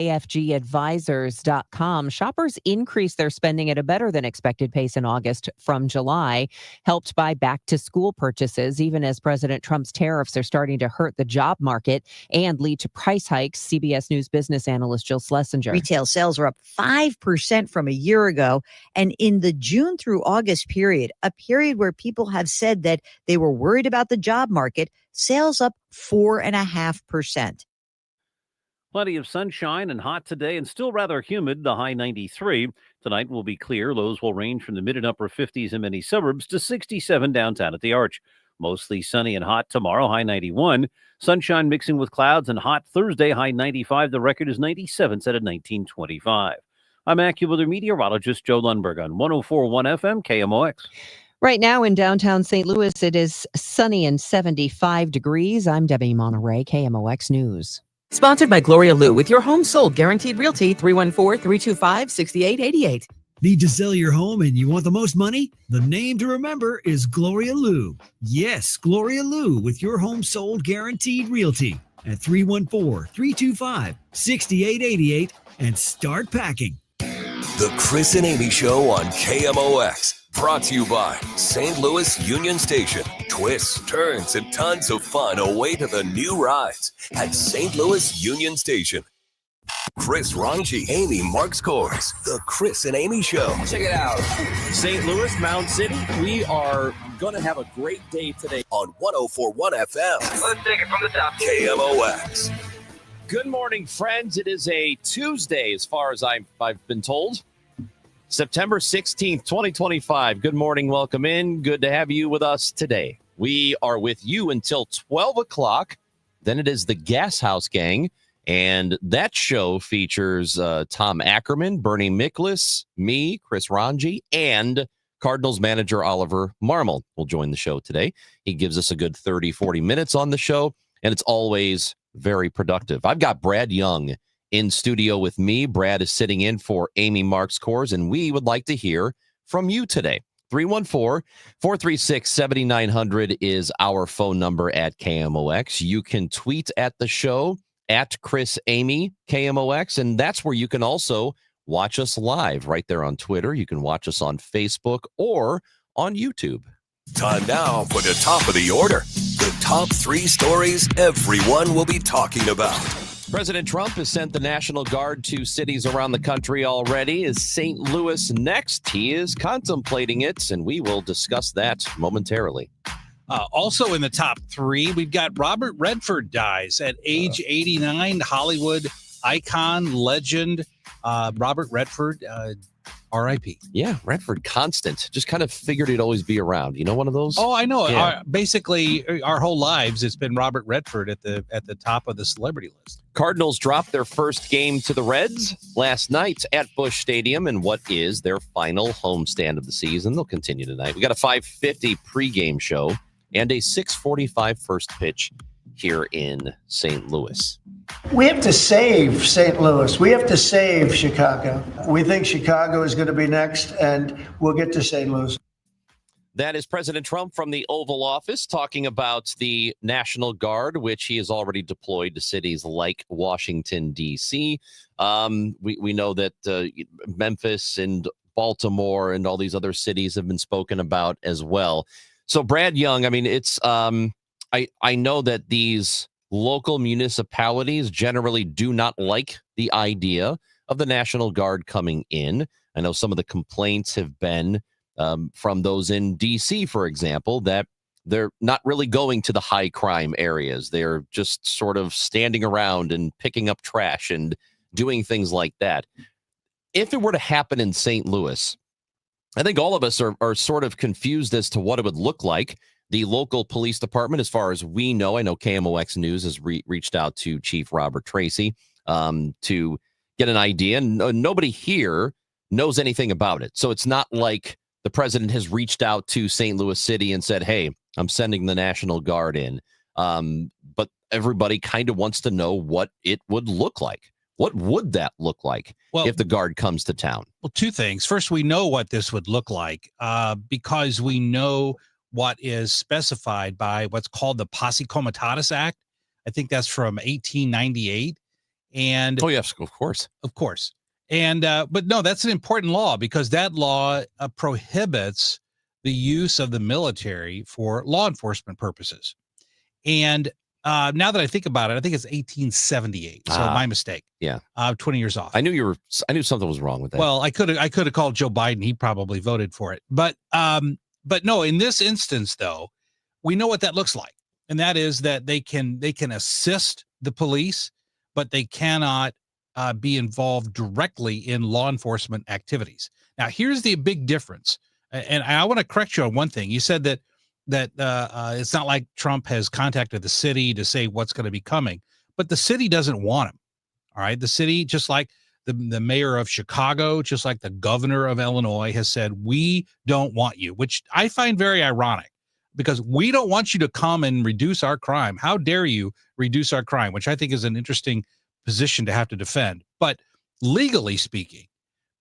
AFGadvisors.com, shoppers increased their spending at a better than expected pace in August from July, helped by back-to-school purchases, even as President Trump's tariffs are starting to hurt the job market and lead to price hikes. CBS News business analyst Jill Schlesinger. Retail sales are up 5% from a year ago. And in the June through August period, a period where people have said that they were worried about the job market, sales up 4.5%. Plenty of sunshine and hot today and still rather humid, the high 93. Tonight will be clear. Lows will range from the mid and upper 50s in many suburbs to 67 downtown at the Arch. Mostly sunny and hot tomorrow, high 91. Sunshine mixing with clouds and hot Thursday, high 95. The record is 97, set at 1925. I'm AccuWeather meteorologist Joe Lundberg on 104.1 FM KMOX. Right now in downtown St. Louis, it is sunny and 75 degrees. I'm Debbie Monterey, KMOX News. Sponsored by Gloria Lou with your home sold guaranteed realty 314-325-6888. Need to sell your home and you want the most money? The name to remember is Gloria Lou. Yes, Gloria Lou with your home sold guaranteed realty at 314-325-6888 and start packing. The Chris and Amy Show on KMOX. Brought to you by St. Louis Union Station. Twists, turns, and tons of fun away to the new rides at St. Louis Union Station. Chris Ranji, Amy Marks Kors. The Chris and Amy Show. Check it out. St. Louis, Mound City. We are going to have a great day today On 104.1 FM. Let's take it from the top. KMOX. Good morning, friends. It is a Tuesday, as far as I've been told. September 16th, 2025. Good morning. Welcome in. Good to have you with us today. We are with you until 12 o'clock. Then it is the Gas House Gang. And that show features Tom Ackerman, Bernie Miklas, me, Chris Ranji, and Cardinals manager Oliver Marmol will join the show today. He gives us a good 30, 40 minutes on the show, and it's always very productive. I've got Brad Young in studio with me. Brad is sitting in for Amy Marks Kors, and we would like to hear from you today. 314-436-7900 is our phone number at KMOX. You can tweet at the show at Chris Amy KMOX, and that's where you can also watch us live right there on Twitter. You can watch us on Facebook or on YouTube. Time now for the top of the order. The top 3 stories everyone will be talking about. President Trump has sent the National Guard to cities around the country already. Is St. Louis next? He is contemplating it, and we will discuss that momentarily. Also in the top 3, we've got Robert Redford dies at age 89. Hollywood icon, legend, Robert Redford, R.I.P. Yeah, Redford constant. Just kind of figured he'd always be around. You know, one of those? Oh, I know. Yeah. Basically, our whole lives, it's been Robert Redford at the top of the celebrity list. Cardinals dropped their first game to the Reds last night at Busch Stadium in what is their final homestand of the season. They'll continue tonight. We got a 5:50 pregame show and a 6:45 first pitch here in St. Louis. We have to save St. Louis. We have to save Chicago. We think Chicago is going to be next, and we'll get to St. Louis. That is President Trump from the Oval Office talking about the National Guard, which he has already deployed to cities like Washington, D.C. We know that Memphis and Baltimore and all these other cities have been spoken about as well. So, Brad Young, I mean, it's I know that these local municipalities generally do not like the idea of the National Guard coming in. I know some of the complaints have been from those in D.C., for example, that they're not really going to the high crime areas. They're just sort of standing around and picking up trash and doing things like that. If it were to happen in St. Louis, I think all of us are sort of confused as to what it would look like. The local police department, as far as we know, I know KMOX News has reached out to Chief Robert Tracy to get an idea. And nobody here knows anything about it. So it's not like the president has reached out to St. Louis City and said, hey, I'm sending the National Guard in. But everybody kind of wants to know what it would look like. What would that look like if the Guard comes to town? Well, 2 things. First, we know what this would look like because we know what is specified by what's called the Posse Comitatus Act. I think that's from 1898. Oh, yes, of course. Of course. And but no, that's an important law because that law prohibits the use of the military for law enforcement purposes. And now that I think about it, I think it's 1878. So my mistake. Yeah. 20 years off. I knew something was wrong with that. Well, I could have called Joe Biden. He probably voted for it. But no, in this instance, though, we know what that looks like. And that is that they can assist the police, but they cannot be involved directly in law enforcement activities. Now, here's the big difference. And I want to correct you on one thing. You said that it's not like Trump has contacted the city to say what's going to be coming, but the city doesn't want him. All right. The city, just like the mayor of Chicago, just like the governor of Illinois has said, we don't want you, which I find very ironic because we don't want you to come and reduce our crime. How dare you reduce our crime, which I think is an interesting position to have to defend. But legally speaking,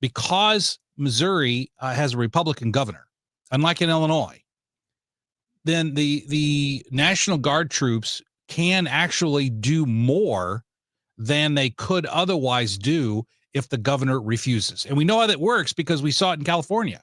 because Missouri has a Republican governor, unlike in Illinois, then the National Guard troops can actually do more than they could otherwise do if the governor refuses. And we know how that works because we saw it in California,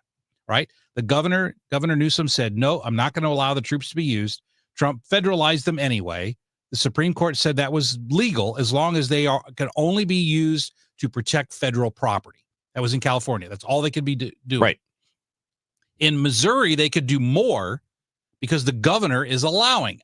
right? The Governor Newsom said, no, I'm not going to allow the troops to be used. Trump federalized them anyway. The Supreme Court said that was legal as long as they can only be used to protect federal property. That was in California. That's all they could be doing. Right. In Missouri, they could do more because the governor is allowing it.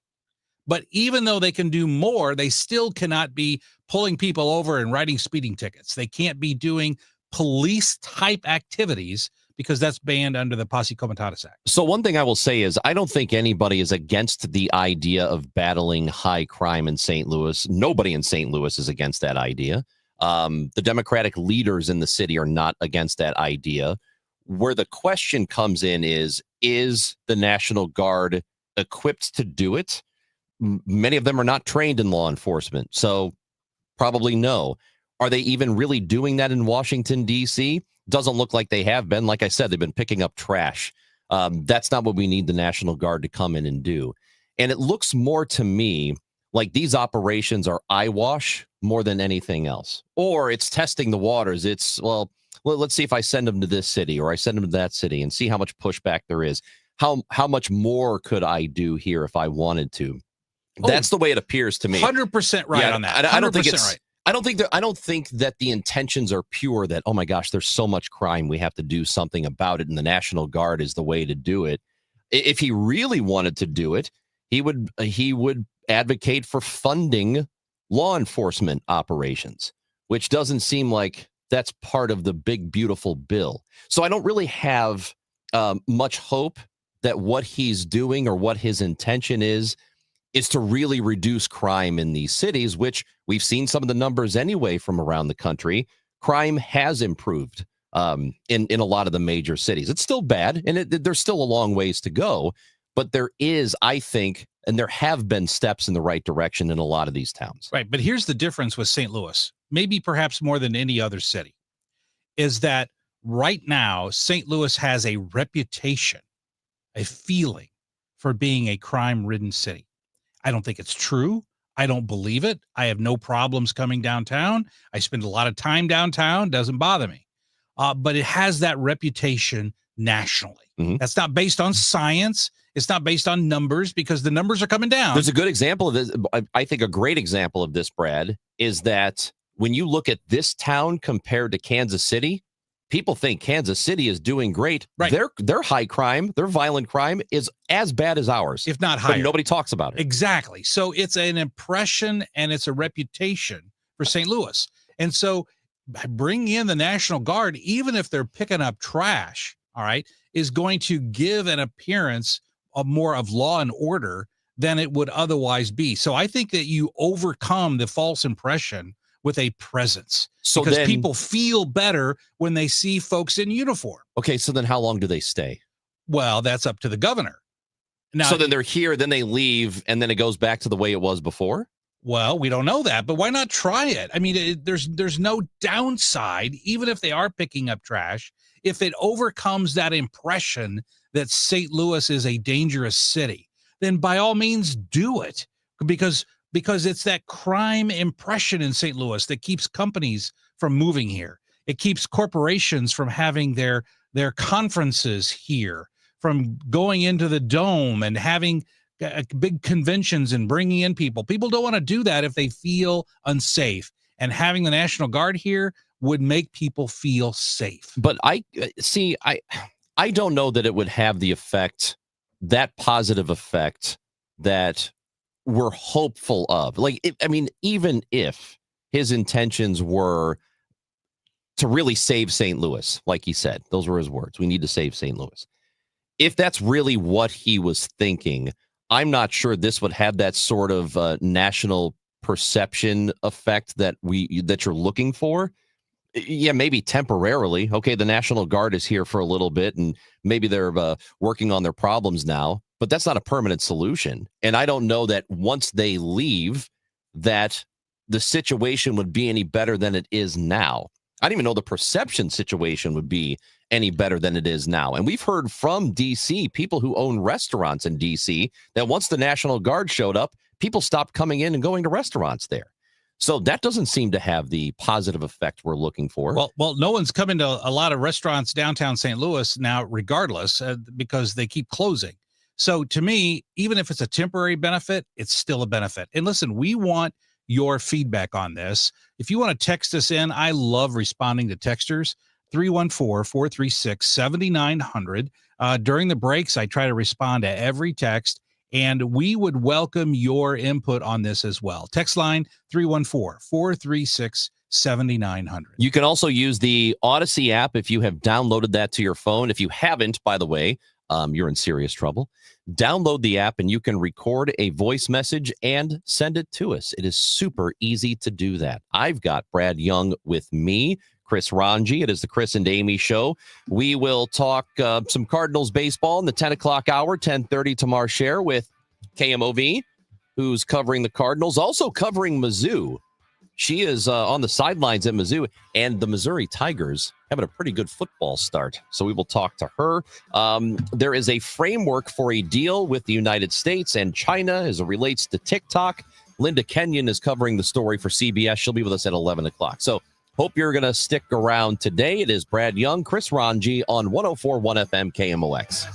But even though they can do more, they still cannot be pulling people over and writing speeding tickets. They can't be doing police type activities because that's banned under the Posse Comitatus Act. So one thing I will say is I don't think anybody is against the idea of battling high crime in St. Louis. Nobody in St. Louis is against that idea. The Democratic leaders in the city are not against that idea. Where the question comes in is the National Guard equipped to do it? Many of them are not trained in law enforcement, so probably no. Are they even really doing that in Washington, D.C.? Doesn't look like they have been. Like I said, they've been picking up trash. That's not what we need the National Guard to come in and do. And it looks more to me like these operations are eyewash more than anything else. Or it's testing the waters. It's, well, let's see if I send them to this city or I send them to that city and see how much pushback there is. How much more could I do here if I wanted to? That's the way it appears to me. 100% right on that. I don't think it's right. I don't think that the intentions are pure that, oh my gosh, there's so much crime, we have to do something about it, and the National Guard is the way to do it. If he really wanted to do it, he would advocate for funding law enforcement operations, which doesn't seem like that's part of the big, beautiful bill. So I don't really have much hope that what he's doing or what his intention is to really reduce crime in these cities, which we've seen some of the numbers anyway from around the country. Crime has improved in a lot of the major cities. It's still bad, and there's still a long ways to go, but there is, I think, and there have been steps in the right direction in a lot of these towns. Right, but here's the difference with St. Louis, maybe perhaps more than any other city, is that right now, St. Louis has a reputation, a feeling for being a crime-ridden city. I don't think it's true. I don't believe it. I have no problems coming downtown. I spend a lot of time downtown. Doesn't bother me. But it has that reputation nationally. Mm-hmm. That's not based on science. It's not based on numbers because the numbers are coming down. There's a good example of this. I think a great example of this, Brad, is that when you look at this town compared to Kansas City, people think Kansas City is doing great. Right. Their high crime, their violent crime is as bad as ours, if not higher. But nobody talks about it. Exactly. So it's an impression and it's a reputation for St. Louis. And so bringing in the National Guard, even if they're picking up trash, all right, is going to give an appearance of more of law and order than it would otherwise be. So I think that you overcome the false impression with a presence, because people feel better when they see folks in uniform. Okay, so then how long do they stay? Well, that's up to the governor. Now, so then they're here, then they leave, and then it goes back to the way it was before? Well, we don't know that, but why not try it? I mean, there's no downside, even if they are picking up trash, if it overcomes that impression that St. Louis is a dangerous city, then by all means do it, because because it's that crime impression in St. Louis that keeps companies from moving here. It keeps corporations from having their conferences here, from going into the Dome and having big conventions and bringing in people. People don't want to do that if they feel unsafe. And having the National Guard here would make people feel safe. But I don't know that it would have the effect, that positive effect that we're hopeful of. Even if his intentions were to really save St. Louis, like he said, those were his words. We need to save St. Louis. If that's really what he was thinking, I'm not sure this would have that sort of national perception effect that you're looking for. Yeah, maybe temporarily. Okay, the National Guard is here for a little bit, and maybe they're working on their problems now, but that's not a permanent solution. And I don't know that once they leave, that the situation would be any better than it is now. I don't even know the perception situation would be any better than it is now. And we've heard from D.C., people who own restaurants in D.C., that once the National Guard showed up, people stopped coming in and going to restaurants there. So that doesn't seem to have the positive effect we're looking for. Well, no one's coming to a lot of restaurants downtown St. Louis now, regardless, because they keep closing. So to me, even if it's a temporary benefit, it's still a benefit. And listen, we want your feedback on this. If you want to text us in, I love responding to texters. 314-436-7900. During the breaks, I try to respond to every text, and we would welcome your input on this as well. Text line 314-436-7900. You can also use the Odyssey app if you have downloaded that to your phone. If you haven't, by the way, you're in serious trouble. Download the app and you can record a voice message and send it to us. It is super easy to do that. I've got Brad Young with me, Chris Ranji. It is the Chris and Amy Show. We will talk some Cardinals baseball in the 10 o'clock hour, 10:30 to Marshare with KMOV, who's covering the Cardinals, also covering Mizzou. She is on the sidelines at Mizzou, and the Missouri Tigers having a pretty good football start. So we will talk to her. There is a framework for a deal with the United States and China as it relates to TikTok. Linda Kenyon is covering the story for CBS. She'll be with us at 11 o'clock. So hope you're going to stick around today. It is Brad Young, Chris Ranji on 104.1 FM KMOX.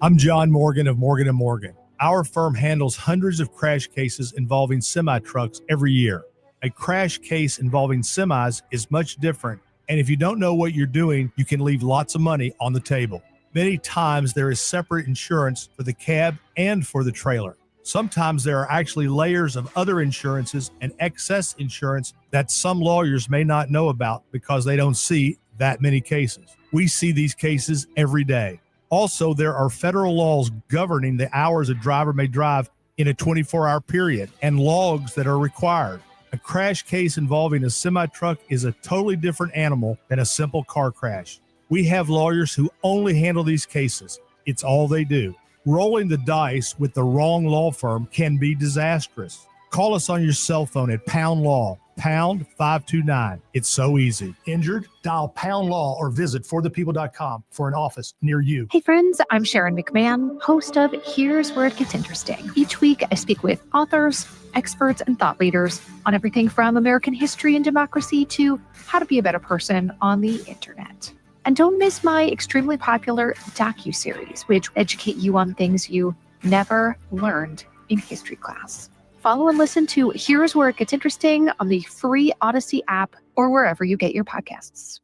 I'm John Morgan of Morgan & Morgan. Our firm handles hundreds of crash cases involving semi-trucks every year. A crash case involving semis is much different, and if you don't know what you're doing, you can leave lots of money on the table. Many times there is separate insurance for the cab and for the trailer. Sometimes there are actually layers of other insurances and excess insurance that some lawyers may not know about because they don't see that many cases. We see these cases every day. Also, there are federal laws governing the hours a driver may drive in a 24-hour period and logs that are required. A crash case involving a semi-truck is a totally different animal than a simple car crash. We have lawyers who only handle these cases. It's all they do. Rolling the dice with the wrong law firm can be disastrous. Call us on your cell phone at Pound Law, pound 529. It's so easy. Injured? Dial Pound Law or visit forthepeople.com for an office near you. Hey friends, I'm Sharon McMahon, host of Here's Where It Gets Interesting. Each week I speak with authors, experts, and thought leaders on everything from American history and democracy to how to be a better person on the internet. And don't miss my extremely popular docuseries, which educate you on things you never learned in history class. Follow and listen to Here's Where It Gets Interesting on the free Odyssey app or wherever you get your podcasts.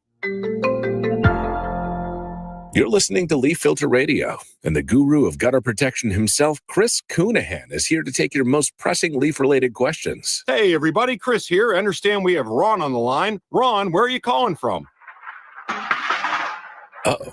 You're listening to Leaf Filter Radio, and the guru of gutter protection himself, Chris Coonahan, is here to take your most pressing leaf-related questions. Hey, everybody, Chris here. I understand we have Ron on the line. Ron, where are you calling from? Uh-oh.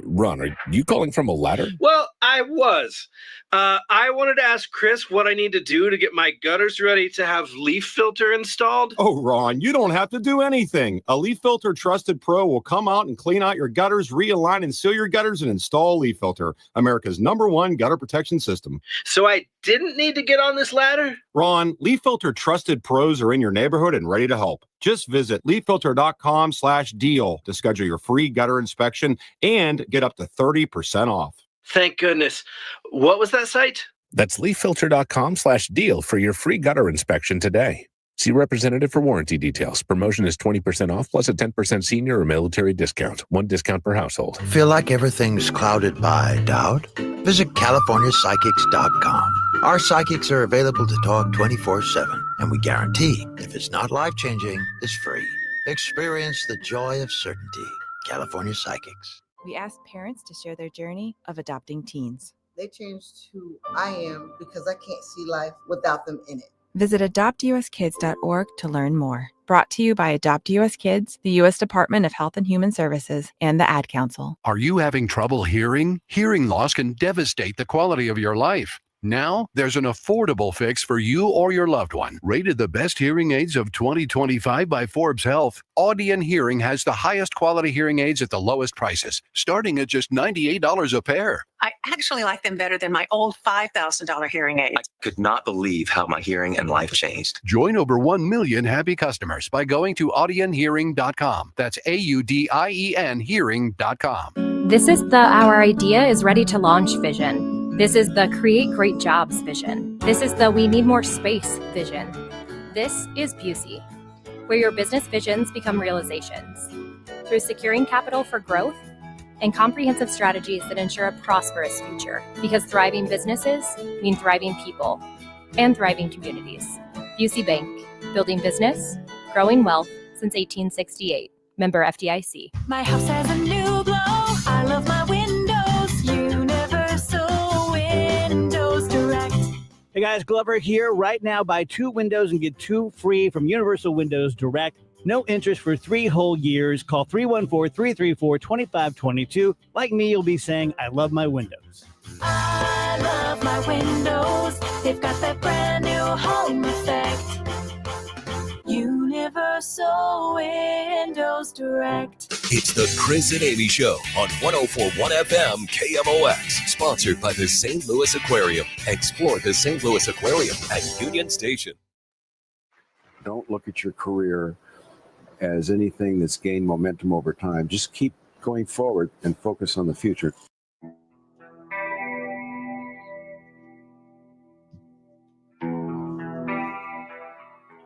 Ron, are you calling from a ladder? Well, I was. I wanted to ask Chris what I need to do to get my gutters ready to have leaf filter installed. Oh, Ron, you don't have to do anything. A Leaf Filter Trusted Pro will come out and clean out your gutters, realign and seal your gutters, and install Leaf Filter, America's #1 gutter protection system. So I didn't need to get on this ladder? Ron, Leaf Filter Trusted Pros are in your neighborhood and ready to help. Just visit leaffilter.com/deal to schedule your free gutter inspection and get up to 30% off. Thank goodness. What was that site? That's leaffilter.com/deal for your free gutter inspection today. See representative for warranty details. Promotion is 20% off plus a 10% senior or military discount. One discount per household. Feel like everything's clouded by doubt? Visit CaliforniaPsychics.com. Our psychics are available to talk 24/7, and we guarantee if it's not life-changing, it's free. Experience the joy of certainty. California Psychics. We asked parents to share their journey of adopting teens. They changed who I am because I can't see life without them in it. Visit adoptuskids.org to learn more. Brought to you by Adopt US Kids, the U.S. Department of Health and Human Services, and the Ad Council. Are you having trouble hearing? Hearing loss can devastate the quality of your life. Now, there's an affordable fix for you or your loved one. Rated the best hearing aids of 2025 by Forbes Health, Audion Hearing has the highest quality hearing aids at the lowest prices, starting at just $98 a pair. I actually like them better than my old $5,000 hearing aids. I could not believe how my hearing and life changed. Join over 1 million happy customers by going to audionhearing.com. That's AUDIEN hearing.com. This is the Our Idea is Ready to Launch vision. This is the Create Great Jobs vision. This is the We Need More Space vision. This is Busey, where your business visions become realizations through securing capital for growth and comprehensive strategies that ensure a prosperous future, because thriving businesses mean thriving people and thriving communities. Busey Bank, building business, growing wealth since 1868. Member FDIC. My house has a new glow. I love my windows. Universal Windows Direct. Hey guys, Glover here. Right now, buy 2 windows and get 2 free from Universal Windows Direct. No interest for 3 whole years. Call 314-334-2522. Like me, you'll be saying, I love my windows. I love my windows. They've got that brand new home effect. Universal Windows Direct. It's the Chris and Amy Show on 104.1 FM KMOX. Sponsored by the St. Louis Aquarium. Explore the St. Louis Aquarium at Union Station. Don't look at your career as anything that's gained momentum over time. Just keep going forward and focus on the future.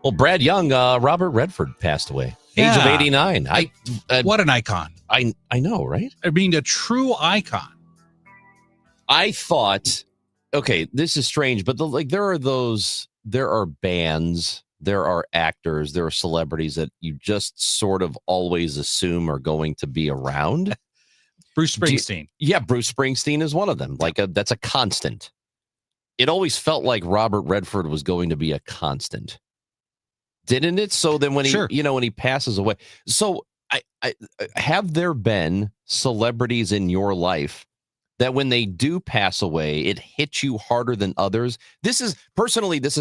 Well, Brad Young, Robert Redford passed away, age of 89. What an icon! I know, right? I mean, a true icon. I thought, okay, this is strange, but there are bands, there are actors, there are celebrities that you just sort of always assume are going to be around. Bruce Springsteen. Bruce Springsteen is one of them. That's a constant. It always felt like Robert Redford was going to be a constant. Didn't it? So then when when he passes away. So I have there been celebrities in your life that when they do pass away, it hits you harder than others? This is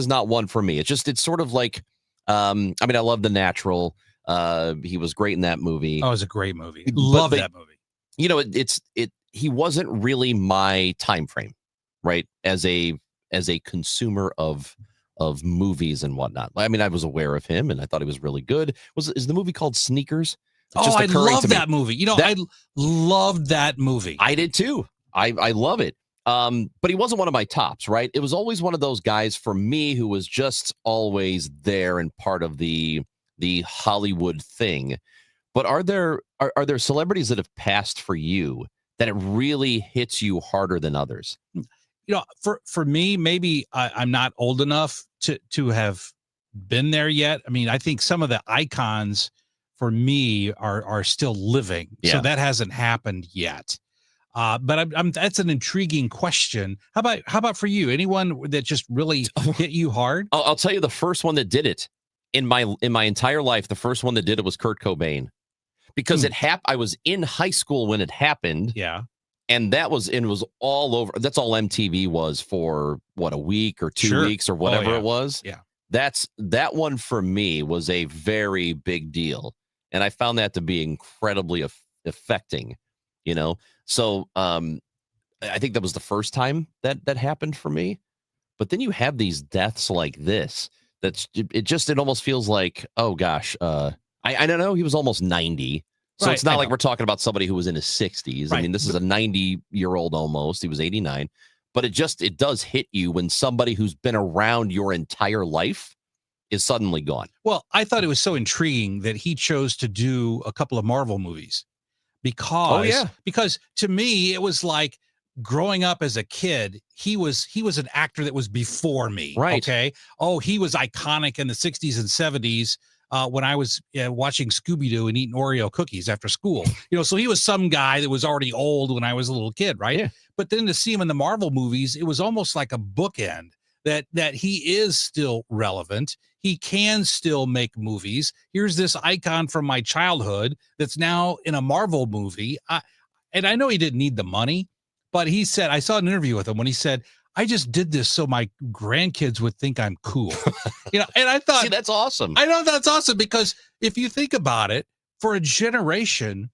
not one for me. It's sort of like, I love The Natural. He was great in that movie. Oh, it was a great movie. Love that movie. He wasn't really my time frame, right? As a consumer of movies and whatnot. I mean, I was aware of him and I thought he was really good. Is the movie called Sneakers? I love that movie. I loved that movie. I did too. I love it. But he wasn't one of my tops, right? It was always one of those guys for me who was just always there and part of the Hollywood thing. But are there celebrities that have passed for you that it really hits you harder than others? For me, maybe I'm not old enough to have been there yet. I mean, I think some of the icons for me are still living, so that hasn't happened yet. But that's an intriguing question. How about for you? Anyone that just really hit you hard? I'll tell you the first one that did it in my entire life. The first one that did it was Kurt Cobain, because I was in high school when it happened. Yeah. And it was all over. That's all MTV was for a week or 2 weeks or whatever it was. Yeah. That one for me was a very big deal. And I found that to be incredibly affecting, So I think that was the first time that happened for me. But then you have these deaths like this. It almost feels like, oh gosh, I don't know. He was almost 90. So Right, it's not I like know. we're talking about somebody who was in his 60s. I Right. mean, this is a 90-year-old almost. He was 89. But it does hit you when somebody who's been around your entire life is suddenly gone. Well, I thought it was so intriguing that he chose to do a couple of Marvel movies because to me it was like growing up as a kid, he was an actor that was before me. Right. Okay. Oh, he was iconic in the 60s and 70s. When I was watching Scooby-Doo and eating Oreo cookies after school, so he was some guy that was already old when I was a little kid, right? Yeah. But then to see him in the Marvel movies, it was almost like a bookend that he is still relevant. He can still make movies. Here's this icon from my childhood that's now in a Marvel movie. And I know he didn't need the money, but he said, I saw an interview with him when he said, I just did this so my grandkids would think I'm cool. And I thought, See, that's awesome. I know that's awesome because if you think about it, for a generation,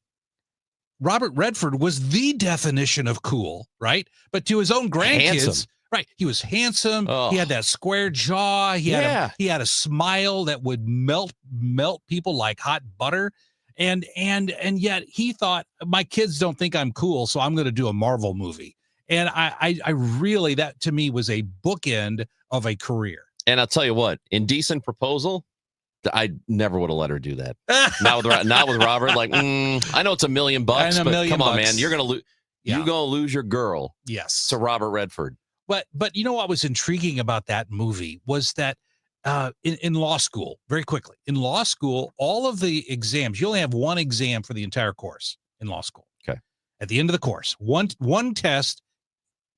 Robert Redford was the definition of cool, right? But to his own grandkids, Handsome. right? He was handsome. Oh. He had that square jaw. He Yeah. had a smile that would melt people like hot butter. And yet he thought, my kids don't think I'm cool, so I'm going to do a Marvel movie. And I really, that to me was a bookend of a career. And I'll tell you what, Indecent Proposal, I never would have let her do that. Not with Robert. Like, I know it's $1 million, but $1 million come on, bucks. man, you're gonna lose. Yeah. You're gonna lose your girl. Yes. To Robert Redford. But you know what was intriguing about that movie was that in law school, very quickly, in law school, all of the exams, you only have one exam for the entire course in law school. Okay. At the end of the course, one test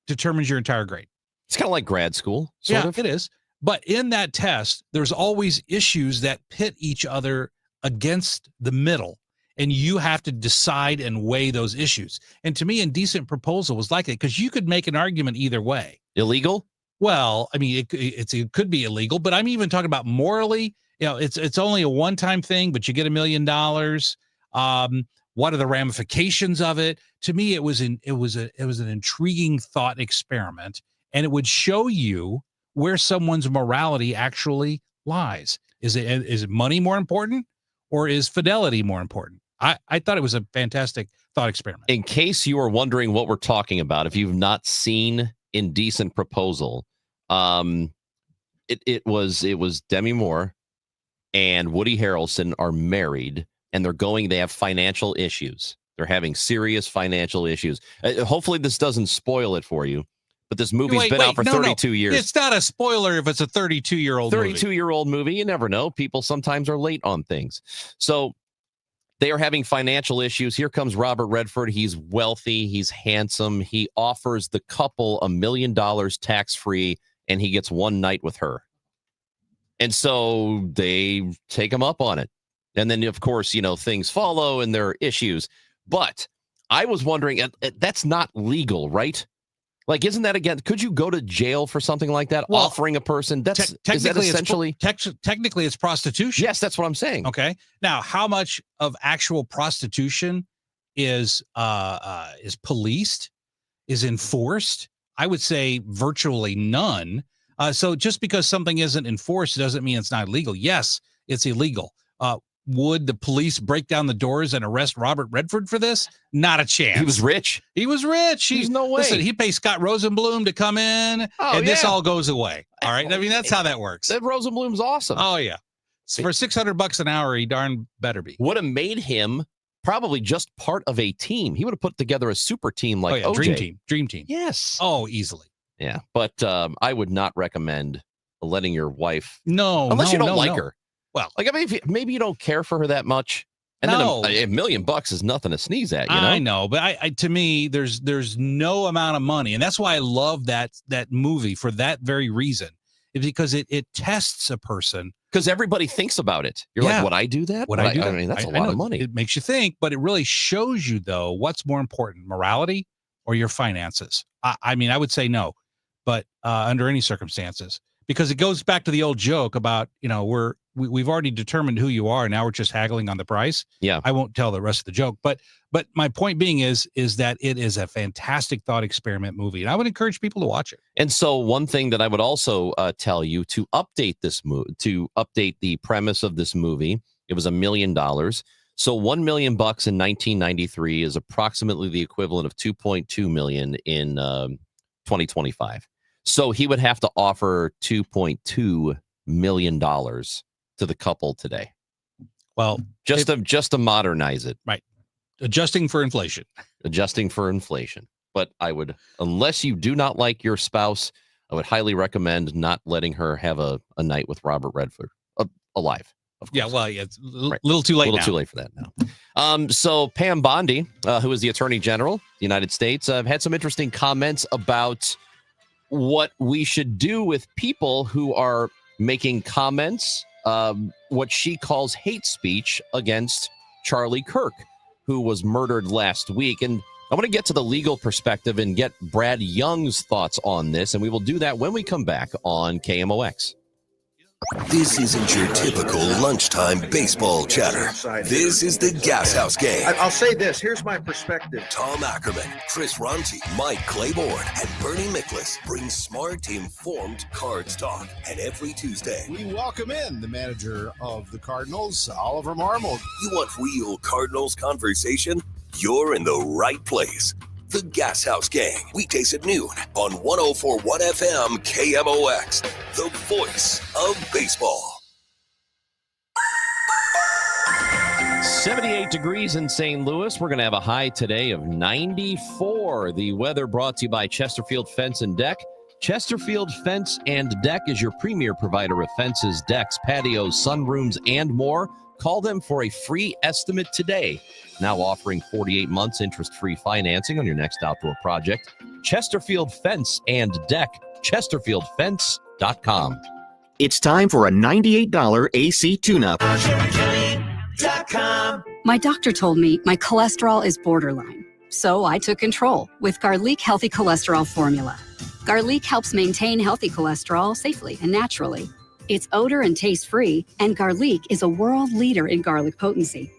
determines your entire grade. It's kind of like grad school, sort of. It is. But in that test, there's always issues that pit each other against the middle, and you have to decide and weigh those issues. And to me, Indecent Proposal was like it because you could make an argument either way. Illegal? Well, I mean, it could be illegal, but I'm even talking about morally. It's only a one-time thing, but you get $1 million. What are the ramifications of it? To me, it was an intriguing thought experiment, and it would show you where someone's morality actually lies. Is it money more important, or is fidelity more important? I thought it was a fantastic thought experiment. In case you are wondering what we're talking about, if you've not seen Indecent Proposal, it was Demi Moore and Woody Harrelson are married, and they have financial issues. They're having serious financial issues. Hopefully this doesn't spoil it for you, but this movie's been out for 32 years. It's not a spoiler if it's a 32-year-old movie. 32-year-old movie. You never know. People sometimes are late on things. So they are having financial issues. Here comes Robert Redford. He's wealthy. He's handsome. He offers the couple $1 million tax-free, and he gets one night with her. And so they take him up on it. And then, of course, things follow and there are issues. But I was wondering, that's not legal, right? Like, isn't that, again, could you go to jail for something like that? Well, offering a person? Is that essentially? Technically, it's prostitution. Yes, that's what I'm saying. Okay. Now, how much of actual prostitution is policed, is enforced? I would say virtually none. So just because something isn't enforced doesn't mean it's not illegal. Yes, it's illegal. Would the police break down the doors and arrest Robert Redford for this? Not a chance. He was rich. He was rich. There's no way. Listen, he pays Scott Rosenblum to come in, and this all goes away. All right. I mean, that's how that works. That Rosenblum's awesome. Oh, yeah. So for $600 an hour, he darn better be. Would have made him probably just part of a team. He would have put together a super team like OJ. Dream team. Yes. Oh, easily. Yeah. But I would not recommend letting your wife. No. Unless you don't like no. her. Well, like, I mean, maybe you don't care for her that much. And then $1 million is nothing to sneeze at, I know, but I to me, there's no amount of money. And that's why I love that movie for that very reason. It's because it tests a person. Because everybody thinks about it. You're like, would I do that? Would I do that? I mean, that's a lot of money. It makes you think, but it really shows you, though, what's more important, morality or your finances? I mean, I would say no, but under any circumstances, because it goes back to the old joke about, we've already determined who you are. Now we're just haggling on the price. Yeah. I won't tell the rest of the joke, but my point being is that it is a fantastic thought experiment movie, and I would encourage people to watch it. And so one thing that I would also tell you to update the premise of this movie, it was $1 million. So $1 million in 1993 is approximately the equivalent of $2.2 million in 2025. So he would have to offer $2.2 million to the couple today. Well, just to modernize it. Right. Adjusting for inflation. But I would, unless you do not like your spouse, I would highly recommend not letting her have a night with Robert Redford alive. Yeah, well, yeah, it's a little too late. A little too late for that now. So Pam Bondi, who is the Attorney General of the United States, had some interesting comments about what we should do with people who are making comments, what she calls hate speech against Charlie Kirk, who was murdered last week. And I want to get to the legal perspective and get Brad Young's thoughts on this, and we will do that when we come back on KMOX. This isn't your typical lunchtime baseball chatter. This is the Gas House Gang. I'll say this. Here's my perspective. Tom Ackerman, Chris Ronchi, Mike Claiborne, and Bernie Miklasz bring smart, informed Cards talk. And every Tuesday, We welcome in the manager of the Cardinals, Oliver Marmol. You want real Cardinals conversation? You're in the right place. The Gas House Gang, weekdays at noon on 104.1 FM KMOX, the voice of baseball. 78 degrees in St. Louis. We're going to have a high today of 94. The weather brought to you by Chesterfield Fence and Deck. Chesterfield Fence and Deck is your premier provider of fences, decks, patios, sunrooms, and more. Call them for a free estimate today. Now offering 48 months interest-free financing on your next outdoor project. Chesterfield Fence and Deck. ChesterfieldFence.com. It's time for a $98 AC tune-up. My doctor told me my cholesterol is borderline, so I took control with Garlic Healthy Cholesterol Formula. Garlic helps maintain healthy cholesterol safely and naturally. It's odor and taste-free, and Garlic is a world leader in garlic potency.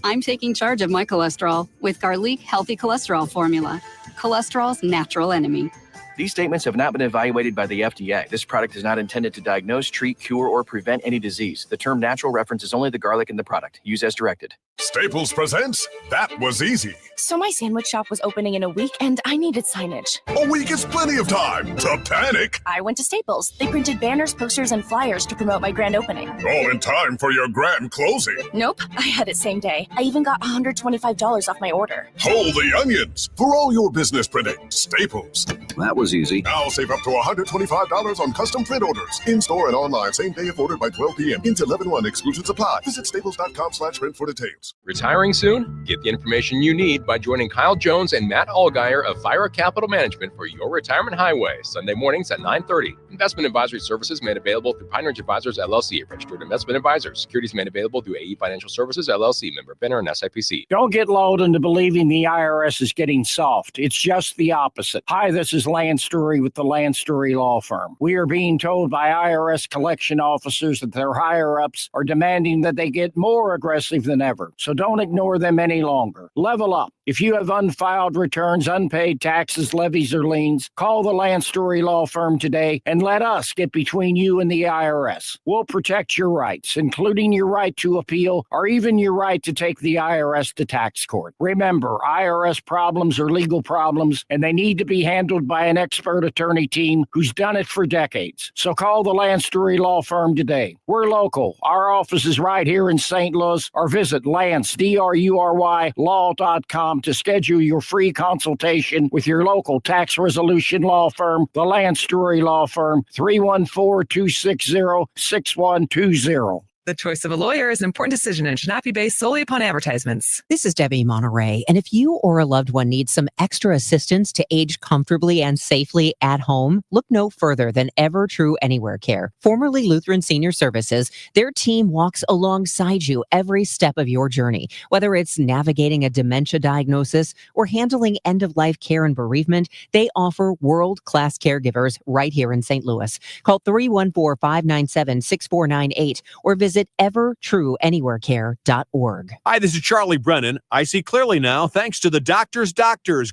I'm taking charge of my cholesterol with Garlic Healthy Cholesterol Formula, cholesterol's natural enemy. These statements have not been evaluated by the FDA. This product is not intended to diagnose, treat, cure, or prevent any disease. The term natural references only the garlic in the product. Use as directed. Staples presents That Was Easy. So my sandwich shop was opening in a week and I needed signage. A week is plenty of time to panic. I went to Staples. They printed banners, posters, and flyers to promote my grand opening. All in time for your grand closing. Nope, I had it same day. I even got $125 off my order. Hold the onions. For all your business printing, Staples. That was easy. Now save up to $125 on custom print orders. In-store and online, same day if ordered by 12 p.m. Into 11/1. Exclusions apply. Visit staples.com/print for details. Retiring soon? Get the information you need by joining Kyle Jones and Matt Allgeier of Fire Capital Management for your retirement highway, Sunday mornings at 9:30. Investment advisory services made available through Pine Ridge Advisors, LLC, registered investment advisors. Securities made available through AE Financial Services, LLC, member FINRA and SIPC. Don't get lulled into believing the IRS is getting soft. It's just the opposite. Hi, this is Lance Story with the Lance Story Law Firm. We are being told by IRS collection officers that their higher-ups are demanding that they get more aggressive than ever. So don't ignore them any longer. Level up. If you have unfiled returns, unpaid taxes, levies, or liens, call the Lance Story Law Firm today and let us get between you and the IRS. We'll protect your rights, including your right to appeal or even your right to take the IRS to tax court. Remember, IRS problems are legal problems, and they need to be handled by an expert attorney team who's done it for decades. So call the Lance Story Law Firm today. We're local. Our office is right here in St. Louis, or visit Lance, DRURY, law.com to schedule your free consultation with your local tax resolution law firm, the Lance Story Law Firm, 314-260-6120. The choice of a lawyer is an important decision and should not be based solely upon advertisements. This is Debbie Monterey, and if you or a loved one needs some extra assistance to age comfortably and safely at home, look no further than Ever True Anywhere Care. Formerly Lutheran Senior Services, their team walks alongside you every step of your journey. Whether it's navigating a dementia diagnosis or handling end-of-life care and bereavement, they offer world-class caregivers right here in St. Louis. Call 314-597-6498 or visit evertrueanywherecare.org. Hi, this is Charlie Brennan. I see clearly now thanks to the doctors,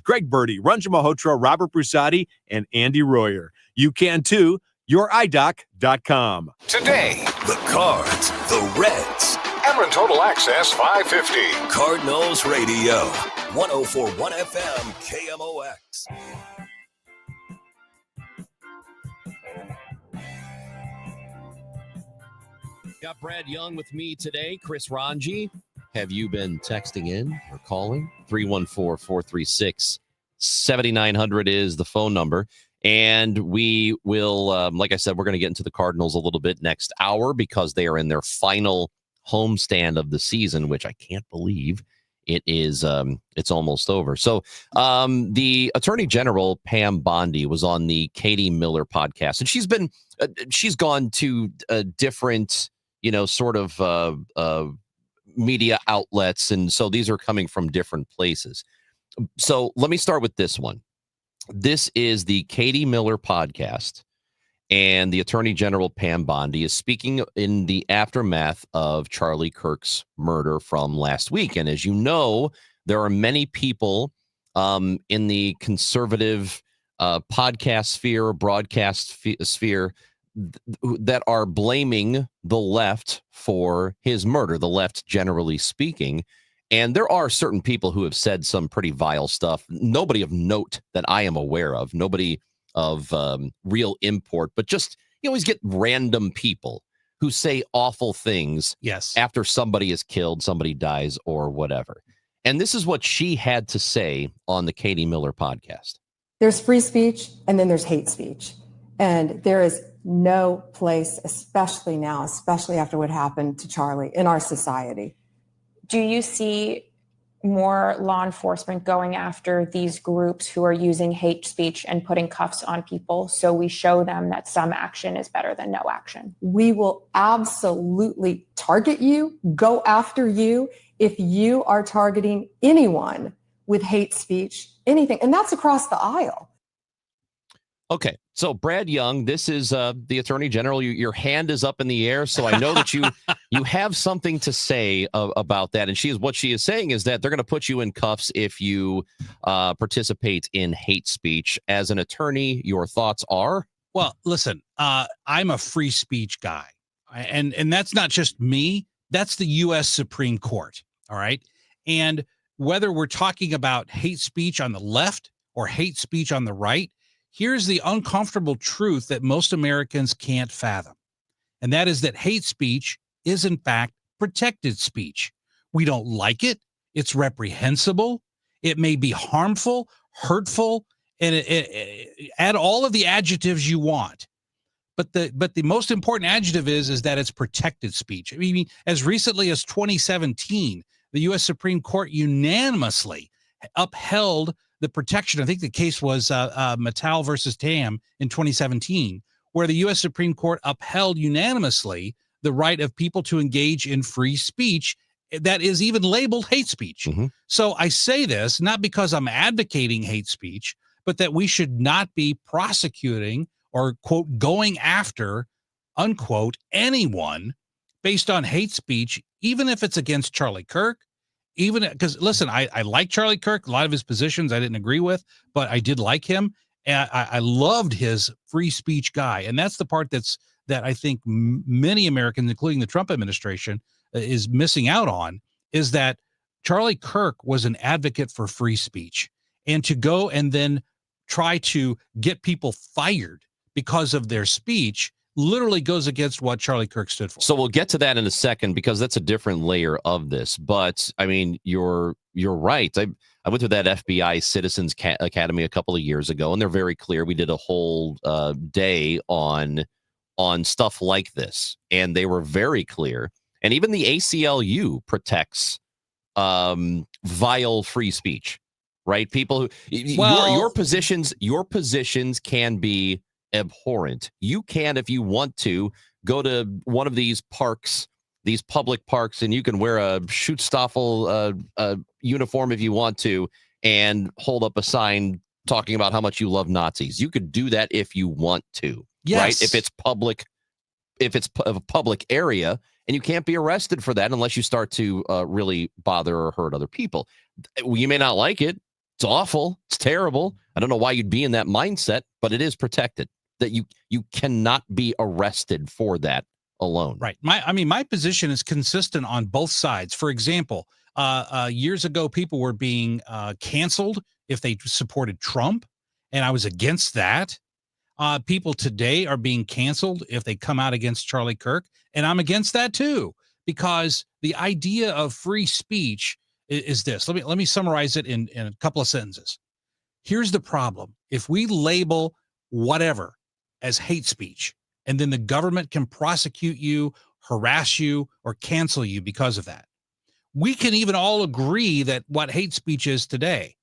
Greg Birdie, Ranjan Malhotra, Robert Brusati, and Andy Royer. You can too. YourEyeDoc.com. Today, the Cards, the Reds, Emmerich on Total Access 550. Cardinals Radio, 104.1 FM, KMOX. Got Brad Young with me today. Chris Ranji, have you been texting in or calling? 314-436-7900 is the phone number. And we will, like I said, we're going to get into the Cardinals a little bit next hour because they are in their final homestand of the season, which I can't believe it is. It's almost over. So the Attorney General, Pam Bondi, was on the Katie Miller podcast, and she's gone to different, sort of media outlets. And so these are coming from different places. So let me start with this one. This is the Katie Miller podcast, and the Attorney General, Pam Bondi, is speaking in the aftermath of Charlie Kirk's murder from last week. And as you know, there are many people in the conservative podcast sphere, broadcast sphere, that are blaming the left for his murder, the left generally speaking. And there are certain people who have said some pretty vile stuff. Nobody of note that I am aware of, nobody of real import, but just you always get random people who say awful things after somebody is killed, somebody dies, or whatever. And this is what she had to say on the Katie Miller podcast. There's free speech, and then there's hate speech. And there is no place, especially now, especially after what happened to Charlie, in our society. Do you see more law enforcement going after these groups who are using hate speech and putting cuffs on people so we show them that some action is better than no action? We will absolutely target you, go after you if you are targeting anyone with hate speech, anything. And that's across the aisle. Okay, so Brad Young, this is the Attorney General. Your hand is up in the air, so I know that you have something to say about that. And what she is saying is that they're going to put you in cuffs if you participate in hate speech. As an attorney, your thoughts are? Well, listen, I'm a free speech guy, and that's not just me. That's the U.S. Supreme Court. All right, and whether we're talking about hate speech on the left or hate speech on the right, here's the uncomfortable truth that most Americans can't fathom. And that is that hate speech is, in fact, protected speech. We don't like it. It's reprehensible. It may be harmful, hurtful, and add all of the adjectives you want. But the most important adjective is that it's protected speech. I mean, as recently as 2017, the U.S. Supreme Court unanimously upheld the protection. I think the case was Mattel versus Tam in 2017, where the U.S. Supreme Court upheld unanimously the right of people to engage in free speech that is even labeled hate speech. Mm-hmm. So I say this not because I'm advocating hate speech, but that we should not be prosecuting or, quote, going after, unquote, anyone based on hate speech, even if it's against Charlie Kirk. Even because, listen, I like Charlie Kirk. A lot of his positions I didn't agree with, but I did like him. And I loved his free speech guy. And that's the part that I think many Americans, including the Trump administration, is missing out on, is that Charlie Kirk was an advocate for free speech. And to go and then try to get people fired because of their speech literally goes against what Charlie Kirk stood for. So we'll get to that in a second because that's a different layer of this. But I mean, you're right. I went through that FBI Citizens Academy a couple of years ago, and they're very clear. We did a whole day on stuff like this, and they were very clear. And even the ACLU protects vile free speech, right? People who your positions can be abhorrent. You can, if you want to, go to one of these parks, these public parks, and you can wear a Schutzstaffel uniform if you want to, and hold up a sign talking about how much you love Nazis. You could do that if you want to, right? If it's public, if it's a public area, and you can't be arrested for that unless you start to really bother or hurt other people. You may not like it. It's awful. It's terrible. I don't know why you'd be in that mindset, but it is protected. That you cannot be arrested for that alone. Right. My position is consistent on both sides. For example, years ago, people were being canceled if they supported Trump, and I was against that. People today are being canceled if they come out against Charlie Kirk, and I'm against that too, because the idea of free speech is this. Let me summarize it in a couple of sentences. Here's the problem. If we label whatever as hate speech, and then the government can prosecute you, harass you, or cancel you because of that, we can even all agree that what hate speech is today.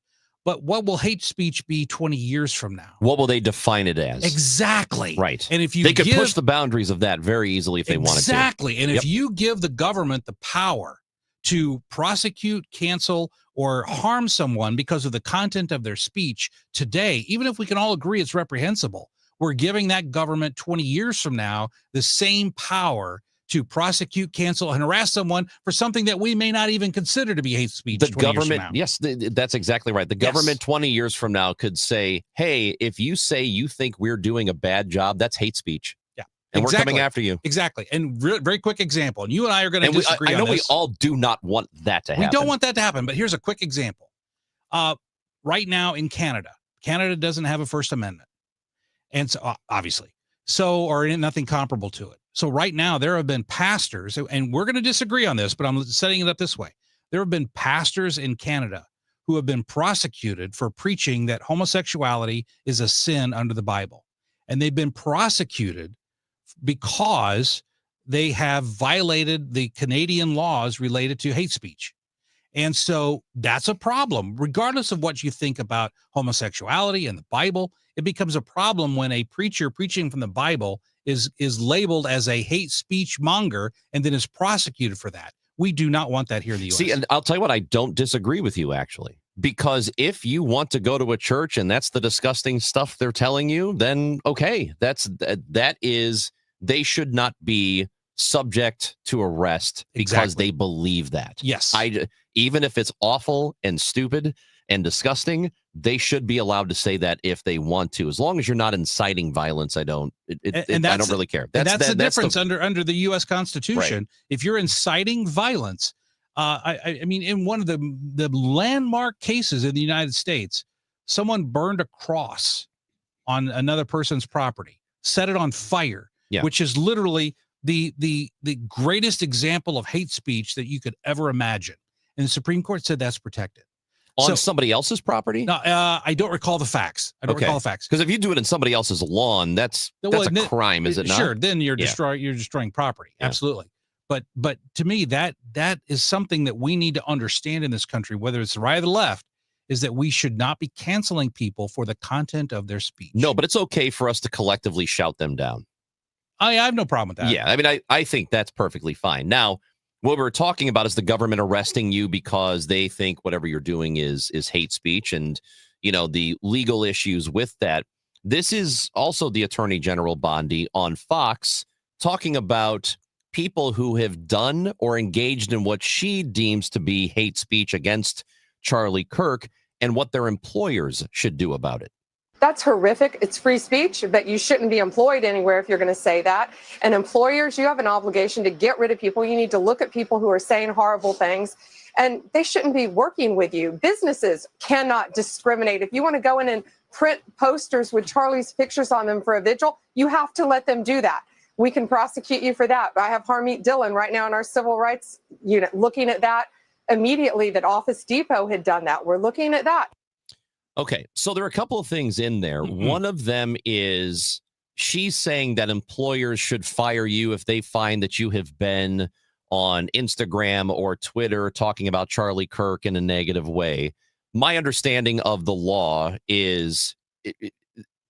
But what will hate speech be 20 years from now? What will they define it as? Exactly. Right. And if you they could push the boundaries of that very easily if they wanted to. Exactly. And if you give the government the power to prosecute, cancel, or harm someone because of the content of their speech today, even if we can all agree it's reprehensible, we're giving that government 20 years from now the same power to prosecute, cancel, and harass someone for something that we may not even consider to be hate speech. The government, yes, that's exactly right. The government 20 years from now could say, hey, if you say you think we're doing a bad job, that's hate speech. Yeah. And exactly. we're coming after you. Exactly. And very quick example, and you and I are going to disagree I know on this. we all do not want that to happen. We don't want that to happen, but here's a quick example. Right now in Canada doesn't have a First Amendment. And so obviously, or nothing comparable to it. So right now there have been pastors, and we're going to disagree on this, but I'm setting it up this way. There have been pastors in Canada who have been prosecuted for preaching that homosexuality is a sin under the Bible. And they've been prosecuted because they have violated the Canadian laws related to hate speech. And so that's a problem. Regardless of what you think about homosexuality and the Bible, it becomes a problem when a preacher preaching from the Bible is labeled as a hate speech monger and then is prosecuted for that. We do not want that here in the U.S. See, and I'll tell you what, I don't disagree with you, actually. Because if you want to go to a church and that's the disgusting stuff they're telling you, then okay, that is, they should not be subject to arrest because they believe that. Yes. Even if it's awful and stupid and disgusting, they should be allowed to say that if they want to, as long as you're not inciting violence. I don't really care. That's the difference under the U.S. Constitution. Right. If you're inciting violence, I mean, in one of the landmark cases in the United States, someone burned a cross on another person's property, set it on fire, which is literally the greatest example of hate speech that you could ever imagine. And the Supreme Court said that's protected. On somebody else's property? No, I don't recall the facts. Because if you do it in somebody else's lawn, that's a crime, is it not? Sure, then you're destroying property. Yeah. Absolutely. But to me, that is something that we need to understand in this country, whether it's the right or the left, is that we should not be canceling people for the content of their speech. No, but it's okay for us to collectively shout them down. I have no problem with that. Yeah, I mean, I think that's perfectly fine. Now, what we're talking about is the government arresting you because they think whatever you're doing is hate speech, and the legal issues with that. This is also the Attorney General Bondi on Fox talking about people who have done or engaged in what she deems to be hate speech against Charlie Kirk and what their employers should do about it. That's horrific. It's free speech, but you shouldn't be employed anywhere if you're going to say that. And employers, you have an obligation to get rid of people. You need to look at people who are saying horrible things, and they shouldn't be working with you. Businesses cannot discriminate. If you want to go in and print posters with Charlie's pictures on them for a vigil, you have to let them do that. We can prosecute you for that. I have Harmeet Dillon right now in our civil rights unit looking at that immediately, that Office Depot had done that. We're looking at that. Okay, so there are a couple of things in there. Mm-hmm. One of them is she's saying that employers should fire you if they find that you have been on Instagram or Twitter talking about Charlie Kirk in a negative way. My understanding of the law is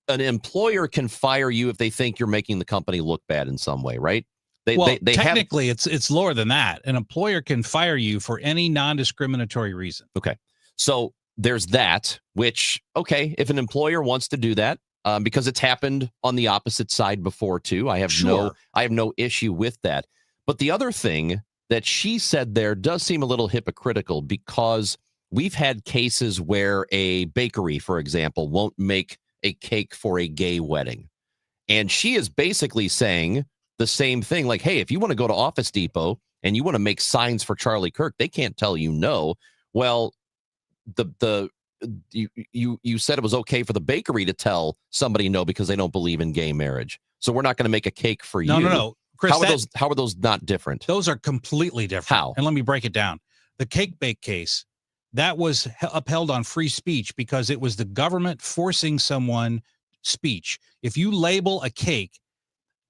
an employer can fire you if they think you're making the company look bad in some way, right? Technically, it's lower than that. An employer can fire you for any non-discriminatory reason. Okay, so there's that, which, okay, if an employer wants to do that, because it's happened on the opposite side before too, I have no issue with that. But the other thing that she said there does seem a little hypocritical, because we've had cases where a bakery, for example, won't make a cake for a gay wedding. And she is basically saying the same thing. Like, hey, if you want to go to Office Depot and you want to make signs for Charlie Kirk, they can't tell you no. Well, you said it was okay for the bakery to tell somebody no because they don't believe in gay marriage. So we're not going to make a cake for you. No. Chris, how are those not different? Those are completely different. How? And let me break it down. The cake bake case, that was upheld on free speech because it was the government forcing someone speech. If you label a cake,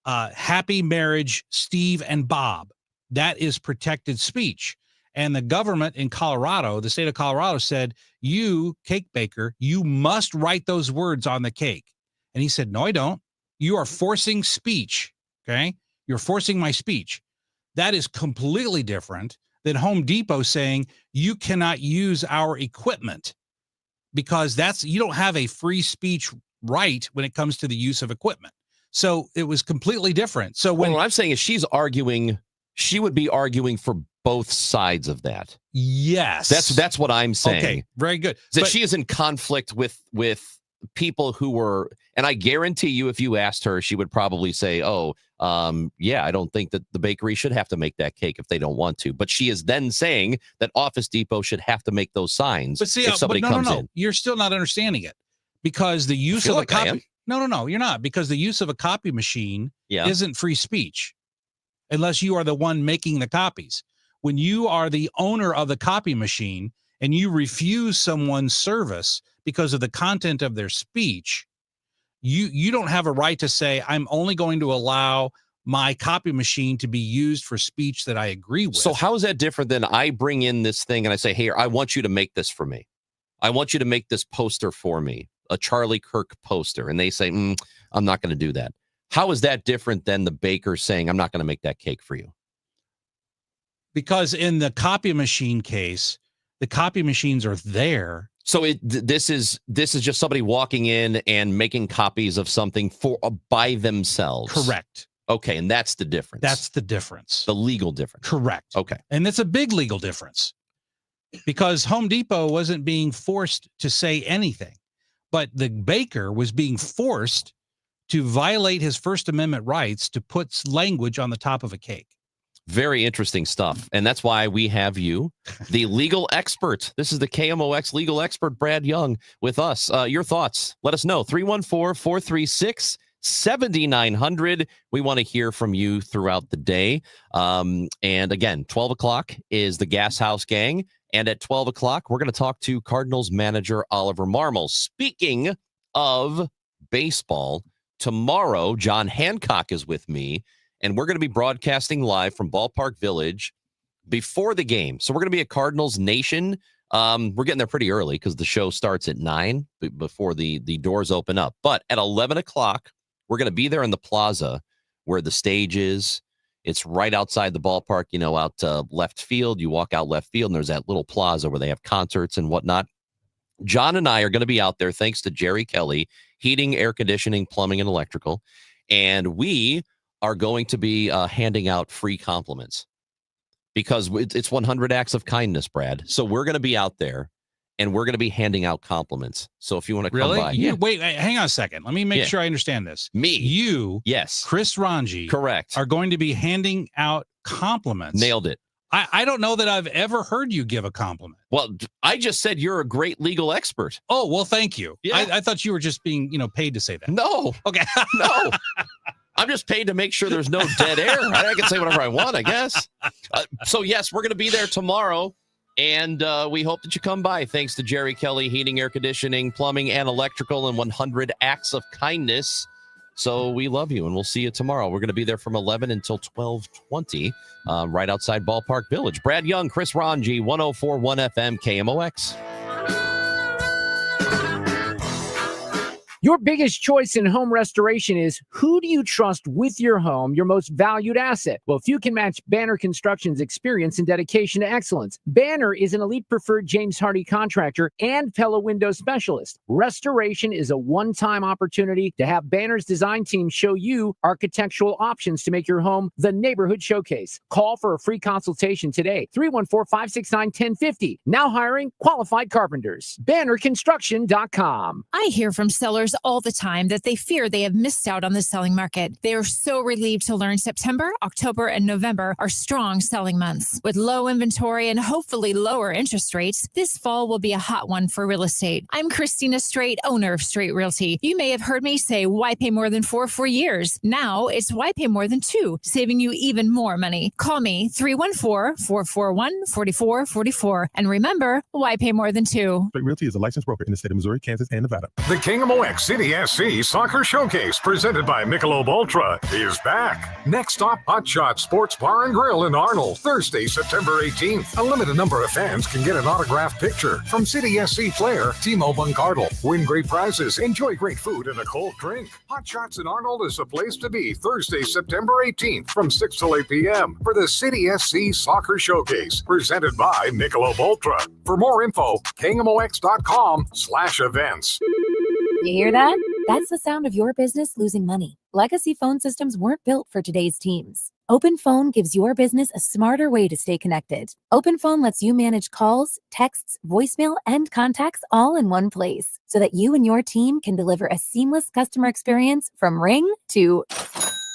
Happy Marriage, Steve and Bob, that is protected speech. And the government in Colorado, the state of Colorado said, you, cake baker, you must write those words on the cake. And he said, no, I don't. You are forcing speech, okay? You're forcing my speech. That is completely different than Home Depot saying you cannot use our equipment because you don't have a free speech right when it comes to the use of equipment. So it was completely different. So what I'm saying is she would be arguing for both sides of that. Yes. That's what I'm saying. Okay, very good. That she is in conflict with people who were, and I guarantee you, if you asked her, she would probably say, yeah, I don't think that the bakery should have to make that cake if they don't want to. But she is then saying that Office Depot should have to make those signs if somebody comes in. You're still not understanding it because the use of a copy. No, you're not, because the use of a copy machine isn't free speech unless you are the one making the copies. When you are the owner of the copy machine and you refuse someone's service because of the content of their speech, you don't have a right to say, I'm only going to allow my copy machine to be used for speech that I agree with. So how is that different than I bring in this thing and I say, hey, I want you to make this for me. I want you to make this poster for me, a Charlie Kirk poster. And they say, I'm not going to do that. How is that different than the baker saying, I'm not going to make that cake for you? Because in the copy machine case, the copy machines are there. So this is just somebody walking in and making copies of something by themselves. Correct. Okay, and that's the difference. That's the difference. The legal difference. Correct. Okay. And it's a big legal difference because Home Depot wasn't being forced to say anything, but the baker was being forced to violate his First Amendment rights to put language on the top of a cake. Very interesting stuff. And that's why we have you, the legal expert. This is the KMOX legal expert, Brad Young, with us. Your thoughts. Let us know. 314-436-7900. We want to hear from you throughout the day. And again, 12 o'clock is the Gas House Gang. And at 12 o'clock, we're going to talk to Cardinals manager Oliver Marmol. Speaking of baseball, tomorrow, John Hancock is with me. And we're going to be broadcasting live from Ballpark Village before the game. So we're going to be at Cardinals Nation. We're getting there pretty early because the show starts at 9 before the doors open up. But at 11 o'clock, we're going to be there in the plaza where the stage is. It's right outside the ballpark, out left field. You walk out left field, and there's that little plaza where they have concerts and whatnot. John and I are going to be out there thanks to Jerry Kelly, heating, air conditioning, plumbing, and electrical. And we are going to be handing out free compliments because it's 100 acts of kindness, Brad. So we're going to be out there and we're going to be handing out compliments. So if you want to come by. Wait, hang on a second. Let me make sure I understand this. You, yes, Chris Ranji, correct, are going to be handing out compliments. Nailed it. I don't know that I've ever heard you give a compliment. Well, I just said you're a great legal expert. Oh, well, thank you. Yeah. I thought you were just being, paid to say that. No. Okay. No. I'm just paid to make sure there's no dead air. I can say whatever I want, I guess. So, yes, we're going to be there tomorrow, and we hope that you come by. Thanks to Jerry Kelly, heating, air conditioning, plumbing, and electrical, and 100 acts of kindness. So we love you, and we'll see you tomorrow. We're going to be there from 11 until 12:20, right outside Ballpark Village. Brad Young, Chris Ranji, 104.1 FM, KMOX. Your biggest choice in home restoration is who do you trust with your home, your most valued asset? Well, few can match Banner Construction's experience and dedication to excellence. Banner is an elite preferred James Hardy contractor and Pella window specialist. Restoration is a one-time opportunity to have Banner's design team show you architectural options to make your home the neighborhood showcase. Call for a free consultation today. 314-569-1050. Now hiring qualified carpenters. BannerConstruction.com. I hear from sellers all the time that they fear they have missed out on the selling market. They are so relieved to learn September, October, and November are strong selling months. With low inventory and hopefully lower interest rates, this fall will be a hot one for real estate. I'm Christina Straight, owner of Straight Realty. You may have heard me say, why pay more than 4 for years? Now it's why pay more than 2, saving you even more money. Call me 314-441-4444. And remember, why pay more than 2? Straight Realty is a licensed broker in the state of Missouri, Kansas, and Nevada. The KMOX City SC Soccer Showcase, presented by Michelob Ultra, is back. Next stop, Hot Shot Sports Bar and Grill in Arnold, Thursday, September 18th. A limited number of fans can get an autographed picture from City SC player Timo Bunkardel. Win great prizes, enjoy great food, and a cold drink. Hot Shots in Arnold is the place to be Thursday, September 18th from 6 till 8 p.m. for the City SC Soccer Showcase, presented by Michelob Ultra. For more info, KMOX.com/events. You hear that? That's the sound of your business losing money. Legacy phone systems weren't built for today's teams. OpenPhone gives your business a smarter way to stay connected. OpenPhone lets you manage calls, texts, voicemail, and contacts all in one place so that you and your team can deliver a seamless customer experience from ring to...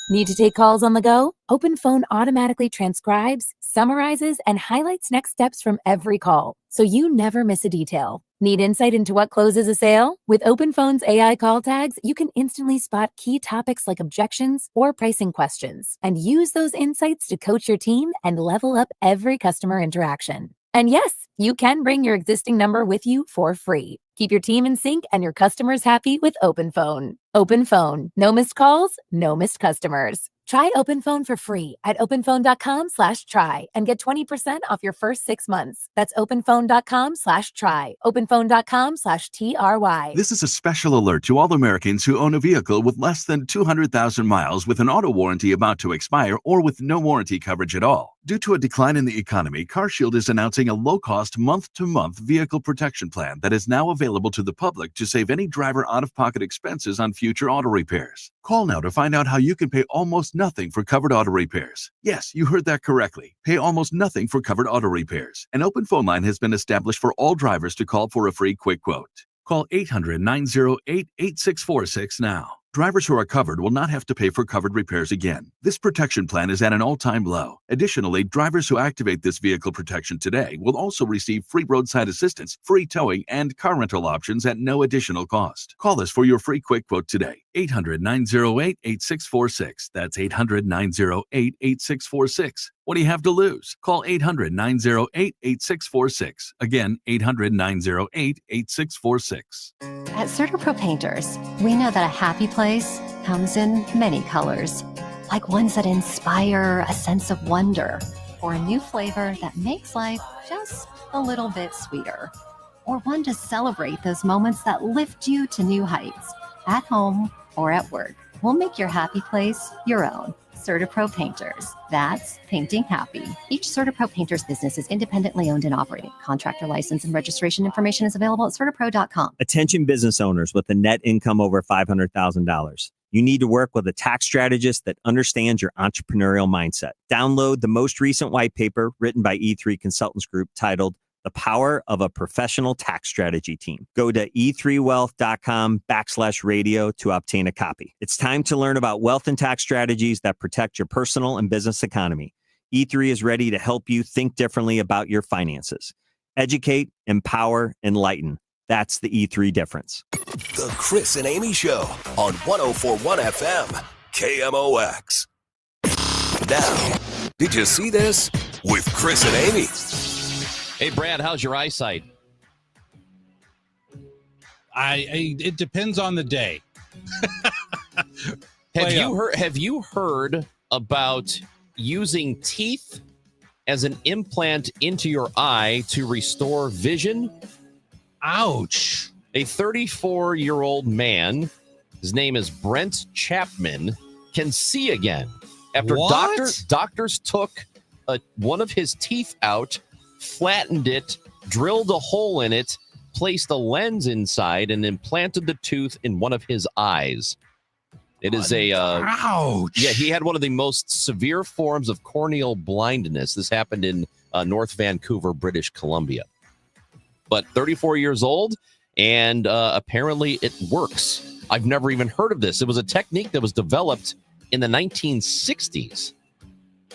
Need to take calls on the go? OpenPhone automatically transcribes, summarizes, and highlights next steps from every call, so you never miss a detail. Need insight into what closes a sale? With OpenPhone's AI call tags, you can instantly spot key topics like objections or pricing questions, and use those insights to coach your team and level up every customer interaction. And yes, you can bring your existing number with you for free. Keep your team in sync and your customers happy with OpenPhone. OpenPhone. No missed calls, no missed customers. Try OpenPhone for free at openphone.com/try and get 20% off your first 6 months. That's openphone.com/try. Openphone.com/TRY. This is a special alert to all Americans who own a vehicle with less than 200,000 miles with an auto warranty about to expire or with no warranty coverage at all. Due to a decline in the economy, CarShield is announcing a low-cost month-to-month vehicle protection plan that is now available to the public to save any driver out-of-pocket expenses on future auto repairs. Call now to find out how you can pay almost nothing for covered auto repairs. Yes, you heard that correctly. Pay almost nothing for covered auto repairs. An open phone line has been established for all drivers to call for a free quick quote. Call 800-908-8646 now. Drivers who are covered will not have to pay for covered repairs again. This protection plan is at an all-time low. Additionally, drivers who activate this vehicle protection today will also receive free roadside assistance, free towing, and car rental options at no additional cost. Call us for your free quick quote today. 800-908-8646. That's 800-908-8646. What do you have to lose? Call 800-908-8646. Again, 800-908-8646. At CertaPro Painters, we know that a happy place comes in many colors, like ones that inspire a sense of wonder, or a new flavor that makes life just a little bit sweeter, or one to celebrate those moments that lift you to new heights, at home or at work. We'll make your happy place your own. CertaPro Painters. That's painting happy. Each CertaPro Painters business is independently owned and operated. Contractor license and registration information is available at CertaPro.com. Attention business owners with a net income over $500,000. You need to work with a tax strategist that understands your entrepreneurial mindset. Download the most recent white paper written by E3 Consultants Group titled The Power of a Professional Tax Strategy Team. Go to e3wealth.com/radio to obtain a copy. It's time to learn about wealth and tax strategies that protect your personal and business economy. E3 is ready to help you think differently about your finances. Educate, empower, enlighten. That's the E3 difference. The Chris and Amy Show on 104.1 FM, KMOX. Now, did you see this? With Chris and Amy. Hey, Brad, how's your eyesight? It depends on the day. Have you heard about using teeth as an implant into your eye to restore vision? Ouch. A 34-year-old man, his name is Brent Chapman, can see again after doctors took one of his teeth out, flattened it, drilled a hole in it, placed a lens inside, and implanted the tooth in one of his eyes. It is ouch. Yeah, he had one of the most severe forms of corneal blindness. This happened in North Vancouver, British Columbia. But 34 years old, and apparently it works. I've never even heard of this. It was a technique that was developed in the 1960s.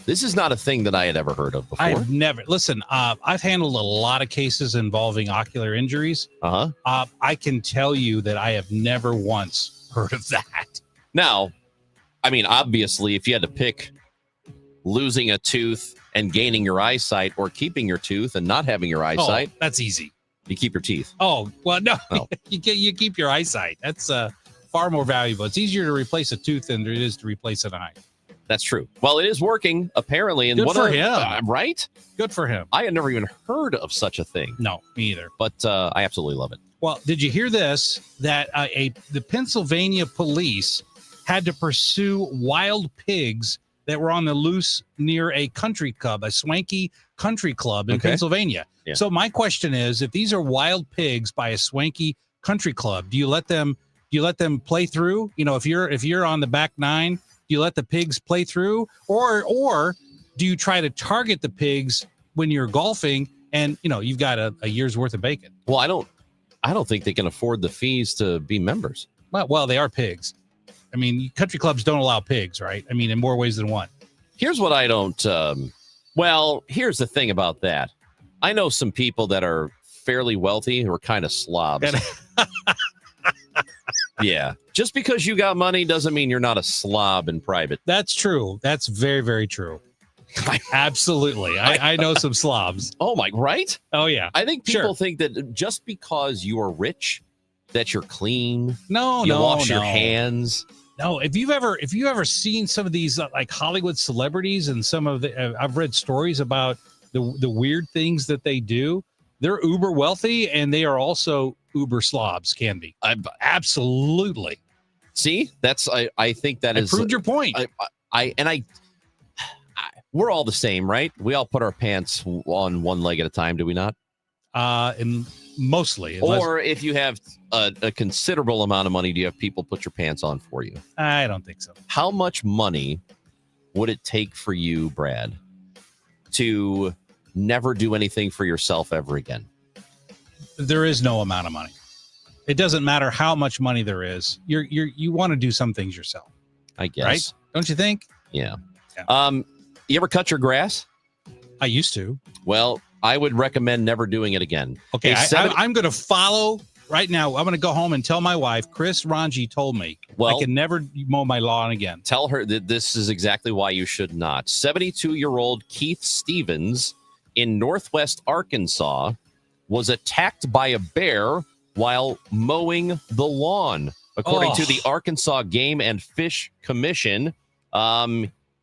This is not a thing that I had ever heard of before. I've never. Listen, I've handled a lot of cases involving ocular injuries. I can tell you that I have never once heard of that. Now, I mean, obviously, if you had to pick losing a tooth and gaining your eyesight or keeping your tooth and not having your eyesight, that's easy. You keep your teeth. Oh, well, no, you keep your eyesight. That's far more valuable. It's easier to replace a tooth than it is to replace an eye. That's true. Well, it is working, apparently. And Good for him. Right? Good for him. I had never even heard of such a thing. No, me either. But I absolutely love it. Well, did you hear this? That the Pennsylvania police had to pursue wild pigs that were on the loose near a country club, a swanky country club in Pennsylvania. Yeah. So my question is, if these are wild pigs by a swanky country club, do you let them play through? You know, if you're on the back nine, do you let the pigs play through, or do you try to target the pigs when you're golfing and you've got a year's worth of bacon? Well, I don't think they can afford the fees to be members. Well, they are pigs. I mean, country clubs don't allow pigs, right? I mean, in more ways than one. Here's what I don't. Here's the thing about that. I know some people that are fairly wealthy who are kind of slobs. Yeah. Just because you got money doesn't mean you're not a slob in private. That's true. That's very, very true. Absolutely. I know some slobs. Oh, my, right? Oh, yeah. I think people think that just because you are rich, that you're clean. You No. wash your hands. No, if you've ever seen some of these like Hollywood celebrities and some of the, I've read stories about the weird things that they do. They're uber wealthy and they are also uber slobs. Can be. Absolutely. See, I think that is proved your point. We're all the same, right? We all put our pants on one leg at a time, do we not? And mostly. Or if you have a considerable amount of money, do you have people put your pants on for you? I don't think so. How much money would it take for you, Brad, to never do anything for yourself ever again? There is no amount of money. It doesn't matter how much money there is. You want to do some things yourself. I guess. Right? Don't you think? Yeah. You ever cut your grass? I used to. Well, I would recommend never doing it again. Okay, I'm going to follow right now. I'm going to go home and tell my wife, Chris Ranji told me I can never mow my lawn again. Tell her that this is exactly why you should not. 72-year-old Keith Stevens in Northwest Arkansas was attacked by a bear while mowing the lawn. According to the Arkansas Game and Fish Commission,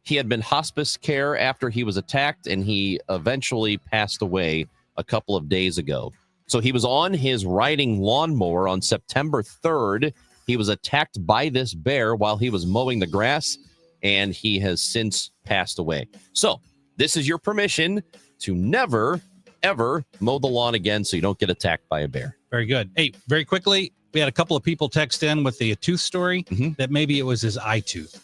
he had been hospice care after he was attacked, and he eventually passed away a couple of days ago. So he was on his riding lawnmower on September 3rd. He was attacked by this bear while he was mowing the grass, and he has since passed away. So this is your permission to never, ever mow the lawn again so you don't get attacked by a bear. Very good. Hey, very quickly, we had a couple of people text in with the tooth story that maybe it was his eye tooth.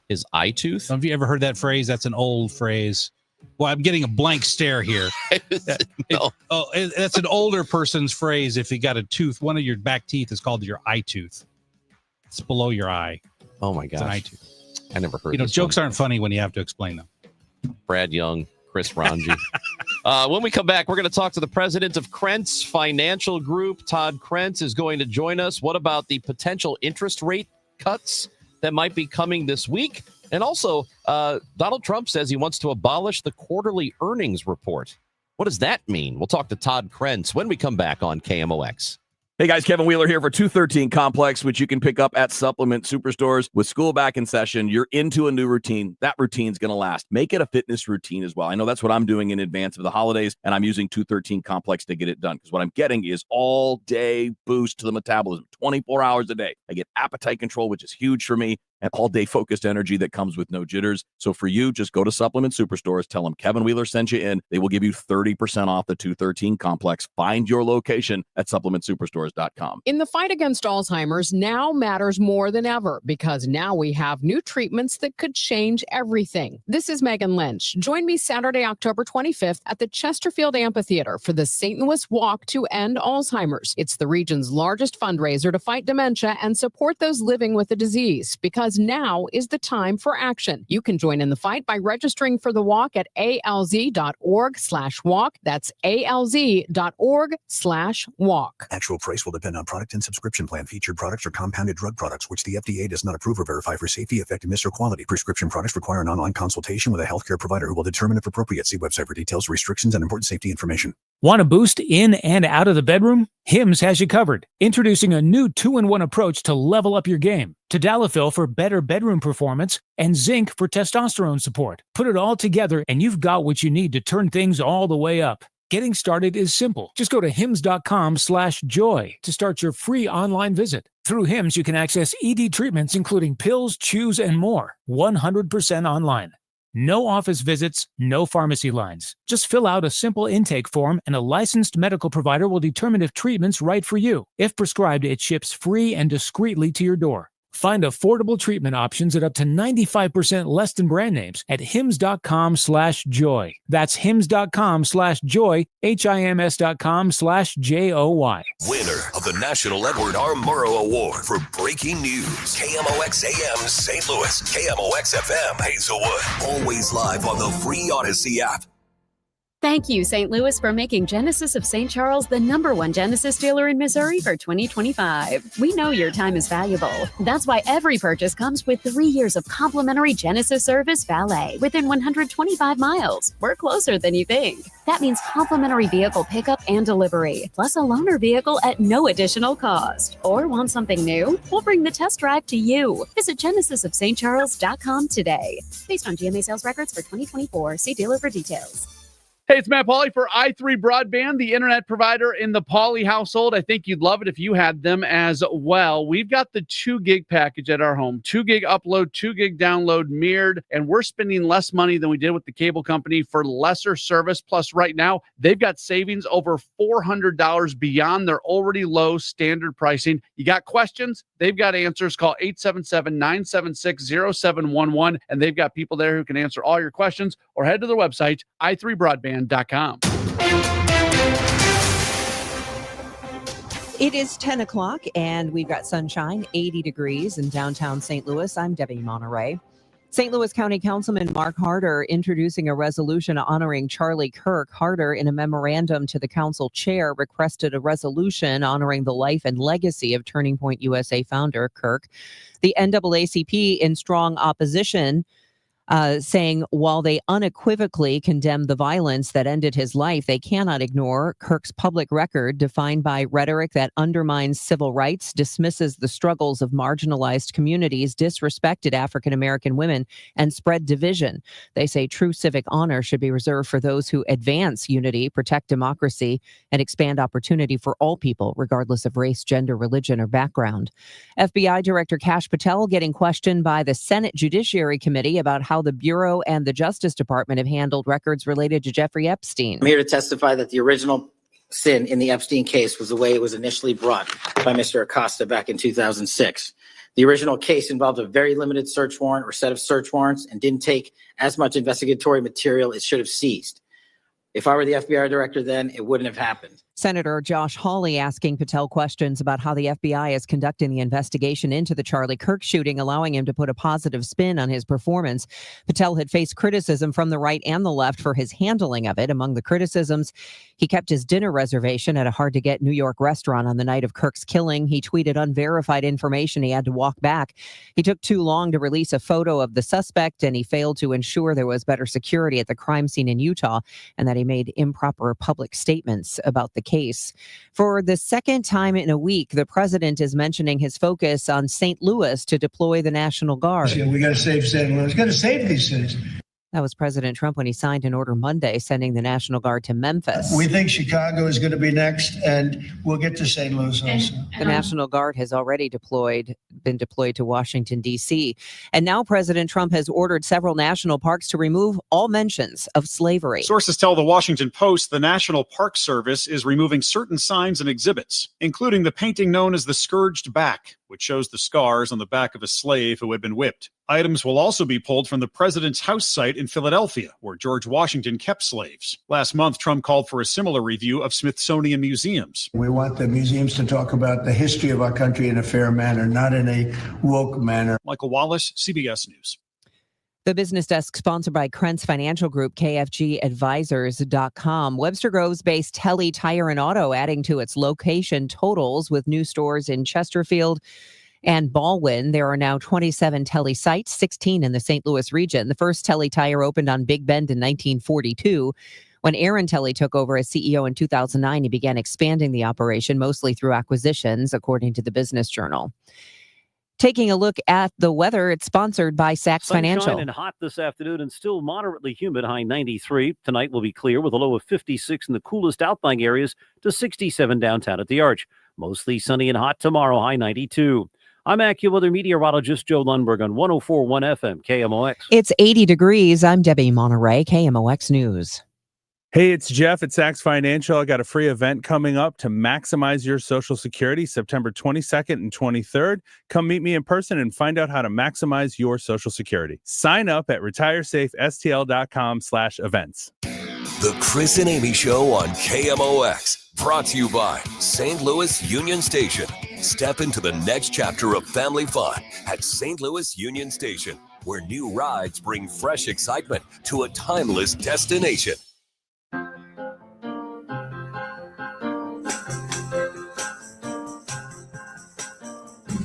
His eye tooth? Have you ever heard that phrase? That's an old phrase. Well, I'm getting a blank stare here. That's an older person's phrase. If you got a tooth, one of your back teeth is called your eye tooth. It's below your eye. Oh my gosh. It's an eye tooth. I never heard. Jokes aren't funny when you have to explain them. Brad Young, Chris Ranji. When we come back, we're going to talk to the president of Krentz Financial Group. Todd Krentz is going to join us. What about the potential interest rate cuts that might be coming this week? And also, Donald Trump says he wants to abolish the quarterly earnings report. What does that mean? We'll talk to Todd Krentz when we come back on KMOX. Hey guys, Kevin Wheeler here for 213 Complex, which you can pick up at Supplement Superstores. With school back in session, you're into a new routine. That routine's going to last. Make it a fitness routine as well. I know that's what I'm doing in advance of the holidays, and I'm using 213 Complex to get it done because what I'm getting is all-day boost to the metabolism, 24 hours a day. I get appetite control, which is huge for me. and all-day focused energy that comes with no jitters. So for you, just go to Supplement Superstores, tell them Kevin Wheeler sent you in. They will give you 30% off the 213 complex. Find your location at supplementsuperstores.com. In the fight against Alzheimer's, now matters more than ever because now we have new treatments that could change everything. This is Megan Lynch. Join me Saturday, October 25th at the Chesterfield Amphitheater for the St. Louis Walk to End Alzheimer's. It's the region's largest fundraiser to fight dementia and support those living with the disease because now is the time for action. You can join in the fight by registering for the walk at alz.org/walk. That's alz.org/walk. Actual price will depend on product and subscription plan. Featured products are compounded drug products, which the FDA does not approve or verify for safety, effectiveness, or quality. Prescription products require an online consultation with a healthcare provider who will determine if appropriate. See website for details, restrictions, and important safety information. Want a boost in and out of the bedroom? Hims has you covered. Introducing a new 2-in-1 approach to level up your game. Tadalafil for better bedroom performance and zinc for testosterone support. Put it all together and you've got what you need to turn things all the way up. Getting started is simple. Just go to hims.com/joy to start your free online visit. Through Hims, you can access ED treatments including pills, chews, and more. 100% online. No office visits, no pharmacy lines. Just fill out a simple intake form and a licensed medical provider will determine if treatment's right for you. If prescribed, it ships free and discreetly to your door. Find affordable treatment options at up to 95% less than brand names at hims.com/joy. That's hims.com/joy, HIMS.com/JOY. Winner of the National Edward R. Murrow Award for Breaking News. KMOX AM St. Louis, KMOX FM Hazelwood. Always live on the free Odyssey app. Thank you, St. Louis, for making Genesis of St. Charles the #1 Genesis dealer in Missouri for 2025. We know your time is valuable. That's why every purchase comes with 3 years of complimentary Genesis service valet within 125 miles. We're closer than you think. That means complimentary vehicle pickup and delivery, plus a loaner vehicle at no additional cost. Or want something new? We'll bring the test drive to you. Visit genesisofstcharles.com today. Based on GMA sales records for 2024. See dealer for details. Hey, it's Matt Pauley for i3 Broadband, the internet provider in the Pauley household. I think you'd love it if you had them as well. We've got the 2 gig package at our home, 2 gig upload, 2 gig download mirrored, and we're spending less money than we did with the cable company for lesser service. Plus, right now, they've got savings over $400 beyond their already low standard pricing. You got questions? They've got answers. Call 877-976-0711, and they've got people there who can answer all your questions, or head to their website, i3broadband.com. It is 10 o'clock and we've got sunshine, 80 degrees in downtown St. Louis. I'm Debbie Monterey. St. Louis County Councilman Mark Harder introducing a resolution honoring Charlie Kirk. Harder, in a memorandum to the council chair, requested a resolution honoring the life and legacy of Turning Point USA founder Kirk. The NAACP, in strong opposition, saying while they unequivocally condemn the violence that ended his life, they cannot ignore Kirk's public record defined by rhetoric that undermines civil rights, dismisses the struggles of marginalized communities, disrespected African-American women, and spread division. They say true civic honor should be reserved for those who advance unity, protect democracy, and expand opportunity for all people, regardless of race, gender, religion, or background. FBI Director Kash Patel getting questioned by the Senate Judiciary Committee about how the Bureau and the Justice Department have handled records related to Jeffrey Epstein. I'm here to testify that the original sin in the Epstein case was the way it was initially brought by Mr. Acosta back in 2006. The original case involved a very limited search warrant or set of search warrants and didn't take as much investigatory material it should have seized. If I were the FBI director then, it wouldn't have happened. Senator Josh Hawley asking Patel questions about how the FBI is conducting the investigation into the Charlie Kirk shooting, allowing him to put a positive spin on his performance. Patel had faced criticism from the right and the left for his handling of it. Among the criticisms, he kept his dinner reservation at a hard-to-get New York restaurant on the night of Kirk's killing. He tweeted unverified information he had to walk back. He took too long to release a photo of the suspect, and he failed to ensure there was better security at the crime scene in Utah, and that he made improper public statements about the case. For the second time in a week, the president is mentioning his focus on St. Louis to deploy the National Guard. We got to save St. Louis. We got to save these cities. That was President Trump when he signed an order Monday sending the National Guard to Memphis. We think Chicago is going to be next, and we'll get to St. Louis also. The National Guard has already been deployed to Washington, D.C. And now President Trump has ordered several national parks to remove all mentions of slavery. Sources tell the Washington Post the National Park Service is removing certain signs and exhibits, including the painting known as the Scourged Back, which shows the scars on the back of a slave who had been whipped. Items will also be pulled from the president's house site in Philadelphia, where George Washington kept slaves. Last month, Trump called for a similar review of Smithsonian museums. We want the museums to talk about the history of our country in a fair manner, not in a woke manner. Michael Wallace, CBS News. The business desk sponsored by Krentz Financial Group, KFGadvisors.com. Webster Groves-based Telly Tire and Auto adding to its location totals with new stores in Chesterfield and Baldwin. There are now 27 Telly sites, 16 in the St. Louis region. The first Telly Tire opened on Big Bend in 1942. When Aaron Telly took over as CEO in 2009, he began expanding the operation, mostly through acquisitions, according to the Business Journal. Taking a look at the weather, it's sponsored by Saks Financial. Sunshine and hot this afternoon and still moderately humid, high 93. Tonight will be clear with a low of 56 in the coolest outlying areas to 67 downtown at the Arch. Mostly sunny and hot tomorrow, high 92. I'm AccuWeather meteorologist Joe Lundberg on 104.1 FM KMOX. It's 80 degrees. I'm Debbie Monterey, KMOX News. Hey, it's Jeff at Saks Financial. I got a free event coming up to maximize your Social Security, September 22nd and 23rd. Come meet me in person and find out how to maximize your Social Security. Sign up at retiresafestl.com/events. The Chris and Amy Show on KMOX, brought to you by St. Louis Union Station. Step into the next chapter of family fun at St. Louis Union Station, where new rides bring fresh excitement to a timeless destination.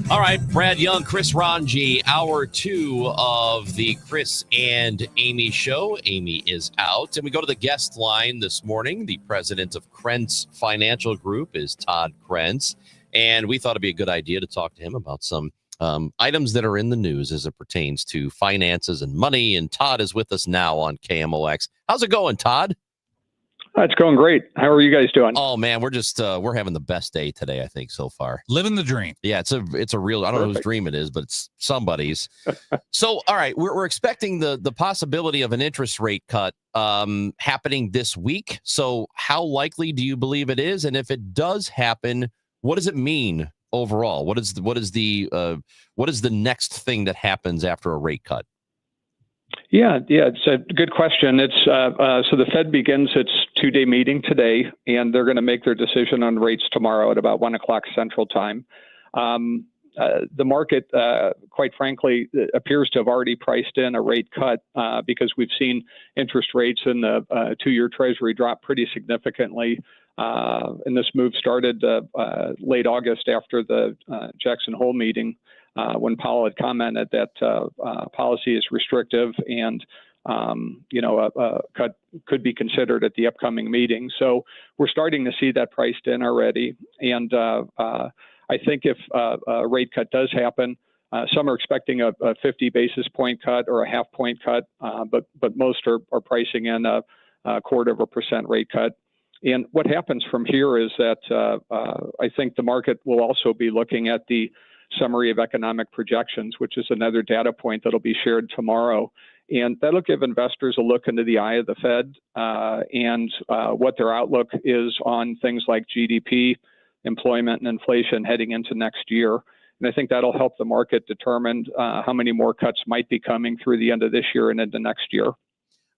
All right, Brad Young, Chris Ranji, hour 2 of the Chris and Amy Show. Amy is out, and we go to the guest line this morning. The president of Krentz Financial Group is Todd Krentz, and we thought it'd be a good idea to talk to him about some items that are in the news as it pertains to finances and money, and Todd is with us now on KMOX. How's it going, Todd? It's going great. How are you guys doing? Oh man, we're just we're having the best day today, I think, so far. Living the dream. Yeah, it's a real, I don't know whose dream it is, but it's somebody's. So, all right, we're expecting the possibility of an interest rate cut happening this week. So, how likely do you believe it is? And if it does happen, what does it mean overall? What is the next thing that happens after a rate cut? Yeah, it's a good question. It's so the Fed begins its 2-day meeting today, and they're going to make their decision on rates tomorrow at about 1 o'clock Central Time. The market, quite frankly, appears to have already priced in a rate cut because we've seen interest rates in the 2-year Treasury drop pretty significantly. And this move started late August after the Jackson Hole meeting, when Powell had commented that policy is restrictive and a cut could be considered at the upcoming meeting. So we're starting to see that priced in already. And I think if a rate cut does happen, some are expecting a 50 basis point cut or a half point cut, but most are pricing in a 0.25% rate cut. And what happens from here is that I think the market will also be looking at the summary of economic projections, which is another data point that'll be shared tomorrow. And that'll give investors a look into the eye of the Fed and what their outlook is on things like GDP, employment, and inflation heading into next year. And I think that'll help the market determine how many more cuts might be coming through the end of this year and into next year.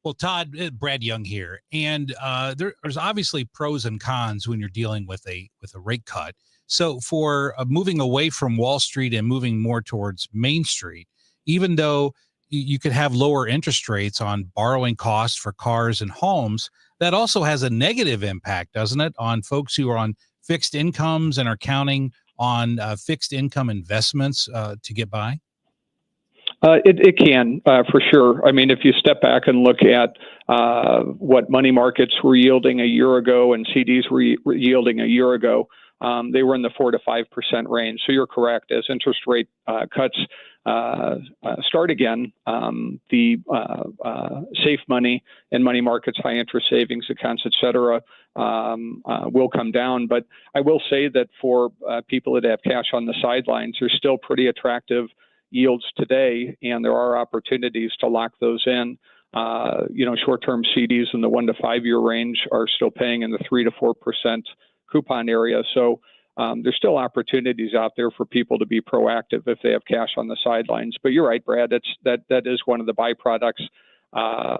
Well, Todd, Brad Young here, and there's obviously pros and cons when you're dealing with a rate cut. So for moving away from Wall Street and moving more towards Main Street, even though you could have lower interest rates on borrowing costs for cars and homes, that also has a negative impact, doesn't it, on folks who are on fixed incomes and are counting on fixed income investments to get by? It can, for sure. I mean, if you step back and look at what money markets were yielding a year ago and CDs were yielding a year ago, they were in the 4 to 5% range. So you're correct. As interest rate cuts start again, the safe money and money markets, high interest savings accounts, et cetera, will come down. But I will say that for people that have cash on the sidelines, there's still pretty attractive yields today, and there are opportunities to lock those in. Short-term CDs in the 1 to 5 year range are still paying in the 3 to 4% coupon area. So there's still opportunities out there for people to be proactive if they have cash on the sidelines. But you're right, Brad. That is one of the byproducts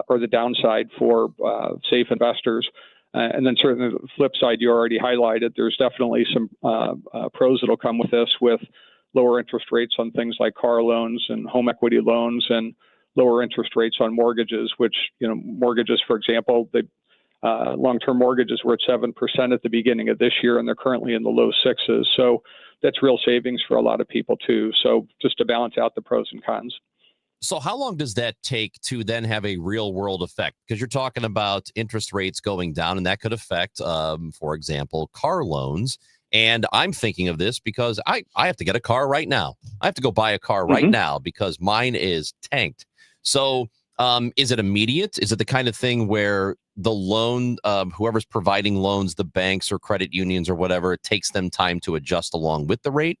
or the downside for safe investors. And then certainly the flip side, you already highlighted, there's definitely some pros that'll come with this, with lower interest rates on things like car loans and home equity loans, and lower interest rates on mortgages, which, mortgages, for example, long-term mortgages were at 7% at the beginning of this year, and they're currently in the low 6s. So that's real savings for a lot of people too. So just to balance out the pros and cons. So how long does that take to then have a real world effect? Because you're talking about interest rates going down, and that could affect, for example, car loans. And I'm thinking of this because I have to get a car right now. I have to go buy a car right now because mine is tanked. So is it immediate? Is it the kind of thing where the loan, whoever's providing loans, the banks or credit unions or whatever, it takes them time to adjust along with the rate?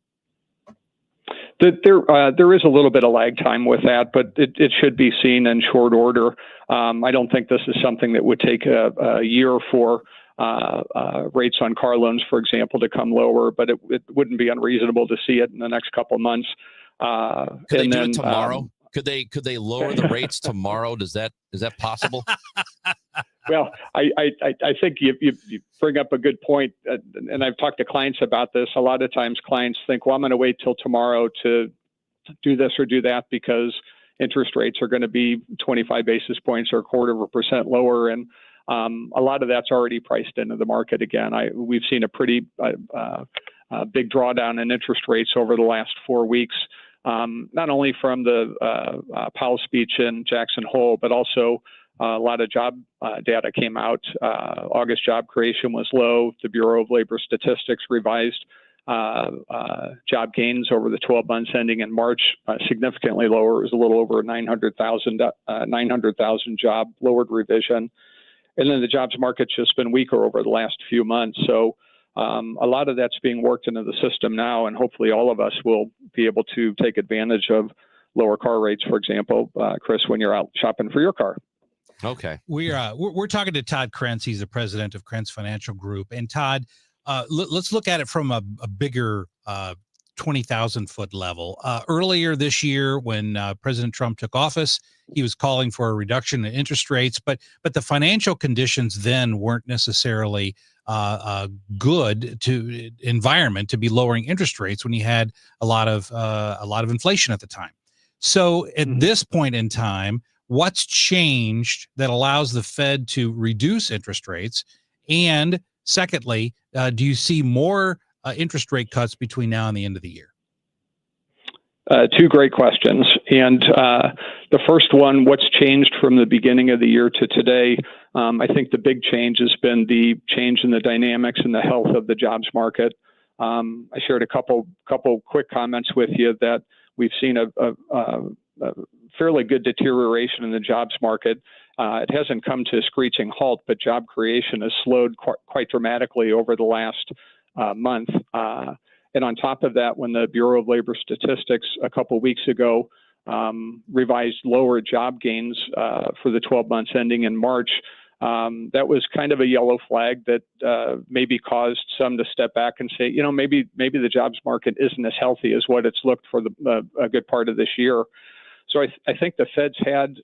There is a little bit of lag time with that, but it should be seen in short order. I don't think this is something that would take a year for rates on car loans, for example, to come lower, but it wouldn't be unreasonable to see it in the next couple of months. Could they do it tomorrow? Could they lower the rates tomorrow? Is that possible? Well, I think you bring up a good point, and I've talked to clients about this. A lot of times clients think, well, I'm going to wait till tomorrow to do this or do that because interest rates are going to be 25 basis points or 0.25% lower. And a lot of that's already priced into the market again. We've seen a pretty big drawdown in interest rates over the last 4 weeks, not only from the Powell speech in Jackson Hole, but also a lot of job data came out. August job creation was low. The Bureau of Labor Statistics revised job gains over the 12 months ending in March significantly lower. It was a little over 900,000 job lowered revision. And then the jobs market's just been weaker over the last few months. So a lot of that's being worked into the system now, and hopefully all of us will be able to take advantage of lower car rates, for example, Chris, when you're out shopping for your car. Okay. We're talking to Todd Krentz. He's the president of Krentz Financial Group. And Todd, let's look at it from a bigger 20,000-foot level. Earlier this year, when President Trump took office, he was calling for a reduction in interest rates, but the financial conditions then weren't necessarily good to environment to be lowering interest rates when you had a lot of inflation at the time. So at this point in time, what's changed that allows the Fed to reduce interest rates? And secondly, do you see more interest rate cuts between now and the end of the year? Two great questions. And the first one, what's changed from the beginning of the year to today? I think the big change has been the change in the dynamics and the health of the jobs market. I shared a couple quick comments with you that we've seen a fairly good deterioration in the jobs market. It hasn't come to a screeching halt, but job creation has slowed quite dramatically over the last month. And on top of that, when the Bureau of Labor Statistics a couple of weeks ago revised lower job gains for the 12 months ending in March, that was kind of a yellow flag that maybe caused some to step back and say, maybe the jobs market isn't as healthy as what it's looked for a good part of this year. So I think the Fed's had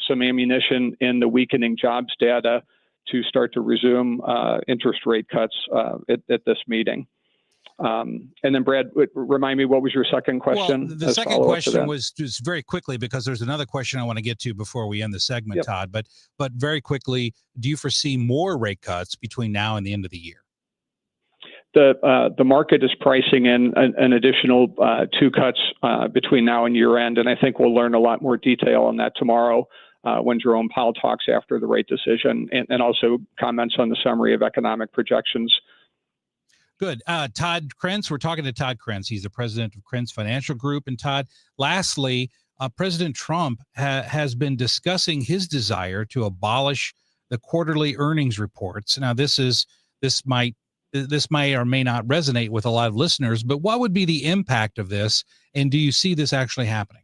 some ammunition in the weakening jobs data to start to resume interest rate cuts at this meeting. And then, Brad, remind me, what was your second question? Well, the second question was just very quickly, because there's another question I want to get to before we end the segment, yep. Todd. But very quickly, do you foresee more rate cuts between now and the end of the year? The market is pricing in an additional 2 cuts between now and year end, and I think we'll learn a lot more detail on that tomorrow when Jerome Powell talks after the rate decision, and also comments on the summary of economic projections. Good. Todd Krentz, we're talking to Todd Krentz. He's the president of Krentz Financial Group. And Todd, lastly, President Trump has been discussing his desire to abolish the quarterly earnings reports. Now, this may or may not resonate with a lot of listeners, but what would be the impact of this? And do you see this actually happening?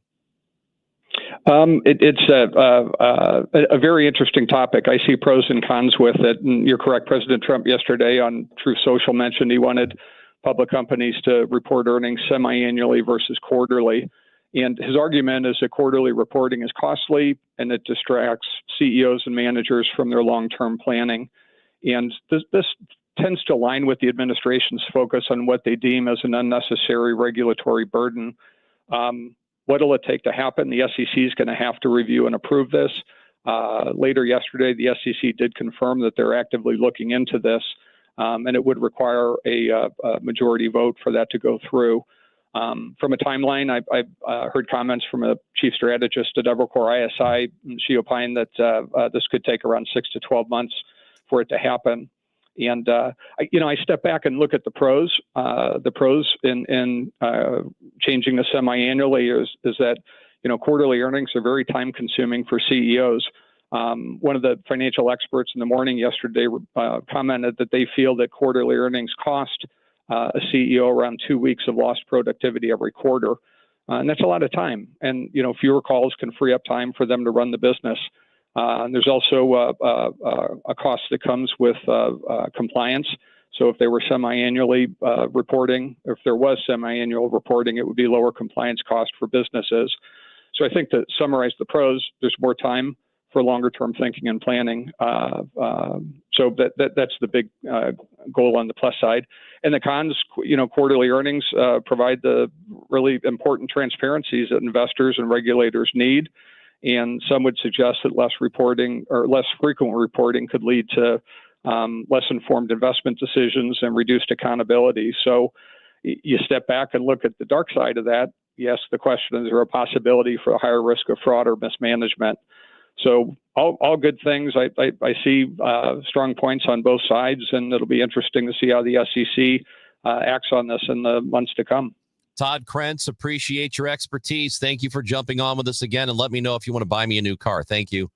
It's a very interesting topic. I see pros and cons with it. And you're correct. President Trump yesterday on Truth Social mentioned he wanted public companies to report earnings semi-annually versus quarterly. And his argument is that quarterly reporting is costly and it distracts CEOs and managers from their long-term planning. And this tends to align with the administration's focus on what they deem as an unnecessary regulatory burden. What will it take to happen? The SEC is going to have to review and approve this. Later yesterday, the SEC did confirm that they're actively looking into this, and it would require a majority vote for that to go through. From a timeline, I heard comments from a chief strategist at Evercore ISI. She opined that this could take around 6 to 12 months for it to happen. And I step back and look at the pros. The pros in changing the semi-annually is that quarterly earnings are very time-consuming for CEOs. One of the financial experts in the morning yesterday commented that they feel that quarterly earnings cost a CEO around 2 weeks of lost productivity every quarter, and that's a lot of time. And fewer calls can free up time for them to run the business. And there's also a cost that comes with compliance. So if they were semi-annually reporting, or if there was semi-annual reporting, it would be lower compliance cost for businesses. So I think to summarize the pros, there's more time for longer-term thinking and planning. So that's the big goal on the plus side. And the cons, quarterly earnings provide the really important transparencies that investors and regulators need. And some would suggest that less reporting or less frequent reporting could lead to less informed investment decisions and reduced accountability. So you step back and look at the dark side of that. Yes, the question is there a possibility for a higher risk of fraud or mismanagement? So all good things. I see strong points on both sides, and it'll be interesting to see how the SEC acts on this in the months to come. Todd Krentz, appreciate your expertise. Thank you for jumping on with us again, and let me know if you want to buy me a new car. Thank you.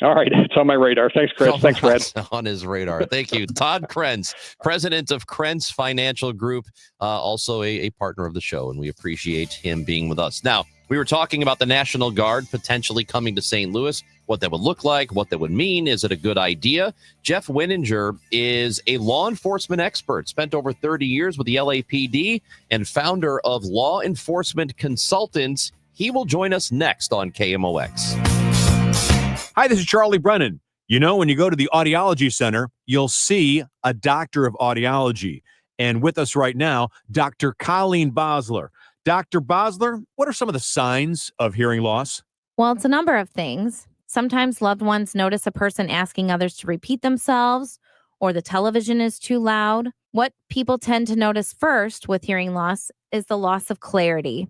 All right. It's on my radar. Thanks, Chris. Thanks, Brad. On his radar. Thank you. Todd Krentz, president of Krentz Financial Group, also a partner of the show, and we appreciate him being with us. Now, we were talking about the National Guard potentially coming to St. Louis, what that would look like, what that would mean. Is it a good idea? Jeff Winninger is a law enforcement expert, spent over 30 years with the LAPD and founder of Law Enforcement Consultants. He will join us next on KMOX. Hi, this is Charlie Brennan. When you go to the Audiology Center, you'll see a doctor of audiology. And with us right now, Dr. Colleen Bosler. Dr. Bosler, what are some of the signs of hearing loss? Well, it's a number of things. Sometimes loved ones notice a person asking others to repeat themselves, or the television is too loud. What people tend to notice first with hearing loss is the loss of clarity.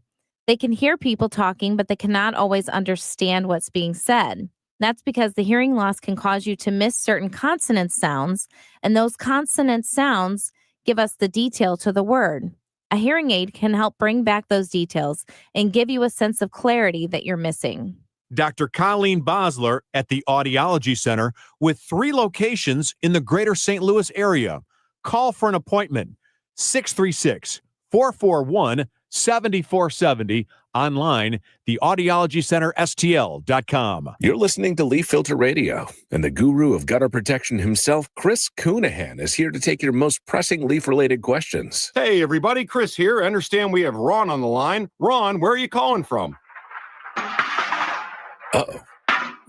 They can hear people talking, but they cannot always understand what's being said. That's because the hearing loss can cause you to miss certain consonant sounds, and those consonant sounds give us the detail to the word. A hearing aid can help bring back those details and give you a sense of clarity that you're missing. Dr. Colleen Bosler at the Audiology Center with 3 locations in the greater St. Louis area. Call for an appointment, 636-441-7470. Online, theaudiologycenterstl.com. You're listening to Leaf Filter Radio, and the guru of gutter protection himself, Chris Coonahan, is here to take your most pressing leaf-related questions. Hey, everybody, Chris here. I understand we have Ron on the line. Ron, where are you calling from? Uh-oh.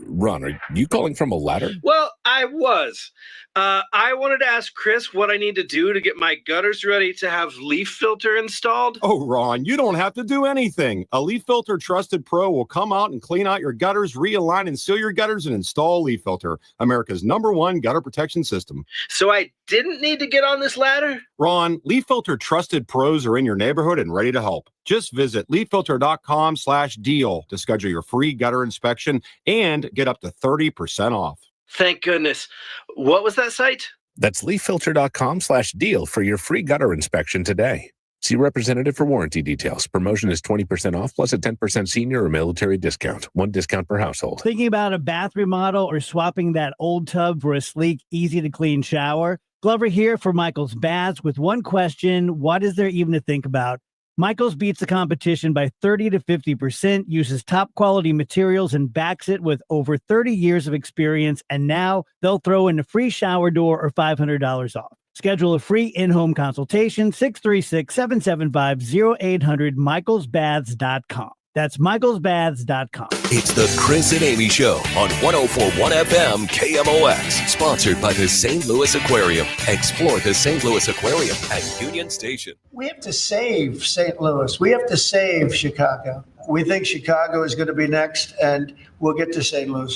Ron, are you calling from a ladder? Well, I was. I wanted to ask Chris what I need to do to get my gutters ready to have leaf filter installed. Oh, Ron, you don't have to do anything. A Leaf Filter Trusted Pro will come out and clean out your gutters, realign and seal your gutters, and install Leaf Filter, America's #1 gutter protection system. So I didn't need to get on this ladder? Ron, Leaf Filter Trusted Pros are in your neighborhood and ready to help. Just visit leaffilter.com/deal to schedule your free gutter inspection and get up to 30% off. Thank goodness. What was that site? That's leaffilter.com/deal for your free gutter inspection today. See representative for warranty details. Promotion is 20% off plus a 10% senior or military discount. One discount per household. Thinking about a bath remodel or swapping that old tub for a sleek, easy to clean shower? Glover here for Michael's Baths with one question. What is there even to think about? Michael's beats the competition by 30 to 50%, uses top quality materials, and backs it with over 30 years of experience. And now they'll throw in a free shower door or $500 off. Schedule a free in-home consultation, 636-775-0800, michaelsbaths.com. That's michaelsbaths.com. It's the Chris and Amy Show on 104.1 FM KMOX, sponsored by the St. Louis Aquarium. Explore the St. Louis Aquarium at Union Station. We have to save St. Louis. We have to save Chicago. We think Chicago is going to be next, and we'll get to St. Louis.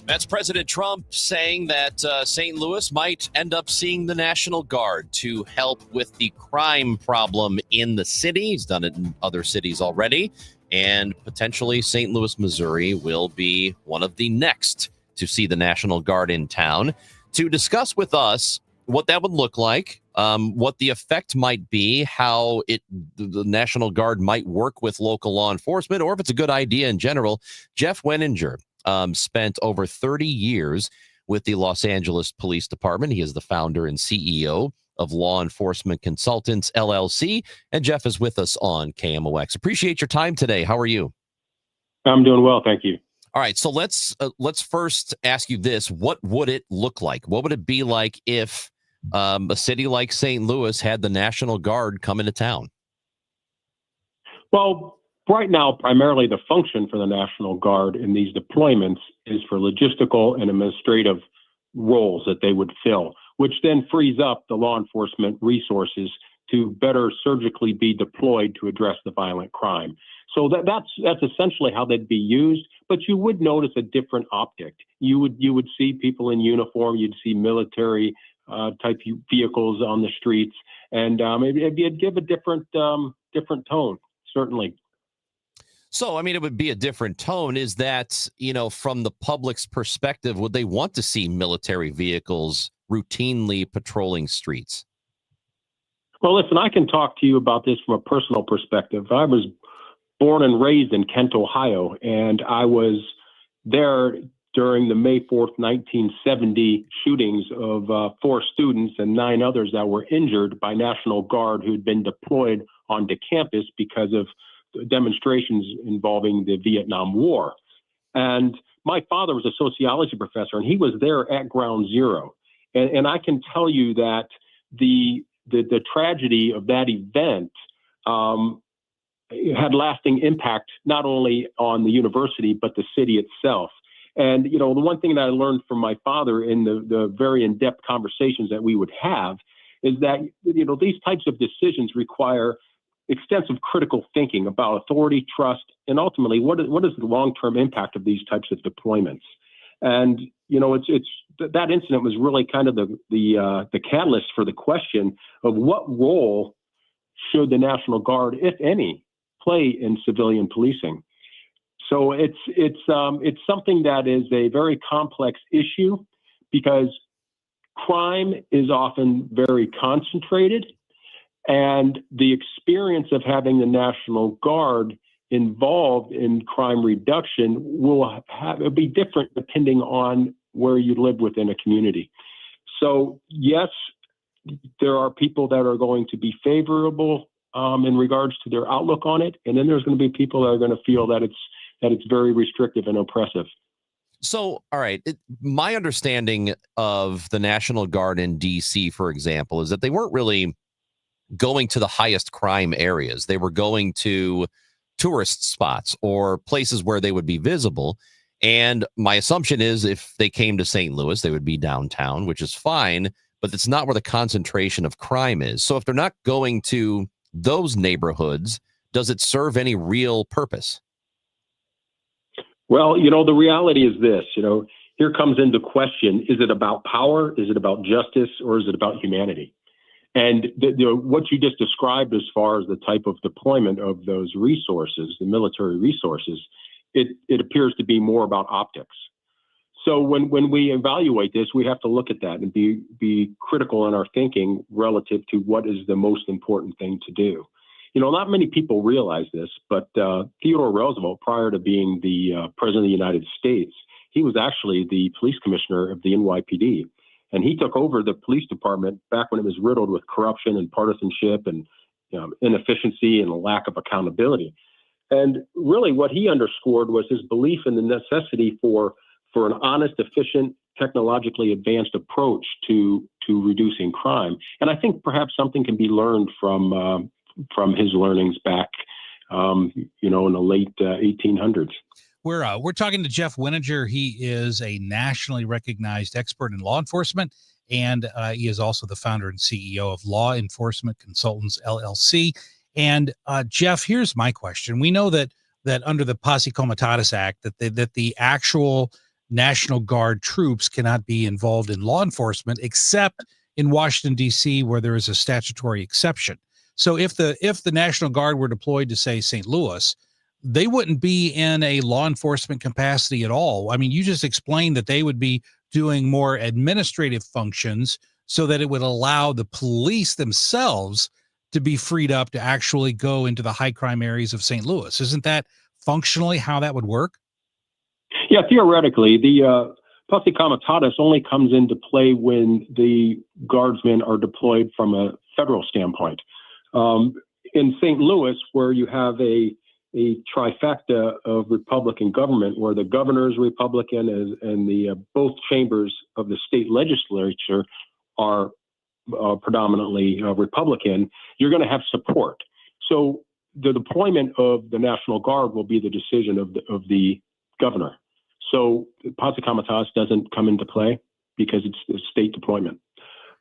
That's President Trump saying that St. Louis might end up seeing the National Guard to help with the crime problem in the city. He's done it in other cities already. And potentially St. Louis, Missouri will be one of the next to see the National Guard in town. To discuss with us what that would look like, what the effect might be, how the National Guard might work with local law enforcement, or if it's a good idea in general. Jeff Weninger spent over 30 years with the Los Angeles Police Department. He is the founder and CEO of Law Enforcement Consultants, LLC. And Jeff is with us on KMOX. Appreciate your time today. How are you? I'm doing well, thank you. All right, so let's first ask you this. What would it look like? What would it be like if a city like St. Louis had the National Guard come into town? Well, right now, primarily the function for the National Guard in these deployments is for logistical and administrative roles that they would fill, which then frees up the law enforcement resources to better surgically be deployed to address the violent crime. So that's essentially how they'd be used, but you would notice a different optic. You would see people in uniform, you'd see military type vehicles on the streets, and it'd give a different tone, certainly. So, I mean, it would be a different tone. Is that, from the public's perspective, would they want to see military vehicles routinely patrolling streets? Well, listen, I can talk to you about this from a personal perspective. I was born and raised in Kent, Ohio, and I was there during the May 4th, 1970 shootings of 4 students and 9 others that were injured by National Guard who'd been deployed onto campus because of demonstrations involving the Vietnam War. And my father was a sociology professor, and he was there at ground zero. And I can tell you that the tragedy of that event had lasting impact not only on the university, but the city itself. And, the one thing that I learned from my father in the very in-depth conversations that we would have is that, these types of decisions require extensive critical thinking about authority, trust, and ultimately what is the long-term impact of these types of deployments. And it's that incident was really kind of the catalyst for the question of what role should the National Guard, if any, play in civilian policing. So it's something that is a very complex issue because crime is often very concentrated. And the experience of having the National Guard involved in crime reduction will be different depending on where you live within a community. So, yes, there are people that are going to be favorable in regards to their outlook on it. And then there's going to be people that are going to feel that it's very restrictive and oppressive. So, all right, my understanding of the National Guard in D.C., for example, is that they weren't really going to the highest crime areas. They were going to tourist spots or places where they would be visible. And my assumption is if they came to St. Louis, they would be downtown, which is fine, but it's not where the concentration of crime is. So if they're not going to those neighborhoods, does it serve any real purpose? Well, the reality is this, here comes into question, is it about power? Is it about justice? Or is it about humanity? And what you just described as far as the type of deployment of those resources, the military resources, it appears to be more about optics. So when we evaluate this, we have to look at that and be critical in our thinking relative to what is the most important thing to do. You know, not many people realize this, but Theodore Roosevelt, prior to being the president of the United States, he was actually the police commissioner of the NYPD. And he took over the police department back when it was riddled with corruption and partisanship and inefficiency and a lack of accountability. And really what he underscored was his belief in the necessity for an honest, efficient, technologically advanced approach to reducing crime. And I think perhaps something can be learned from his learnings back, in the late 1800s. We're talking to Jeff Wininger. He is a nationally recognized expert in law enforcement, and he is also the founder and CEO of Law Enforcement Consultants, LLC. And Jeff, here's my question. We know that under the Posse Comitatus Act, that the actual National Guard troops cannot be involved in law enforcement except in Washington, D.C., where there is a statutory exception. So if the National Guard were deployed to, say, St. Louis, they wouldn't be in a law enforcement capacity at all. I mean, you just explained that they would be doing more administrative functions so that it would allow the police themselves to be freed up to actually go into the high crime areas of St. Louis. Isn't that functionally how that would work? Yeah, theoretically, the Posse Comitatus only comes into play when the guardsmen are deployed from a federal standpoint. In St. Louis, where you have a trifecta of Republican government, where the governor is Republican and the both chambers of the state legislature are predominantly Republican, you're going to have support. So the deployment of the National Guard will be the decision of the governor. So Posse Comitatus doesn't come into play because it's a state deployment.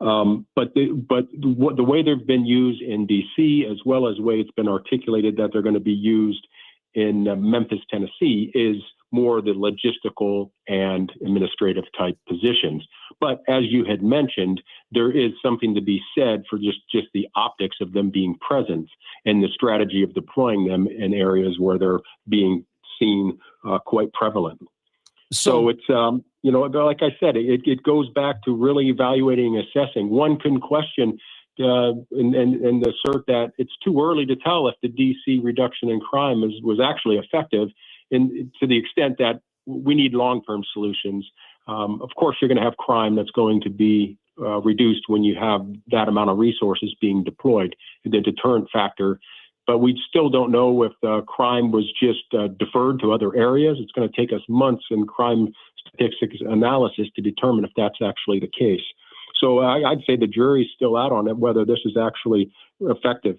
But the way they've been used in D.C., as well as the way it's been articulated that they're going to be used in Memphis, Tennessee, is more the logistical and administrative type positions. But as you had mentioned, there is something to be said for just the optics of them being present and the strategy of deploying them in areas where they're being seen quite prevalent. So it's, like I said, it goes back to really evaluating and assessing. One can question and assert that it's too early to tell if the DC reduction in crime was actually effective, and to the extent that we need long-term solutions. Of course, you're going to have crime that's going to be reduced when you have that amount of resources being deployed, the deterrent factor. But we still don't know if crime was just deferred to other areas. It's going to take us months in crime statistics analysis to determine if that's actually the case. So I'd say the jury's still out on it, whether this is actually effective.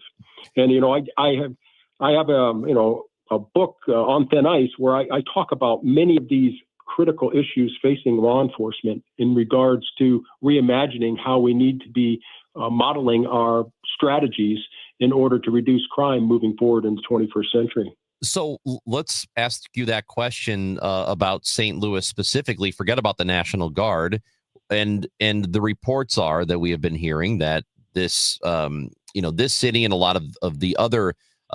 And, I have a book on thin ice where I talk about many of these critical issues facing law enforcement in regards to reimagining how we need to be modeling our strategies in order to reduce crime moving forward in the 21st century. So let's ask you that question about St. Louis specifically. Forget about the National Guard. And the reports are that we have been hearing that this, this city and a lot of the other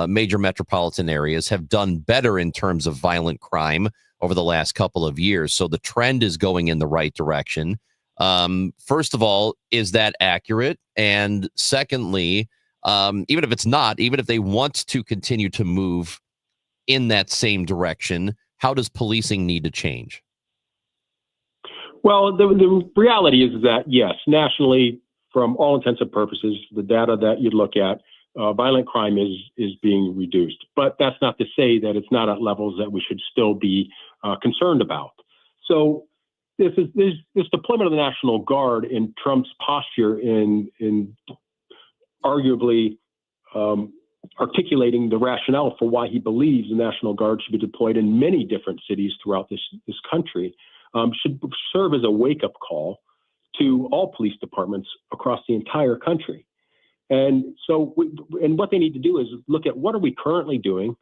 major metropolitan areas have done better in terms of violent crime over the last couple of years. So the trend is going in the right direction. First of all, is that accurate? And secondly, even if it's not, even if they want to continue to move in that same direction, how does policing need to change? Well, the reality is that, yes, nationally, from all intents and purposes, the data that you look at, violent crime is being reduced. But that's not to say that it's not at levels that we should still be concerned about. So this deployment of the National Guard in Trump's posture in arguably articulating the rationale for why he believes the National Guard should be deployed in many different cities throughout this country should serve as a wake-up call to all police departments across the entire country. And so, what they need to do is look at what are we currently doing,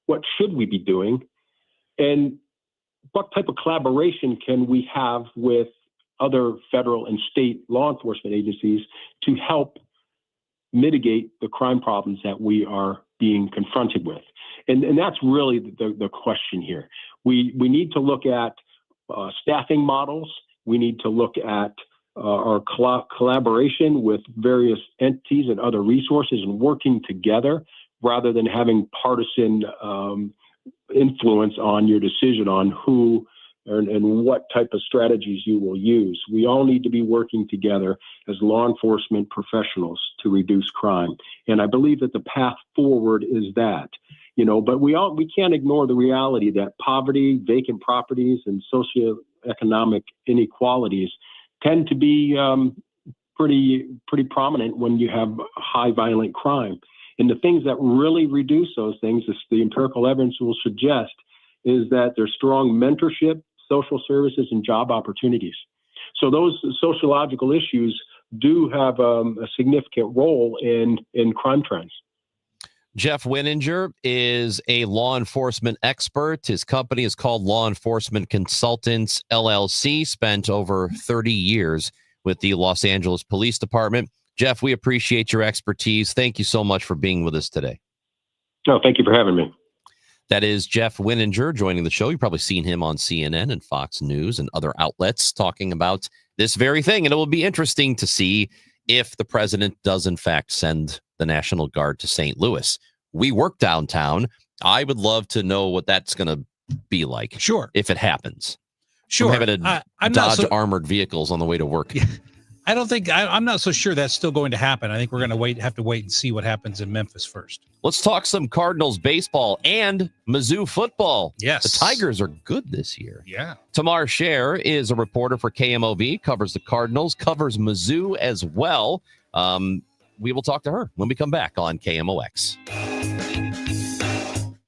what should we be doing, and what type of collaboration can we have with other federal and state law enforcement agencies to help mitigate the crime problems that we are being confronted with. And that's really the question here. We need to look at staffing models. We need to look at our collaboration with various entities and other resources and working together rather than having partisan influence on your decision on who and what type of strategies you will use. We all need to be working together as law enforcement professionals to reduce crime. And I believe that the path forward is that, but we can't ignore the reality that poverty, vacant properties, and socioeconomic inequalities tend to be pretty prominent when you have high violent crime. And the things that really reduce those things, as the empirical evidence will suggest, is that there's strong mentorship, social services, and job opportunities. So those sociological issues do have a significant role in crime trends. Jeff Winninger is a law enforcement expert. His company is called Law Enforcement Consultants, LLC, spent over 30 years with the Los Angeles Police Department. Jeff, we appreciate your expertise. Thank you so much for being with us today. No, thank you for having me. That is Jeff Winninger joining the show. You've probably seen him on CNN and Fox News and other outlets talking about this very thing. And it will be interesting to see if the president does, in fact, send the National Guard to St. Louis. We work downtown. I would love to know what that's going to be like. Sure. If it happens. Sure. From having to dodge armored vehicles on the way to work. I don't think I'm not so sure that's still going to happen. I think we're going to have to wait and see what happens in Memphis first. Let's talk some Cardinals baseball and Mizzou football. Yes. The Tigers are good this year. Yeah. Tamar Scher is a reporter for KMOV, covers the Cardinals, covers Mizzou as well. We will talk to her when we come back on KMOX.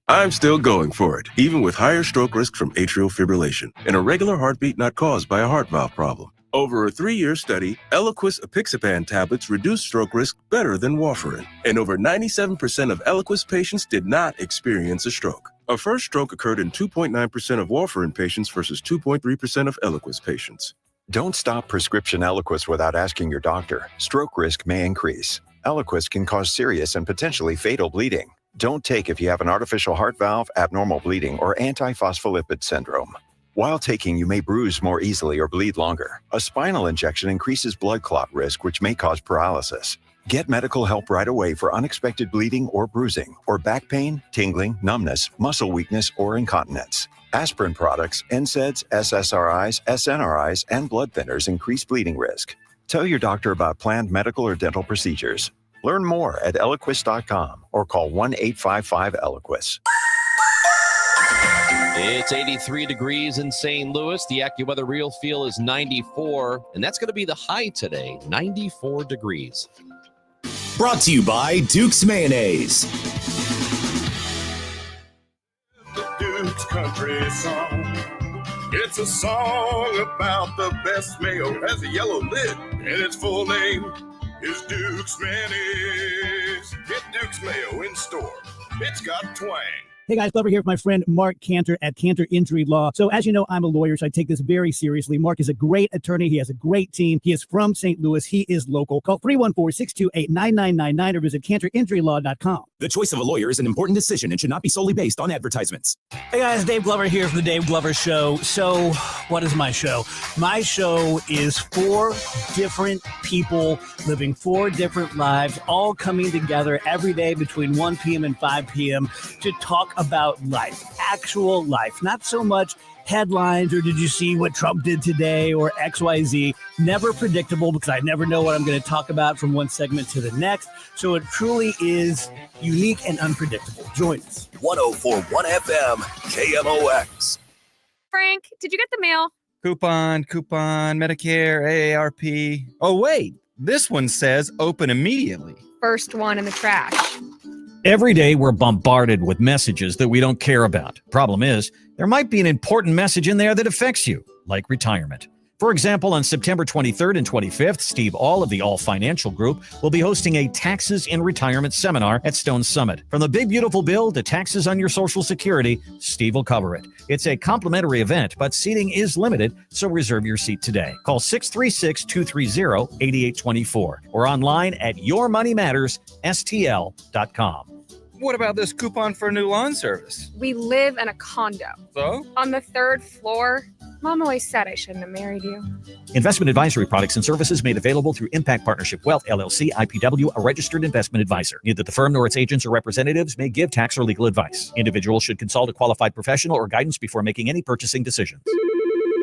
I'm still going for it, even with higher stroke risk from atrial fibrillation and a regular heartbeat not caused by a heart valve problem. Over a 3-year study, Eliquis apixaban tablets reduced stroke risk better than warfarin, and over 97% of Eliquis patients did not experience a stroke. A first stroke occurred in 2.9% of warfarin patients versus 2.3% of Eliquis patients. Don't stop prescription Eliquis without asking your doctor. Stroke risk may increase. Eliquis can cause serious and potentially fatal bleeding. Don't take if you have an artificial heart valve, abnormal bleeding, or antiphospholipid syndrome. While taking, you may bruise more easily or bleed longer. A spinal injection increases blood clot risk, which may cause paralysis. Get medical help right away for unexpected bleeding or bruising, or back pain, tingling, numbness, muscle weakness, or incontinence. Aspirin products, NSAIDs, SSRIs, SNRIs, and blood thinners increase bleeding risk. Tell your doctor about planned medical or dental procedures. Learn more at Eliquis.com or call 1-855-ELIQUIS. It's 83 degrees in St. Louis. The AccuWeather Real Feel is 94, and that's going to be the high today, 94 degrees. Brought to you by Duke's Mayonnaise. The Duke's Country Song. It's a song about the best mayo. It has a yellow lid, and its full name is Duke's Mayonnaise. Get Duke's Mayo in store. It's got twang. Hey guys, Glover here with my friend Mark Cantor at Cantor Injury Law. So as you know, I'm a lawyer, so I take this very seriously. Mark is a great attorney. He has a great team. He is from St. Louis. He is local. Call 314-628-9999 or visit CantorInjuryLaw.com. The choice of a lawyer is an important decision and should not be solely based on advertisements. Hey guys, Dave Glover here from the Dave Glover Show. So what is my show? My show is 4 different people living 4 different lives, all coming together every day between 1 p.m. and 5 p.m. to talk about life, actual life, not so much headlines or did you see what Trump did today or XYZ. Never predictable because I never know what I'm going to talk about from one segment to the next. So it truly is unique and unpredictable. Join us. 104.1 FM, KMOX. Frank, did you get the mail? Coupon, Medicare, AARP. Oh, wait, this one says open immediately. First one in the trash. Every day, we're bombarded with messages that we don't care about. Problem is, there might be an important message in there that affects you, like retirement. For example, on September 23rd and 25th, Steve All of the All Financial Group will be hosting a Taxes in Retirement seminar at Stone Summit. From the big, beautiful bill to taxes on your Social Security, Steve will cover it. It's a complimentary event, but seating is limited, so reserve your seat today. Call 636-230-8824 or online at yourmoneymattersstl.com. What about this coupon for a new lawn service? We live in a condo. So? On the 3rd floor, Mom always said I shouldn't have married you. Investment advisory products and services made available through Impact Partnership Wealth, LLC, IPW, a registered investment advisor. Neither the firm nor its agents or representatives may give tax or legal advice. Individuals should consult a qualified professional or guidance before making any purchasing decisions.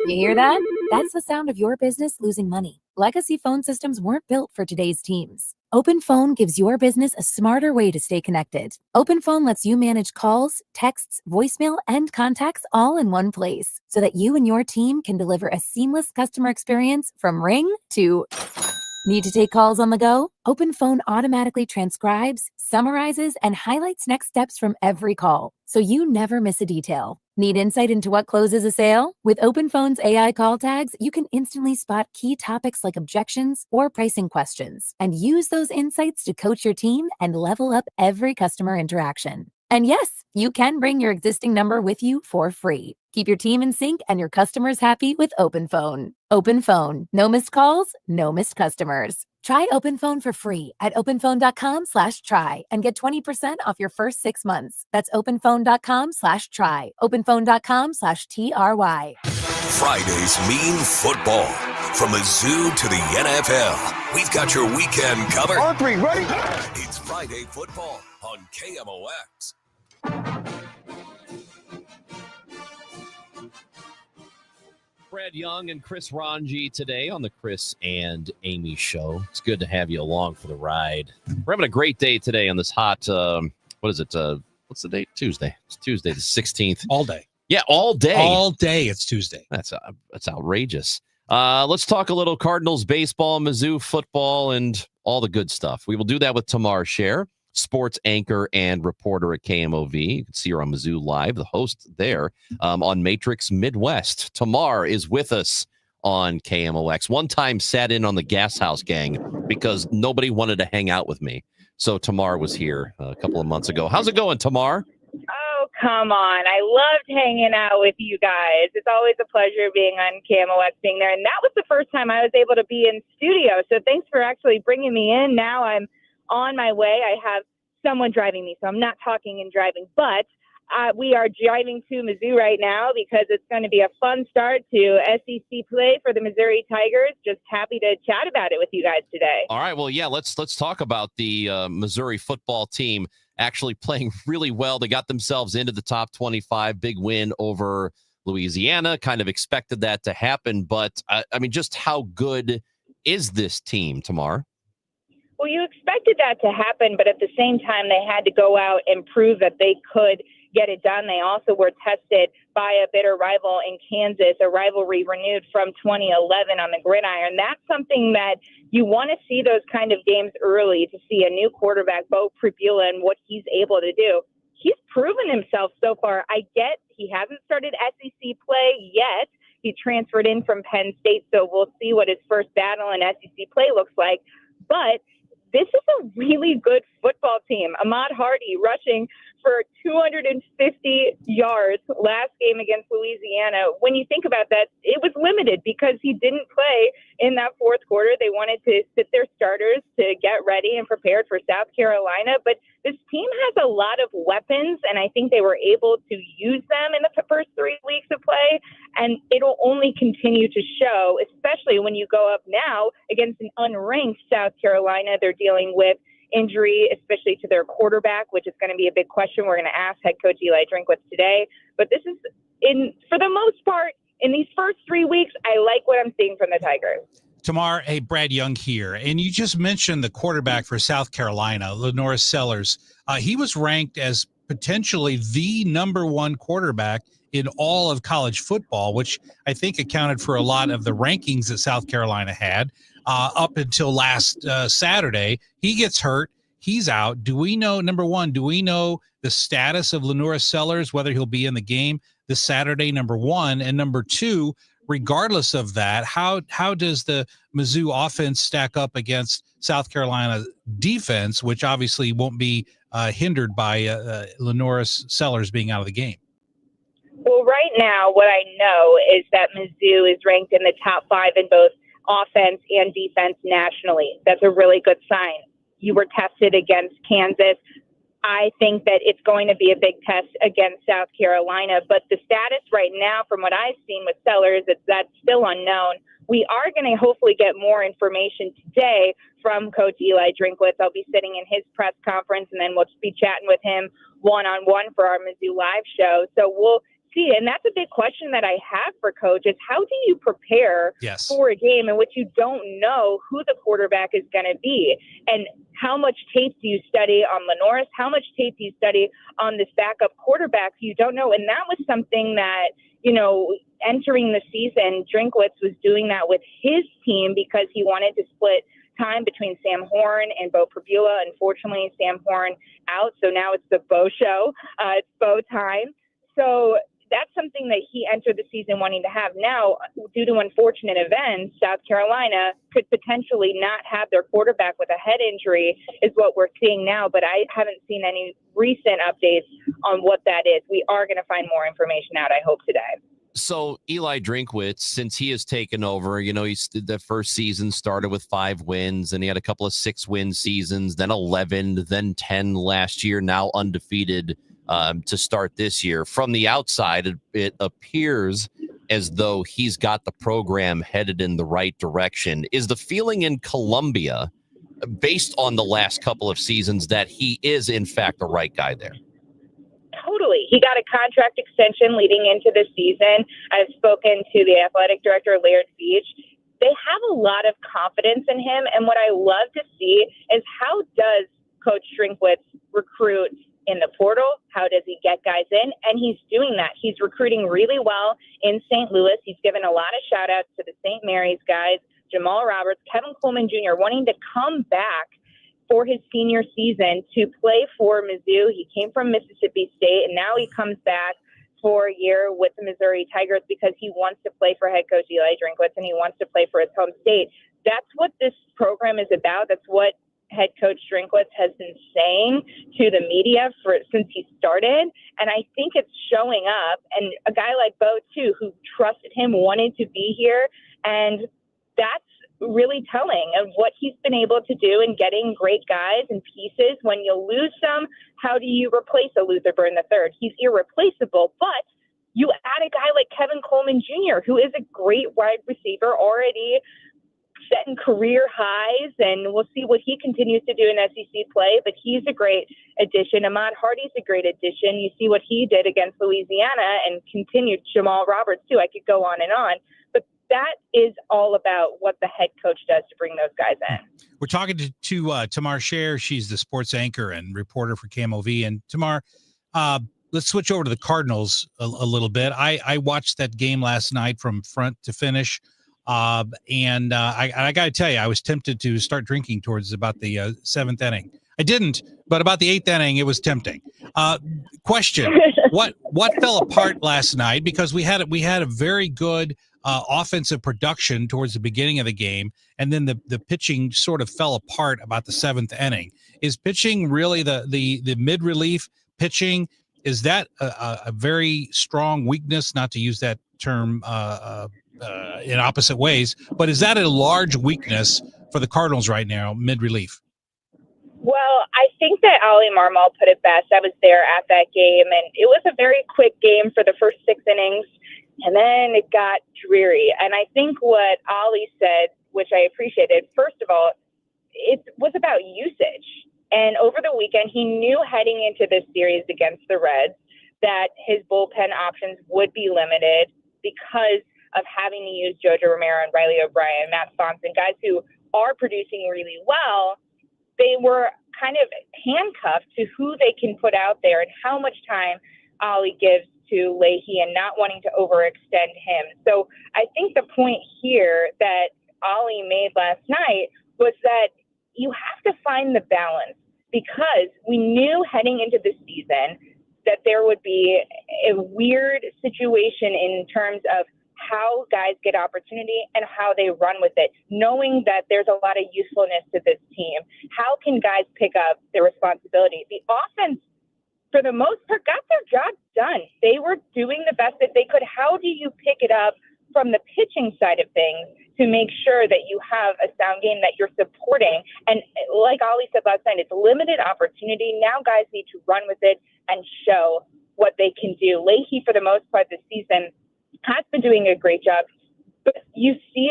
You hear that? That's the sound of your business losing money. Legacy phone systems weren't built for today's teams. OpenPhone gives your business a smarter way to stay connected. OpenPhone lets you manage calls, texts, voicemail, and contacts all in one place so that you and your team can deliver a seamless customer experience from ring to... Need to take calls on the go? OpenPhone automatically transcribes, summarizes, and highlights next steps from every call, so you never miss a detail. Need insight into what closes a sale? With OpenPhone's AI call tags, you can instantly spot key topics like objections or pricing questions, and use those insights to coach your team and level up every customer interaction. And yes, you can bring your existing number with you for free. Keep your team in sync and your customers happy with OpenPhone. OpenPhone. No missed calls, no missed customers. Try OpenPhone for free at openphone.com/try and get 20% off your first 6 months. That's openphone.com/try. openphone.com/TRY. Fridays mean football. From the zoo to the NFL, we've got your weekend covered. On three, ready? It's Friday football on KMOX. Brad Young and Chris Ranji today on the Chris and Amy Show. It's good to have you along for the ride. We're having a great day today on this hot, what is it? What's the date? Tuesday. It's Tuesday, the 16th. All day. Yeah, all day. All day it's Tuesday. That's outrageous. Let's talk a little Cardinals baseball, Mizzou football, and all the good stuff. We will do that with Tamar Scher, sports anchor and reporter at KMOV. You can see her on Mizzou Live, the host there on Matrix Midwest. Tamar is with us on KMOX. One time sat in on the Gas House gang because nobody wanted to hang out with me. So Tamar was here a couple of months ago. How's it going, Tamar? Oh, come on. I loved hanging out with you guys. It's always a pleasure being on KMOX, being there. And that was the first time I was able to be in studio. So thanks for actually bringing me in. Now I'm on my way. I have someone driving me, so I'm not talking and driving. But we are driving to Mizzou right now because it's going to be a fun start to SEC play for the Missouri Tigers. Just happy to chat about it with you guys today. All right. Well, yeah, let's talk about the Missouri football team actually playing really well. They got themselves into the top 25, big win over Louisiana. Kind of expected that to happen. But, I mean, just how good is this team, Tamar? Well, you expected that to happen, but at the same time, they had to go out and prove that they could get it done. They also were tested by a bitter rival in Kansas, a rivalry renewed from 2011 on the gridiron. That's something that you want to see, those kind of games early, to see a new quarterback, Bo Pribula, and what he's able to do. He's proven himself so far. I get he hasn't started SEC play yet. He transferred in from Penn State, so we'll see what his first battle in SEC play looks like. But this is a really good football team. Ahmad Hardy rushing for 250 yards last game against Louisiana. When you think about that, it was limited because he didn't play in that fourth quarter. They wanted to sit their starters to get ready and prepared for South Carolina. But this team has a lot of weapons, and I think they were able to use them in the first 3 weeks of play. And it'll only continue to show, especially when you go up now against an unranked South Carolina. They're dealing with injury, especially to their quarterback, which is going to be a big question we're going to ask head coach Eli Drinkwitz today. But this is, for the most part, in these first 3 weeks, I like what I'm seeing from the Tigers. Tamar, hey, Brad Young here. And you just mentioned the quarterback for South Carolina, LaNorris Sellers. He was ranked as potentially the number one quarterback in all of college football, which I think accounted for a lot of the rankings that South Carolina had up until last Saturday. He gets hurt. He's out. Do we know, number one, do we know the status of LaNorris Sellers, whether he'll be in the game this Saturday, number one? And number two, regardless of that, how does the Mizzou offense stack up against South Carolina defense, which obviously won't be hindered by LaNorris Sellers being out of the game? Well, right now, what I know is that Mizzou is ranked in the top 5 in both offense and defense nationally. That's a really good sign. You were tested against Kansas. I think that it's going to be a big test against South Carolina. But the status right now, from what I've seen with Sellers, that's still unknown. We are going to hopefully get more information today from Coach Eli Drinkwitz. I'll be sitting in his press conference, and then we'll just be chatting with him one-on-one for our Mizzou Live show. So we'll see. And that's a big question that I have for Coach is how do you prepare for a game in which you don't know who the quarterback is going to be? And how much tape do you study on Lenoris? How much tape do you study on this backup quarterback you don't know? And that was something that, entering the season, Drinkwitz was doing that with his team because he wanted to split time between Sam Horn and Bo Prabula. Unfortunately, Sam Horn out, so now it's the Bo show. It's Bo time. So that's something that he entered the season wanting to have. Now, due to unfortunate events, South Carolina could potentially not have their quarterback with a head injury is what we're seeing now, but I haven't seen any recent updates on what that is. We are going to find more information out, I hope, today. So Eli Drinkwitz, since he has taken over, the first season started with 5 wins, and he had a couple of 6-win seasons, then 11, then 10 last year, now undefeated to start this year. From the outside, it appears as though he's got the program headed in the right direction. Is the feeling in Columbia, based on the last couple of seasons, that he is, in fact, the right guy there? Totally. He got a contract extension leading into the season. I've spoken to the athletic director, Laird Beach. They have a lot of confidence in him. And what I love to see is how does Coach Drinkwitz recruit in the portal? How does he get guys in? And he's doing that. He's recruiting really well in St. Louis. He's given a lot of shout outs to the St. Mary's guys, Jamal Roberts, Kevin Coleman Jr., wanting to come back for his senior season to play for Mizzou. He came from Mississippi State, and now he comes back for a year with the Missouri Tigers because he wants to play for head coach Eli Drinkwitz, and he wants to play for his home state. That's what this program is about. That's what head coach Drinkwitz has been saying to the media since he started. And I think it's showing up. And a guy like Bo, too, who trusted him, wanted to be here. And that's really telling of what he's been able to do in getting great guys and pieces. When you lose some, how do you replace a Luther Burn III? He's irreplaceable, but you add a guy like Kevin Coleman Jr., who is a great wide receiver, already setting career highs, and we'll see what he continues to do in SEC play, but he's a great addition. Ahmad Hardy's a great addition. You see what he did against Louisiana and continued. Jamal Roberts, too. I could go on and on. But that is all about what the head coach does to bring those guys in. We're talking to Tamar Scher. She's the sports anchor and reporter for KMOV. And Tamar, let's switch over to the Cardinals a little bit. I watched that game last night from front to finish. And I got to tell you, I was tempted to start drinking towards about the 7th inning. I didn't, but about the 8th inning, it was tempting. Question: What fell apart last night? Because we had a very good offensive production towards the beginning of the game, and then the pitching sort of fell apart about the 7th inning. Is pitching really the mid relief pitching? Is that a very strong weakness? Not to use that term in opposite ways, but is that a large weakness for the Cardinals right now, mid relief? Well, I think that Ali Marmol put it best. I was there at that game, and it was a very quick game for the first 6 innings, and then it got dreary. And I think what Ali said, which I appreciated, first of all, it was about usage. And over the weekend, he knew heading into this series against the Reds that his bullpen options would be limited because of having to use Jojo Romero and Riley O'Brien, Matt Swanson, guys who are producing really well. They were kind of handcuffed to who they can put out there and how much time Ali gives to Leahy and not wanting to overextend him. So I think the point here that Ali made last night was that you have to find the balance, because we knew heading into the season that there would be a weird situation in terms of how guys get opportunity and how they run with it, knowing that there's a lot of usefulness to this team. How can guys pick up their responsibility? The offense, for the most part, got their job done. They were doing the best that they could. How do you pick it up from the pitching side of things to make sure that you have a sound game that you're supporting. And like Ollie said last night, it's limited opportunity. Now guys need to run with it and show what they can do. Leahy, for the most part this season, has been doing a great job. But you see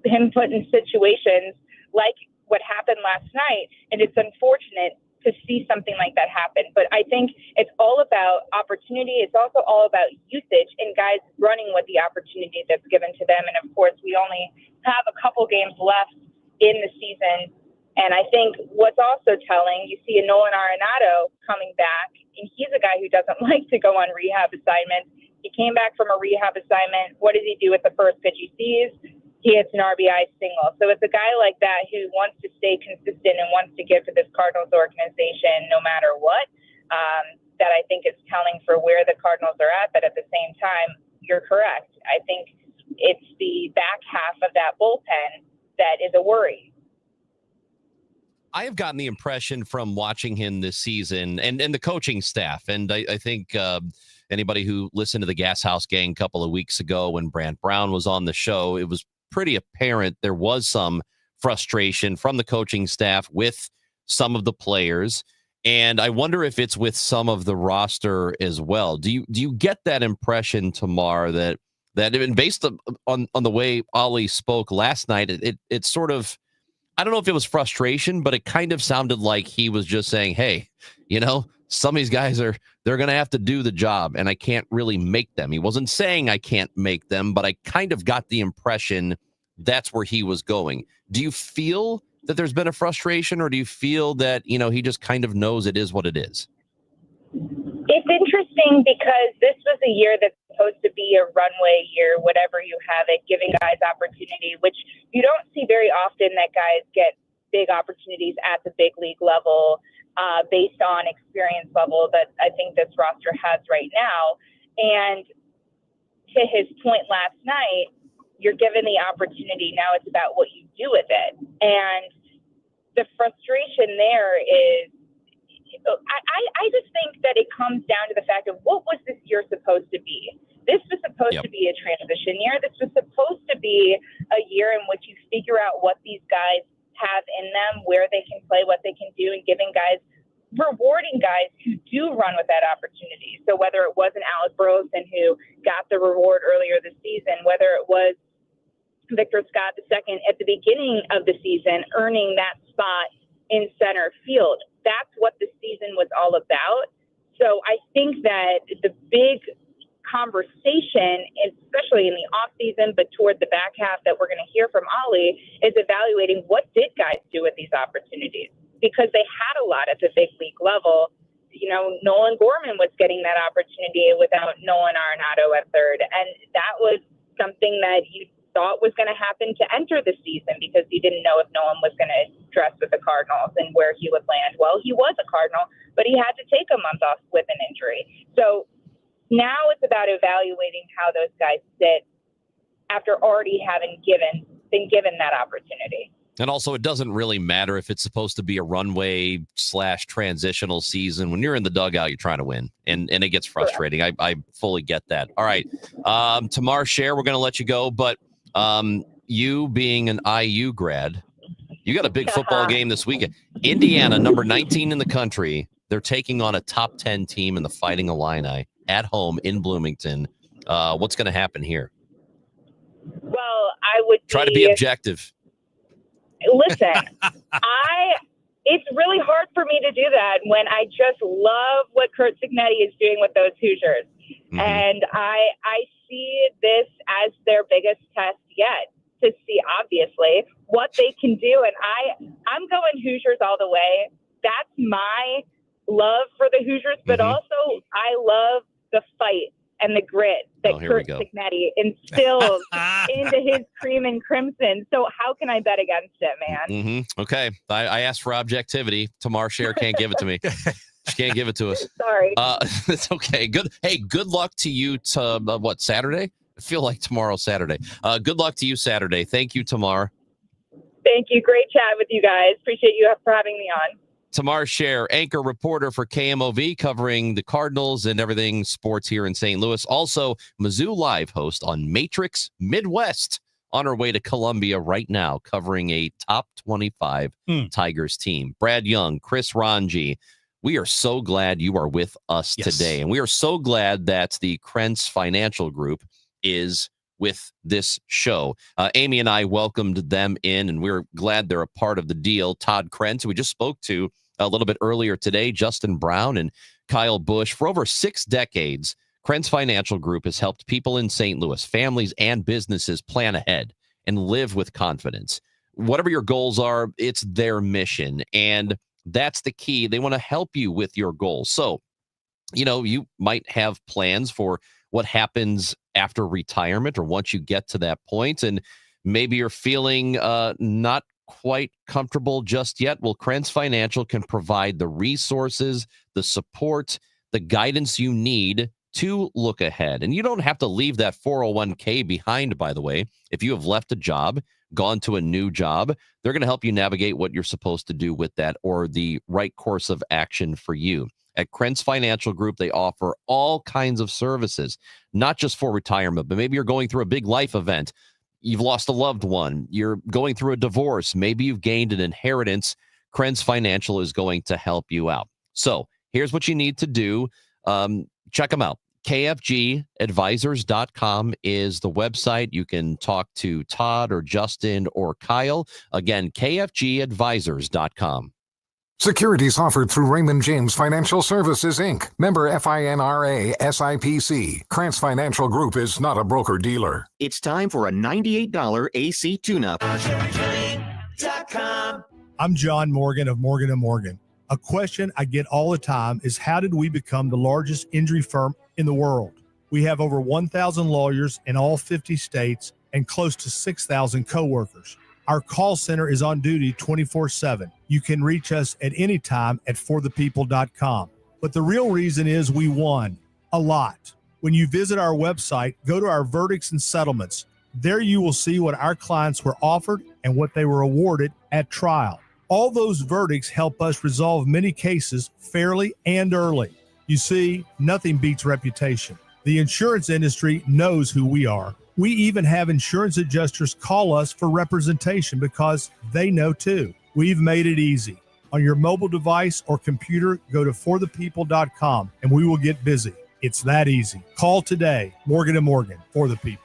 him put in situations like what happened last night, and it's unfortunate to see something like that happen. But I think it's all about opportunity. It's also all about usage and guys running with the opportunity that's given to them. And of course, we only have a couple games left in the season. And I think what's also telling, you see a Nolan Arenado coming back, and he's a guy who doesn't like to go on rehab assignments. He came back from a rehab assignment. What does he do with the first pitch he sees? He hits an RBI single. So it's a guy like that who wants to stay consistent and wants to give to this Cardinals organization no matter what, that I think is telling for where the Cardinals are at. But at the same time, you're correct. I think it's the back half of that bullpen that is a worry. I have gotten the impression from watching him this season and the coaching staff, and I think anybody who listened to the Gas House Gang a couple of weeks ago when Brant Brown was on the show, it was pretty apparent there was some frustration from the coaching staff with some of the players. And I wonder if it's with some of the roster as well. Do you get that impression, Tamar, that based on the way Ollie spoke last night, it sort of, I don't know if it was frustration, but it kind of sounded like he was just saying, hey, some of these guys they're going to have to do the job and I can't really make them. He wasn't saying I can't make them, but I kind of got the impression that's where he was going. Do you feel that there's been a frustration, or do you feel that, he just kind of knows it is what it is? It's interesting because this was a year that's supposed to be a runway year, whatever you have it, giving guys opportunity, which you don't see very often, that guys get big opportunities at the big league level based on experience level that I think this roster has right now. And to his point last night, you're given the opportunity. Now it's about what you do with it. And the frustration there is, I just think that it comes down to the fact of what was this year supposed to be? This was supposed to be a transition year. This was supposed to be a year in which you figure out what these guys have in them, where they can play, what they can do, and rewarding guys who do run with that opportunity. So whether it was an Alec Burleson who got the reward earlier this season, whether it was Victor Scott II at the beginning of the season earning that spot in center field, that's what the season was all about. So I think that the big conversation, especially in the offseason, but toward the back half that we're going to hear from Ollie, is evaluating what did guys do with these opportunities, because they had a lot at the big league level. Nolan Gorman was getting that opportunity without Nolan Arenado at third, and that was something that you thought was going to happen to enter the season, because you didn't know if Nolan was going to dress with the Cardinals and where he would land. Well, he was a Cardinal, but he had to take a month off with an injury. So now it's about evaluating how those guys sit after already having been given that opportunity. And also, it doesn't really matter if it's supposed to be a runway / transitional season. When you're in the dugout, you're trying to win, and it gets frustrating. I fully get that. All right. Tamar Scher, we're going to let you go, but you being an IU grad, you got a big football game this weekend. Indiana, number 19 in the country, they're taking on a top 10 team in the Fighting Illini at home in Bloomington. What's going to happen here? Well, I would try to be objective. Listen, it's really hard for me to do that when I just love what Curt Cignetti is doing with those Hoosiers. Mm-hmm. And I see this as their biggest test yet, to see, obviously, what they can do. And I'm going Hoosiers all the way. That's my love for the Hoosiers, but also I love the fight and the grit that Curt Cignetti instills into his cream and crimson. So how can I bet against it, man? Mm-hmm. Okay. I asked for objectivity. Tamar Scher can't give it to me. She can't give it to us. Sorry. It's okay. Good. Hey, good luck to you Saturday? I feel like tomorrow's Saturday. Good luck to you Saturday. Thank you, Tamar. Thank you. Great chat with you guys. Appreciate you for having me on. Tamar Scher, anchor reporter for KMOV, covering the Cardinals and everything sports here in St. Louis. Also, Mizzou Live host on Matrix Midwest, on her way to Columbia right now, covering a top 25 Tigers team. Brad Young, Chris Ranji, we are so glad you are with us today. And we are so glad that the Krentz Financial Group is with this show. Amy and I welcomed them in, and we're glad they're a part of the deal. Todd Krentz, who we just spoke to a little bit earlier today, Justin Brown and Kyle Busch. For over 6 decades, Krentz Financial Group has helped people in St. Louis, families and businesses, plan ahead and live with confidence. Whatever your goals are, it's their mission, and that's the key. They want to help you with your goals. So, you might have plans for what happens after retirement or once you get to that point, and maybe you're feeling not quite comfortable just yet. Well, Krentz Financial can provide the resources, the support, the guidance you need to look ahead. And you don't have to leave that 401k behind, by the way. If you have left a job, gone to a new job, they're going to help you navigate what you're supposed to do with that or the right course of action for you. At Krentz Financial Group, they offer all kinds of services, not just for retirement, but maybe you're going through a big life event. You've lost a loved one. You're going through a divorce. Maybe you've gained an inheritance. Krentz Financial is going to help you out. So here's what you need to do. Check them out. KFGadvisors.com is the website. You can talk to Todd or Justin or Kyle. Again, KFGadvisors.com. Securities offered through Raymond James Financial Services, Inc., member FINRA SIPC. Krentz Financial Group is not a broker-dealer. It's time for a $98 AC tune-up. I'm John Morgan of Morgan & Morgan. A question I get all the time is, how did we become the largest injury firm in the world? We have over 1,000 lawyers in all 50 states and close to 6,000 coworkers. Our call center is on duty 24/7. You can reach us at any time at forthepeople.com. But the real reason is we won a lot. When you visit our website, go to our verdicts and settlements. There you will see what our clients were offered and what they were awarded at trial. All those verdicts help us resolve many cases fairly and early. You see, nothing beats reputation. The insurance industry knows who we are. We even have insurance adjusters call us for representation because they know too. We've made it easy. On your mobile device or computer, go to forthepeople.com and we will get busy. It's that easy. Call today. Morgan & Morgan, for the people.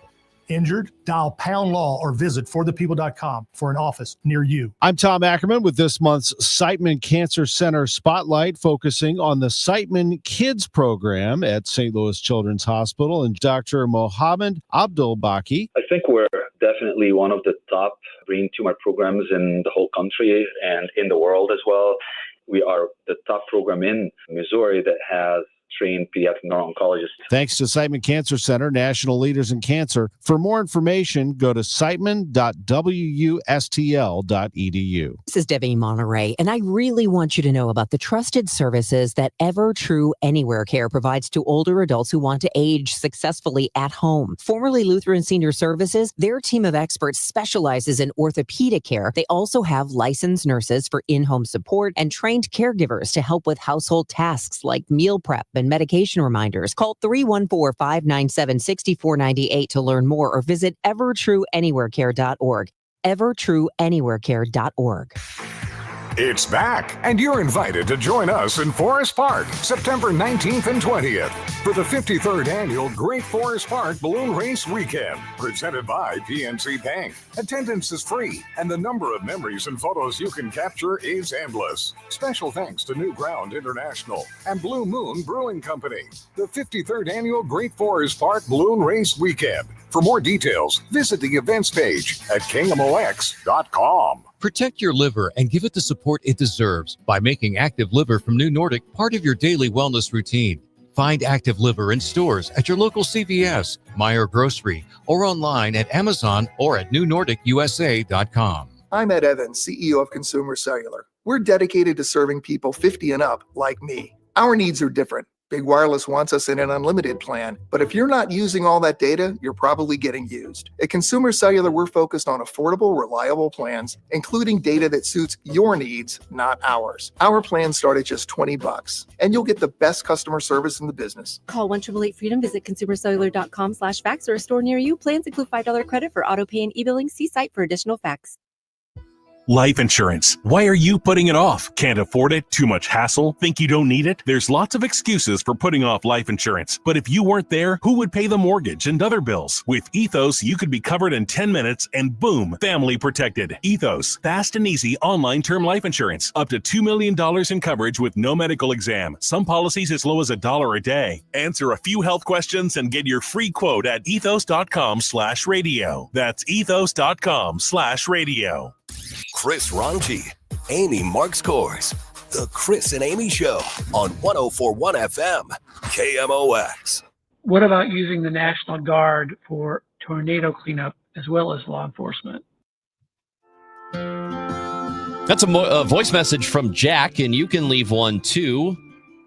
Injured? Dial pound law or visit forthepeople.com for an office near you. I'm Tom Ackerman with this month's Siteman Cancer Center Spotlight, focusing on the Siteman Kids program at St. Louis Children's Hospital, and Dr. Mohammed Abdul-Baki. I think we're definitely one of the top brain tumor programs in the whole country and in the world as well. We are the top program in Missouri that has trained pediatric neuro-oncologists. Thanks to Siteman Cancer Center, national leaders in cancer. For more information, go to siteman.wustl.edu. This is Debbie Monterey, and I really want you to know about the trusted services that EverTrue Anywhere Care provides to older adults who want to age successfully at home. Formerly Lutheran Senior Services, their team of experts specializes in orthopedic care. They also have licensed nurses for in-home support and trained caregivers to help with household tasks like meal prep and medication reminders. Call 314-597-6498 to learn more or visit evertrueanywherecare.org. evertrueanywherecare.org. It's back, and you're invited to join us in Forest Park, September 19th and 20th, for the 53rd Annual Great Forest Park Balloon Race Weekend, presented by PNC Bank. Attendance is free, and the number of memories and photos you can capture is endless. Special thanks to New Ground International and Blue Moon Brewing Company. The 53rd Annual Great Forest Park Balloon Race Weekend. For more details, visit the events page at KMOX.com. Protect your liver and give it the support it deserves by making Active Liver from New Nordic part of your daily wellness routine. Find Active Liver in stores at your local CVS, Meijer Grocery, or online at Amazon or at newnordicusa.com. I'm Ed Evans, CEO of Consumer Cellular. We're dedicated to serving people 50 and up like me. Our needs are different. Big Wireless wants us in an unlimited plan, but if you're not using all that data, you're probably getting used. At Consumer Cellular, we're focused on affordable, reliable plans, including data that suits your needs, not ours. Our plans start at just $20, and you'll get the best customer service in the business. Call 1-888-FREEDOM, visit consumercellular.com/facts or a store near you. Plans include $5 credit for auto pay and e-billing. See site for additional facts. Life insurance. Why are you putting it off? Can't afford it? Too much hassle? Think you don't need it? There's lots of excuses for putting off life insurance. But if you weren't there, who would pay the mortgage and other bills? With Ethos, you could be covered in 10 minutes and boom, family protected. Ethos, fast and easy online term life insurance. Up to $2 million in coverage with no medical exam. Some policies as low as $1 a day. Answer a few health questions and get your free quote at ethos.com/radio. That's ethos.com/radio. Chris Ranji, Amy Marks Kors. The Chris and Amy Show on 104.1 FM, KMOX. What about using the National Guard for tornado cleanup as well as law enforcement? That's a voice message from Jack, and you can leave one too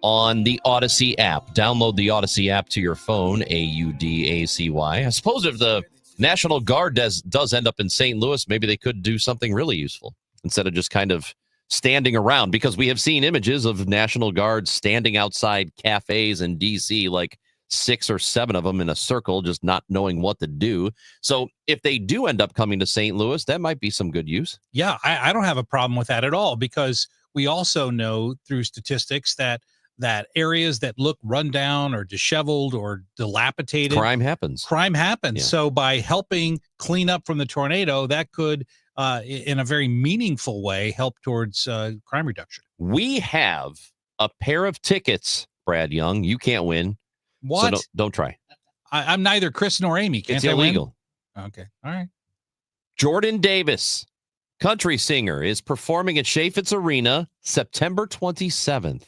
on the Odyssey app. Download the Odyssey app to your phone, AUDACY. I suppose if the National Guard does end up in St. Louis, maybe they could do something really useful instead of just kind of standing around, because we have seen images of National Guards standing outside cafes in D.C., like 6 or 7 of them in a circle, just not knowing what to do. So if they do end up coming to St. Louis, that might be some good use. Yeah, I don't have a problem with that at all, because we also know through statistics that areas that look run down or disheveled or dilapidated, crime happens. Yeah. So by helping clean up from the tornado, that could, in a very meaningful way, help towards crime reduction. We have a pair of tickets, Brad Young. You can't win. What? So don't try. I'm neither Chris nor Amy. Can't It's I win? illegal. Okay. All right. Jordan Davis, country singer, is performing at Chaffetz Arena September 27th.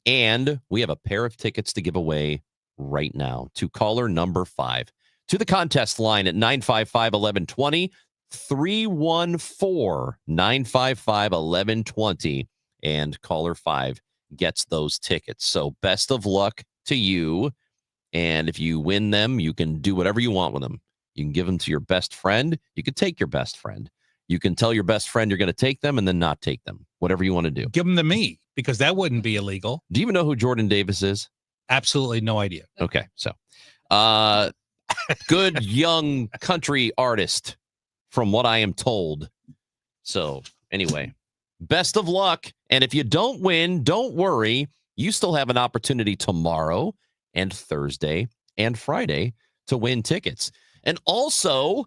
And we have a pair of tickets to give away right now to caller number 5. To the contest line at 955-1120, 314-955-1120. And caller 5 gets those tickets. So best of luck to you. And if you win them, you can do whatever you want with them. You can give them to your best friend. You can take your best friend. You can tell your best friend you're going to take them and then not take them. Whatever you want to do. Give them to me, because that wouldn't be illegal. Do you even know who Jordan Davis is? Absolutely no idea. Okay, so good young country artist, from what I am told. So anyway, best of luck. And if you don't win, don't worry. You still have an opportunity tomorrow and Thursday and Friday to win tickets. And also,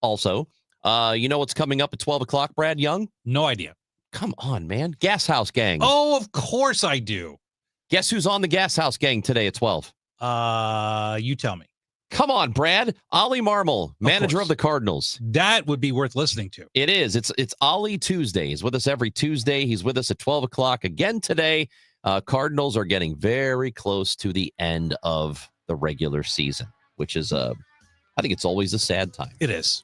you know what's coming up at 12 o'clock, Brad Young? No idea. Come on, man. Gas House Gang. Oh, of course I do. Guess who's on the Gas House Gang today at 12? You tell me. Come on, Brad. Ollie Marmol, manager of the Cardinals. That would be worth listening to. It is. It's Ollie Tuesday. He's with us every Tuesday. He's with us at 12 o'clock again today. Cardinals are getting very close to the end of the regular season, which is, I think it's always a sad time. It is.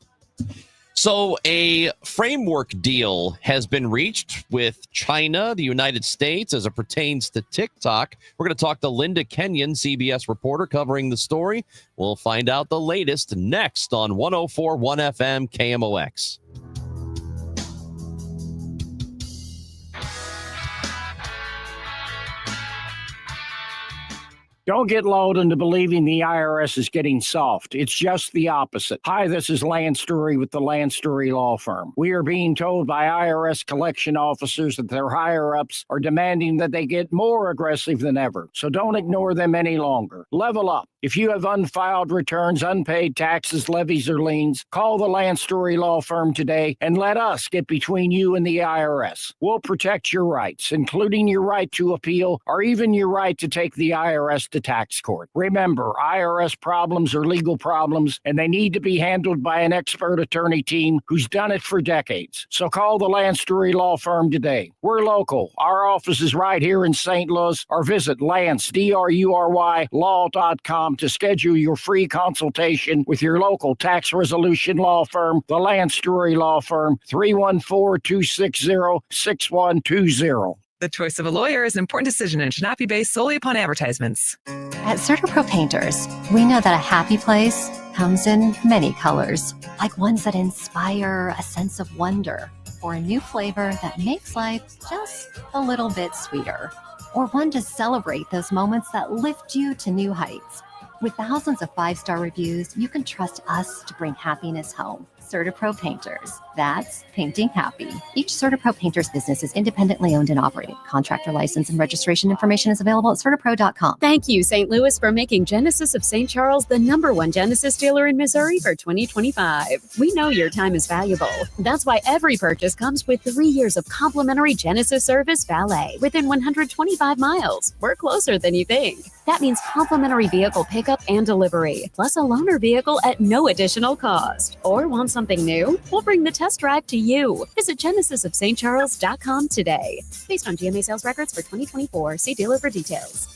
So a framework deal has been reached with China, the United States, as it pertains to TikTok. We're going to talk to Linda Kenyon, CBS reporter, covering the story. We'll find out the latest next on 104.1 FM KMOX. Don't get lulled into believing the IRS is getting soft. It's just the opposite. Hi, this is Lance Story with the Lance Story Law Firm. We are being told by IRS collection officers that their higher-ups are demanding that they get more aggressive than ever. So don't ignore them any longer. Level up. If you have unfiled returns, unpaid taxes, levies, or liens, call the Lance Story Law Firm today and let us get between you and the IRS. We'll protect your rights, including your right to appeal or even your right to take the IRS to tax court. Remember, IRS problems are legal problems, and they need to be handled by an expert attorney team who's done it for decades. So call the Lance Story Law Firm today. We're local. Our office is right here in St. Louis, or visit Lance, DRURY, law.com to schedule your free consultation with your local tax resolution law firm, the Lance Story Law Firm, 314-260-6120. The choice of a lawyer is an important decision and should not be based solely upon advertisements. At CertaPro Painters, we know that a happy place comes in many colors, like ones that inspire a sense of wonder, or a new flavor that makes life just a little bit sweeter, or one to celebrate those moments that lift you to new heights. With thousands of 5-star reviews, you can trust us to bring happiness home. CertaPro Painters. That's painting happy. Each CertaPro Painters business is independently owned and operated. Contractor license and registration information is available at CertaPro.com. Thank you, St. Louis, for making Genesis of St. Charles the #1 Genesis dealer in Missouri for 2025. We know your time is valuable. That's why every purchase comes with 3 years of complimentary Genesis service valet within 125 miles. We're closer than you think. That means complimentary vehicle pickup and delivery, plus a loaner vehicle at no additional cost. Or want something new? We'll bring the test drive to you. Visit genesisofstcharles.com today. Based on GMA sales records for 2024. See dealer for details.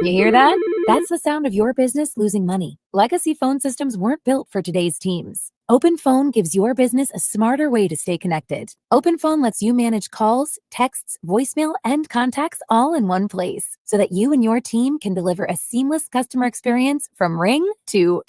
You hear that? That's the sound of your business losing money. Legacy phone systems weren't built for today's teams. OpenPhone gives your business a smarter way to stay connected. OpenPhone lets you manage calls, texts, voicemail, and contacts all in one place so that you and your team can deliver a seamless customer experience from ring to...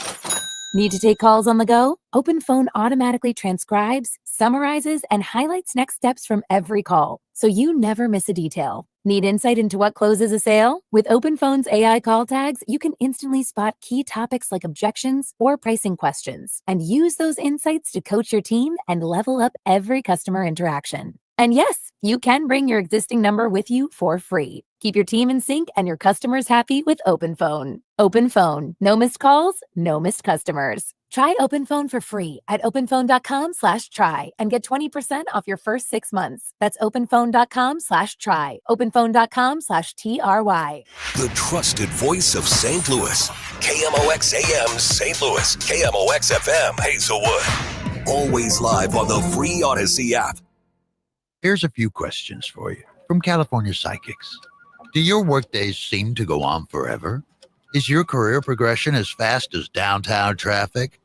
Need to take calls on the go? OpenPhone automatically transcribes, summarizes, and highlights next steps from every call, so you never miss a detail. Need insight into what closes a sale? With OpenPhone's AI call tags, you can instantly spot key topics like objections or pricing questions, and use those insights to coach your team and level up every customer interaction. And yes, you can bring your existing number with you for free. Keep your team in sync and your customers happy with OpenPhone. OpenPhone. No missed calls, no missed customers. Try OpenPhone for free at openphone.com/try and get 20% off your first 6 months. That's openphone.com/try. openphone.com/TRY. The trusted voice of St. Louis. KMOX AM St. Louis. KMOX FM Hazelwood. Always live on the free Odyssey app. Here's a few questions for you from California Psychics. Do your workdays seem to go on forever? Is your career progression as fast as downtown traffic?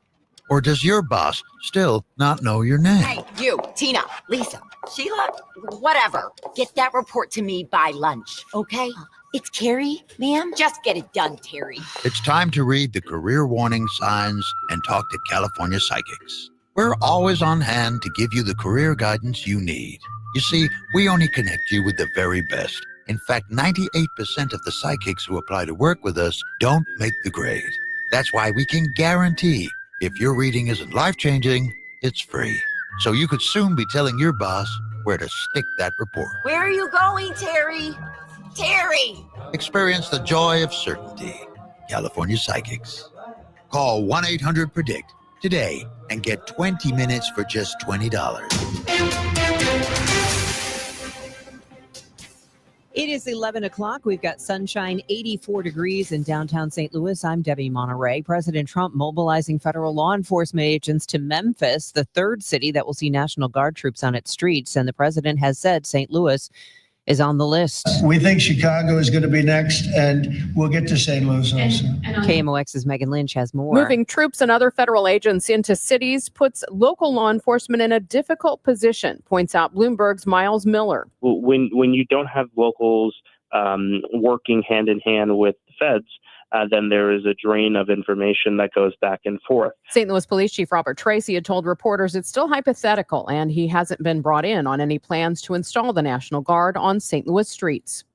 Or does your boss still not know your name? Hey, you, Tina, Lisa, Sheila, whatever. Get that report to me by lunch, okay? It's Terry, ma'am. Just get it done, Terry. It's time to read the career warning signs and talk to California Psychics. We're always on hand to give you the career guidance you need. You see, we only connect you with the very best. In fact, 98% of the psychics who apply to work with us don't make the grade. That's why we can guarantee if your reading isn't life-changing, it's free. So you could soon be telling your boss where to stick that report. Where are you going, Terry? Terry! Experience the joy of certainty. California Psychics. Call 1-800-PREDICT today and get 20 minutes for just $20. It is 11 o'clock. We've got sunshine, 84 degrees in downtown St. Louis. I'm Debbie Monterey. President Trump mobilizing federal law enforcement agents to Memphis, the third city that will see National Guard troops on its streets. And the president has said St. Louis is on the list. We think Chicago is going to be next, and we'll get to St. Louis also. KMOX's Megan Lynch has more. Moving troops and other federal agents into cities puts local law enforcement in a difficult position, points out Bloomberg's Miles Miller. When you don't have locals working hand in hand with the feds, then there is a drain of information that goes back and forth. St. Louis Police Chief Robert Tracy had told reporters it's still hypothetical, and he hasn't been brought in on any plans to install the National Guard on St. Louis streets.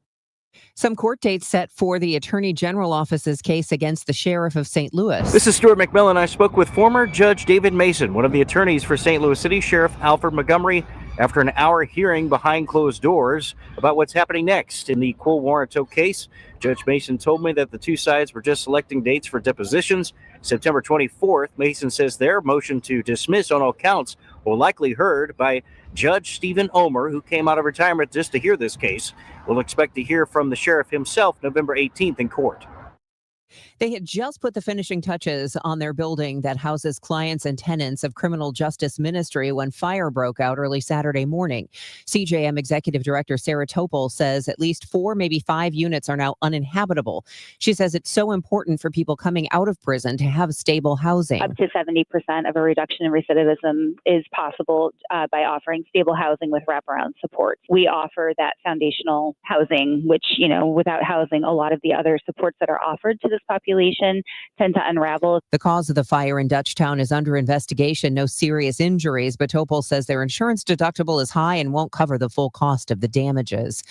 Some court dates set for the Attorney General Office's case against the Sheriff of St. Louis. This is Stuart McMillan. I spoke with former Judge David Mason, one of the attorneys for St. Louis City Sheriff Alfred Montgomery, after an hour hearing behind closed doors about what's happening next in the Quo Warranto case. Judge Mason told me that the two sides were just selecting dates for depositions. September 24th, Mason says their motion to dismiss on all counts will likely heard by Judge Stephen Omer, who came out of retirement just to hear this case. We'll expect to hear from the sheriff himself November 18th in court. They had just put the finishing touches on their building that houses clients and tenants of Criminal Justice Ministry when fire broke out early Saturday morning. CJM Executive Director Sarah Topol says at least 4, maybe 5 units are now uninhabitable. She says it's so important for people coming out of prison to have stable housing. Up to 70% of a reduction in recidivism is possible by offering stable housing with wraparound support. We offer that foundational housing, which, without housing, a lot of the other supports that are offered to this population tend to unravel. The cause of the fire in Dutchtown is under investigation. No serious injuries, but Topol says their insurance deductible is high and won't cover the full cost of the damages.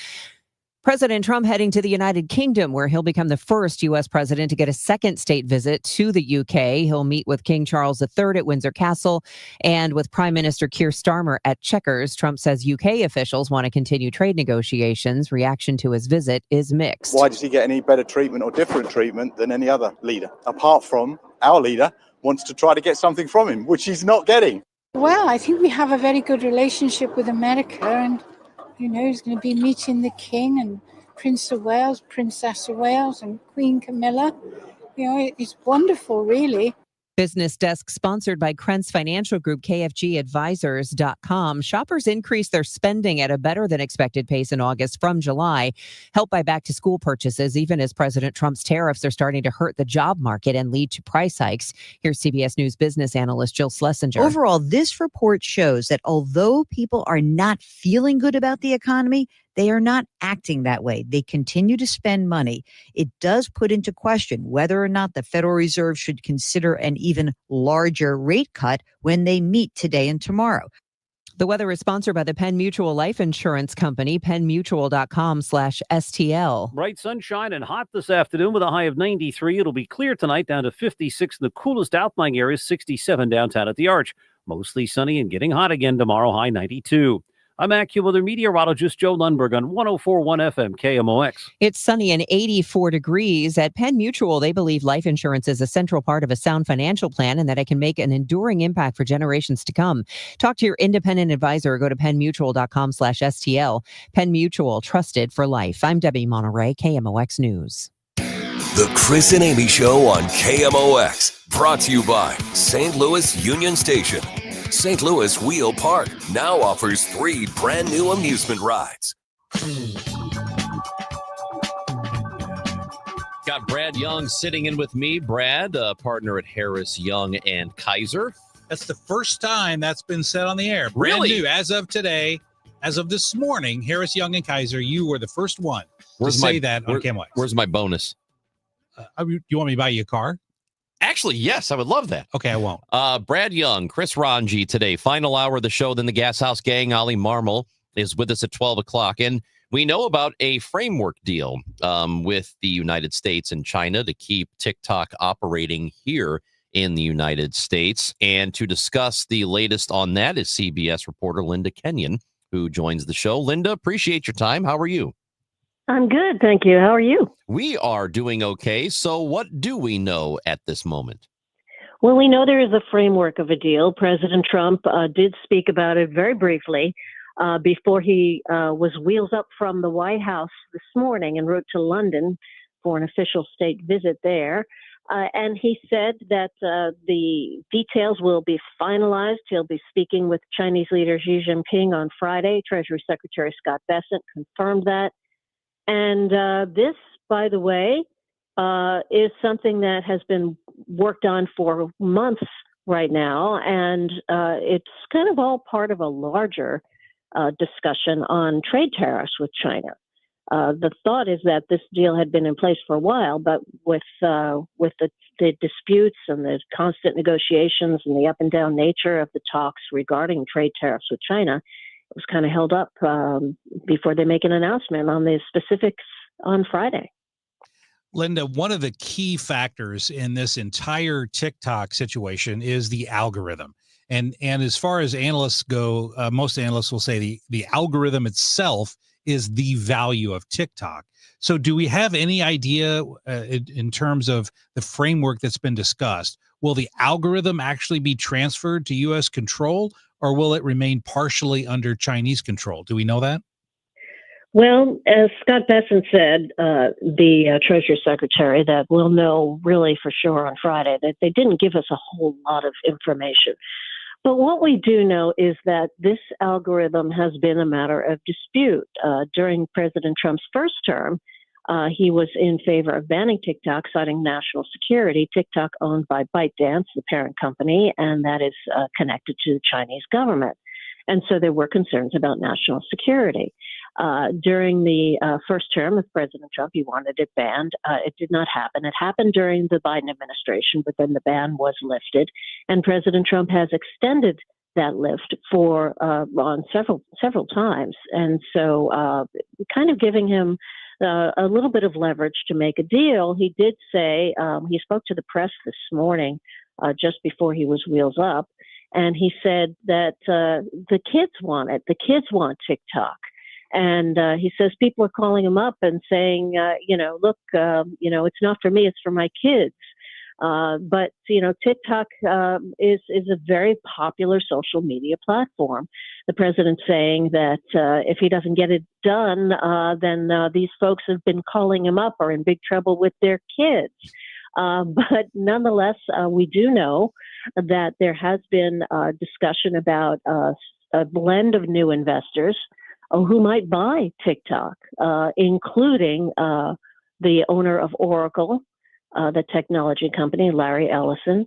President Trump heading to the United Kingdom, where he'll become the first U.S. president to get a second state visit to the U.K. He'll meet with King Charles III at Windsor Castle and with Prime Minister Keir Starmer at Chequers. Trump says U.K. officials want to continue trade negotiations. Reaction to his visit is mixed. Why does he get any better treatment or different treatment than any other leader? Apart from our leader wants to try to get something from him, which he's not getting. Well, I think we have a very good relationship with America, and he's going to be meeting the King and Prince of Wales, Princess of Wales, and Queen Camilla. It's wonderful, really. Business Desk sponsored by Krentz Financial Group, KFGadvisors.com. Shoppers increased their spending at a better than expected pace in August from July, helped by back to school purchases, even as President Trump's tariffs are starting to hurt the job market and lead to price hikes. Here's CBS News business analyst Jill Schlesinger. Overall, this report shows that although people are not feeling good about the economy, they are not acting that way. They continue to spend money. It does put into question whether or not the Federal Reserve should consider an even larger rate cut when they meet today and tomorrow. The weather is sponsored by the Penn Mutual Life Insurance Company, pennmutual.com/STL. Bright sunshine and hot this afternoon with a high of 93. It'll be clear tonight down to 56 in the coolest outlying areas, 67 downtown at the Arch. Mostly sunny and getting hot again tomorrow, high 92. I'm AccuWeather meteorologist Joe Lundberg on 104.1 FM KMOX. It's sunny and 84 degrees. At Penn Mutual, they believe life insurance is a central part of a sound financial plan and that it can make an enduring impact for generations to come. Talk to your independent advisor or go to pennmutual.com/STL. Penn Mutual, trusted for life. I'm Debbie Monterey, KMOX News. The Chris and Amy Show on KMOX, brought to you by St. Louis Union Station. St. Louis Wheel Park now offers 3 brand new amusement rides. Got Brad Young sitting in with me. Brad, partner at Harris, Young, and Kaiser. That's the first time that's been said on the air. Brand Really? new as of today, as of this morning. Harris, Young, and Kaiser. You were the first one to say that on KMOX. Where's my bonus? You want me to buy you a car? Actually, yes, I would love that. Okay, I won't. Brad Young, Chris Ranji today. Final hour of the show. Then the Gas House Gang, Ollie Marmol, is with us at 12 o'clock. And we know about a framework deal with the United States and China to keep TikTok operating here in the United States. And to discuss the latest on that is CBS reporter Linda Kenyon, who joins the show. Linda, appreciate your time. How are you? I'm good, thank you. How are you? We are doing okay. So what do we know at this moment? Well, we know there is a framework of a deal. President Trump did speak about it very briefly before he was wheels up from the White House this morning en route to London for an official state visit there. And he said that the details will be finalized. He'll be speaking with Chinese leader Xi Jinping on Friday. Treasury Secretary Scott Bessent confirmed that. And this, by the way, is something that has been worked on for months right now. And it's kind of all part of a larger discussion on trade tariffs with China. The thought is that this deal had been in place for a while, but with the disputes and the constant negotiations and the up and down nature of the talks regarding trade tariffs with China, it was kind of held up before they make an announcement on the specifics on Friday. Linda, one of the key factors in this entire TikTok situation is the algorithm. And as far as analysts go, most analysts will say the algorithm itself is the value of TikTok. So do we have any idea in terms of the framework that's been discussed? Will the algorithm actually be transferred to U.S. control, or will it remain partially under Chinese control? Do we know that? Well, as Scott Bessent said, the Treasury Secretary, that we'll know really for sure on Friday, that they didn't give us a whole lot of information. But what we do know is that this algorithm has been a matter of dispute. During President Trump's first term, he was in favor of banning TikTok, citing national security. TikTok, owned by ByteDance, the parent company, and that is connected to the Chinese government. And so there were concerns about national security. During the first term of President Trump, he wanted it banned. It did not happen. It happened during the Biden administration, but then the ban was lifted. And President Trump has extended that lift for on several times. And so kind of giving him a little bit of leverage to make a deal. He did say, he spoke to the press this morning just before he was wheels up, and he said that the kids want it. The kids want TikTok. And he says people are calling him up and saying, look, it's not for me, it's for my kids. But TikTok is a very popular social media platform. The president's saying that if he doesn't get it done, then these folks have been calling him up are in big trouble with their kids. But nonetheless, we do know that there has been discussion about a blend of new investors who might buy TikTok, including the owner of Oracle, the technology company, Larry Ellison,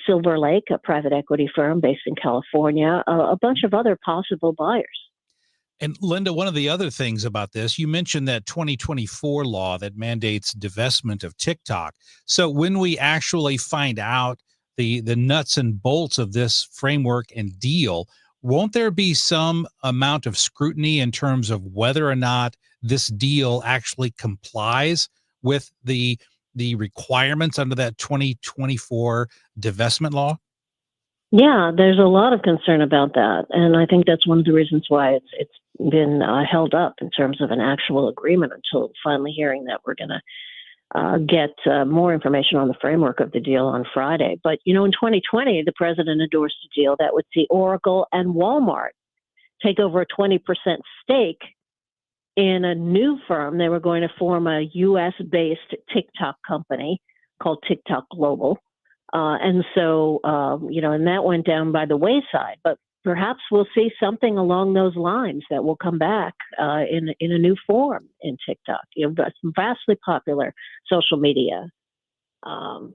Silver Lake, a private equity firm based in California, a bunch of other possible buyers. And Linda, one of the other things about this, you mentioned that 2024 law that mandates divestment of TikTok. So when we actually find out the nuts and bolts of this framework and deal, won't there be some amount of scrutiny in terms of whether or not this deal actually complies with the requirements under that 2024 divestment law? Yeah, there's a lot of concern about that. And I think that's one of the reasons why it's been held up in terms of an actual agreement until finally hearing that we're going to get more information on the framework of the deal on Friday. But, in 2020, the president endorsed a deal that would see Oracle and Walmart take over a 20% stake in a new firm. They were going to form a U.S.-based TikTok company called TikTok Global. And that went down by the wayside. But perhaps we'll see something along those lines that will come back in a new form in TikTok. Some vastly popular social media. Pardon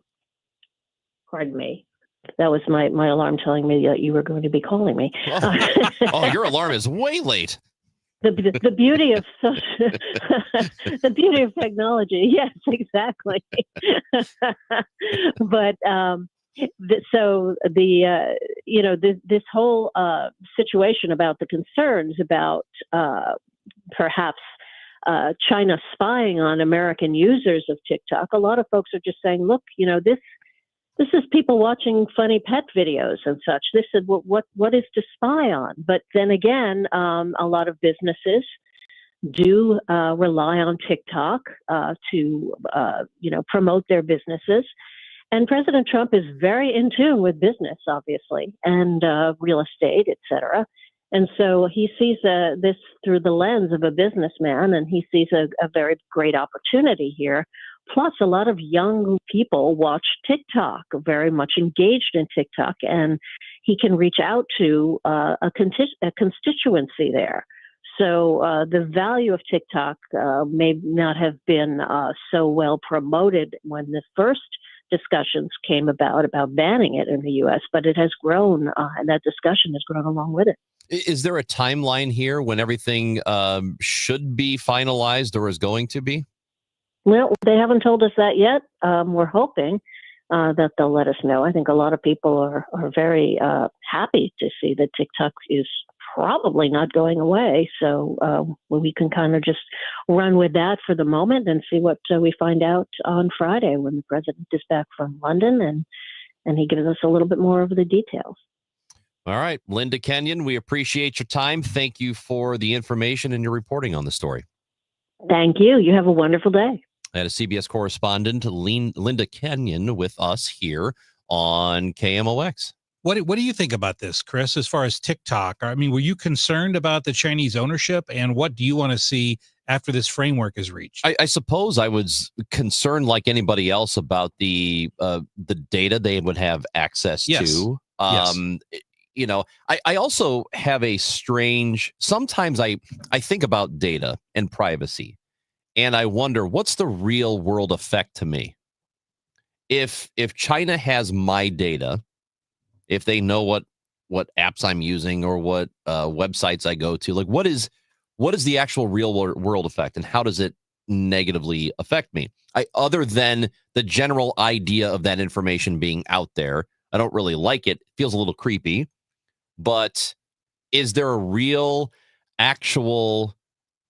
me. That was my alarm telling me that you were going to be calling me. Oh, your alarm is way late. The beauty of the beauty of technology. Yes, exactly. But this whole situation about the concerns about perhaps China spying on American users of TikTok, a lot of folks are just saying, look, this is people watching funny pet videos and such. This is what is to spy on. But then again, a lot of businesses do rely on TikTok to promote their businesses. And President Trump is very in tune with business, obviously, and real estate, et cetera. And so he sees this through the lens of a businessman, and he sees a very great opportunity here. Plus, a lot of young people watch TikTok, very much engaged in TikTok, and he can reach out to a constituency there. So the value of TikTok may not have been so well promoted when the first discussions came about banning it in the U.S., but it has grown, and that discussion has grown along with it. Is there a timeline here when everything should be finalized or is going to be? Well, they haven't told us that yet. We're hoping that they'll let us know. I think a lot of people are very happy to see that TikTok is probably not going away. So we can kind of just run with that for the moment and see what we find out on Friday when the president is back from London and he gives us a little bit more of the details. All right. Linda Kenyon, we appreciate your time. Thank you for the information and your reporting on the story. Thank you. You have a wonderful day. That is CBS correspondent Linda Kenyon with us here on KMOX. What do you think about this, Chris, as far as TikTok? I mean, were you concerned about the Chinese ownership, and what do you want to see after this framework is reached? I suppose I was concerned, like anybody else, about the data they would have access to. You know, I also have a strange. Sometimes I think about data and privacy, and I wonder what's the real world effect to me if China has my data. If they know what apps I'm using or what websites I go to, like what is the actual real world effect, and how does it negatively affect me? Other than the general idea of that information being out there, I don't really like it. It feels a little creepy, but is there a real, actual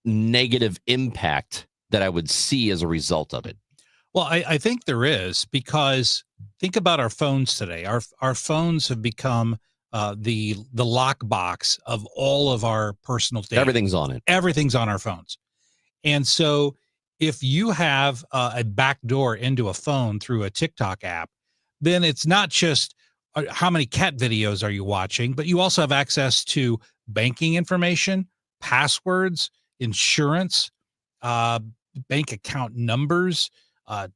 negative impact that I would see as a result of it? Well, I think there is, because think about our phones today. Our phones have become the lockbox of all of our personal data. Everything's on it. Everything's on our phones. And so if you have a backdoor into a phone through a TikTok app, then it's not just how many cat videos are you watching, but you also have access to banking information, passwords, insurance, bank account numbers,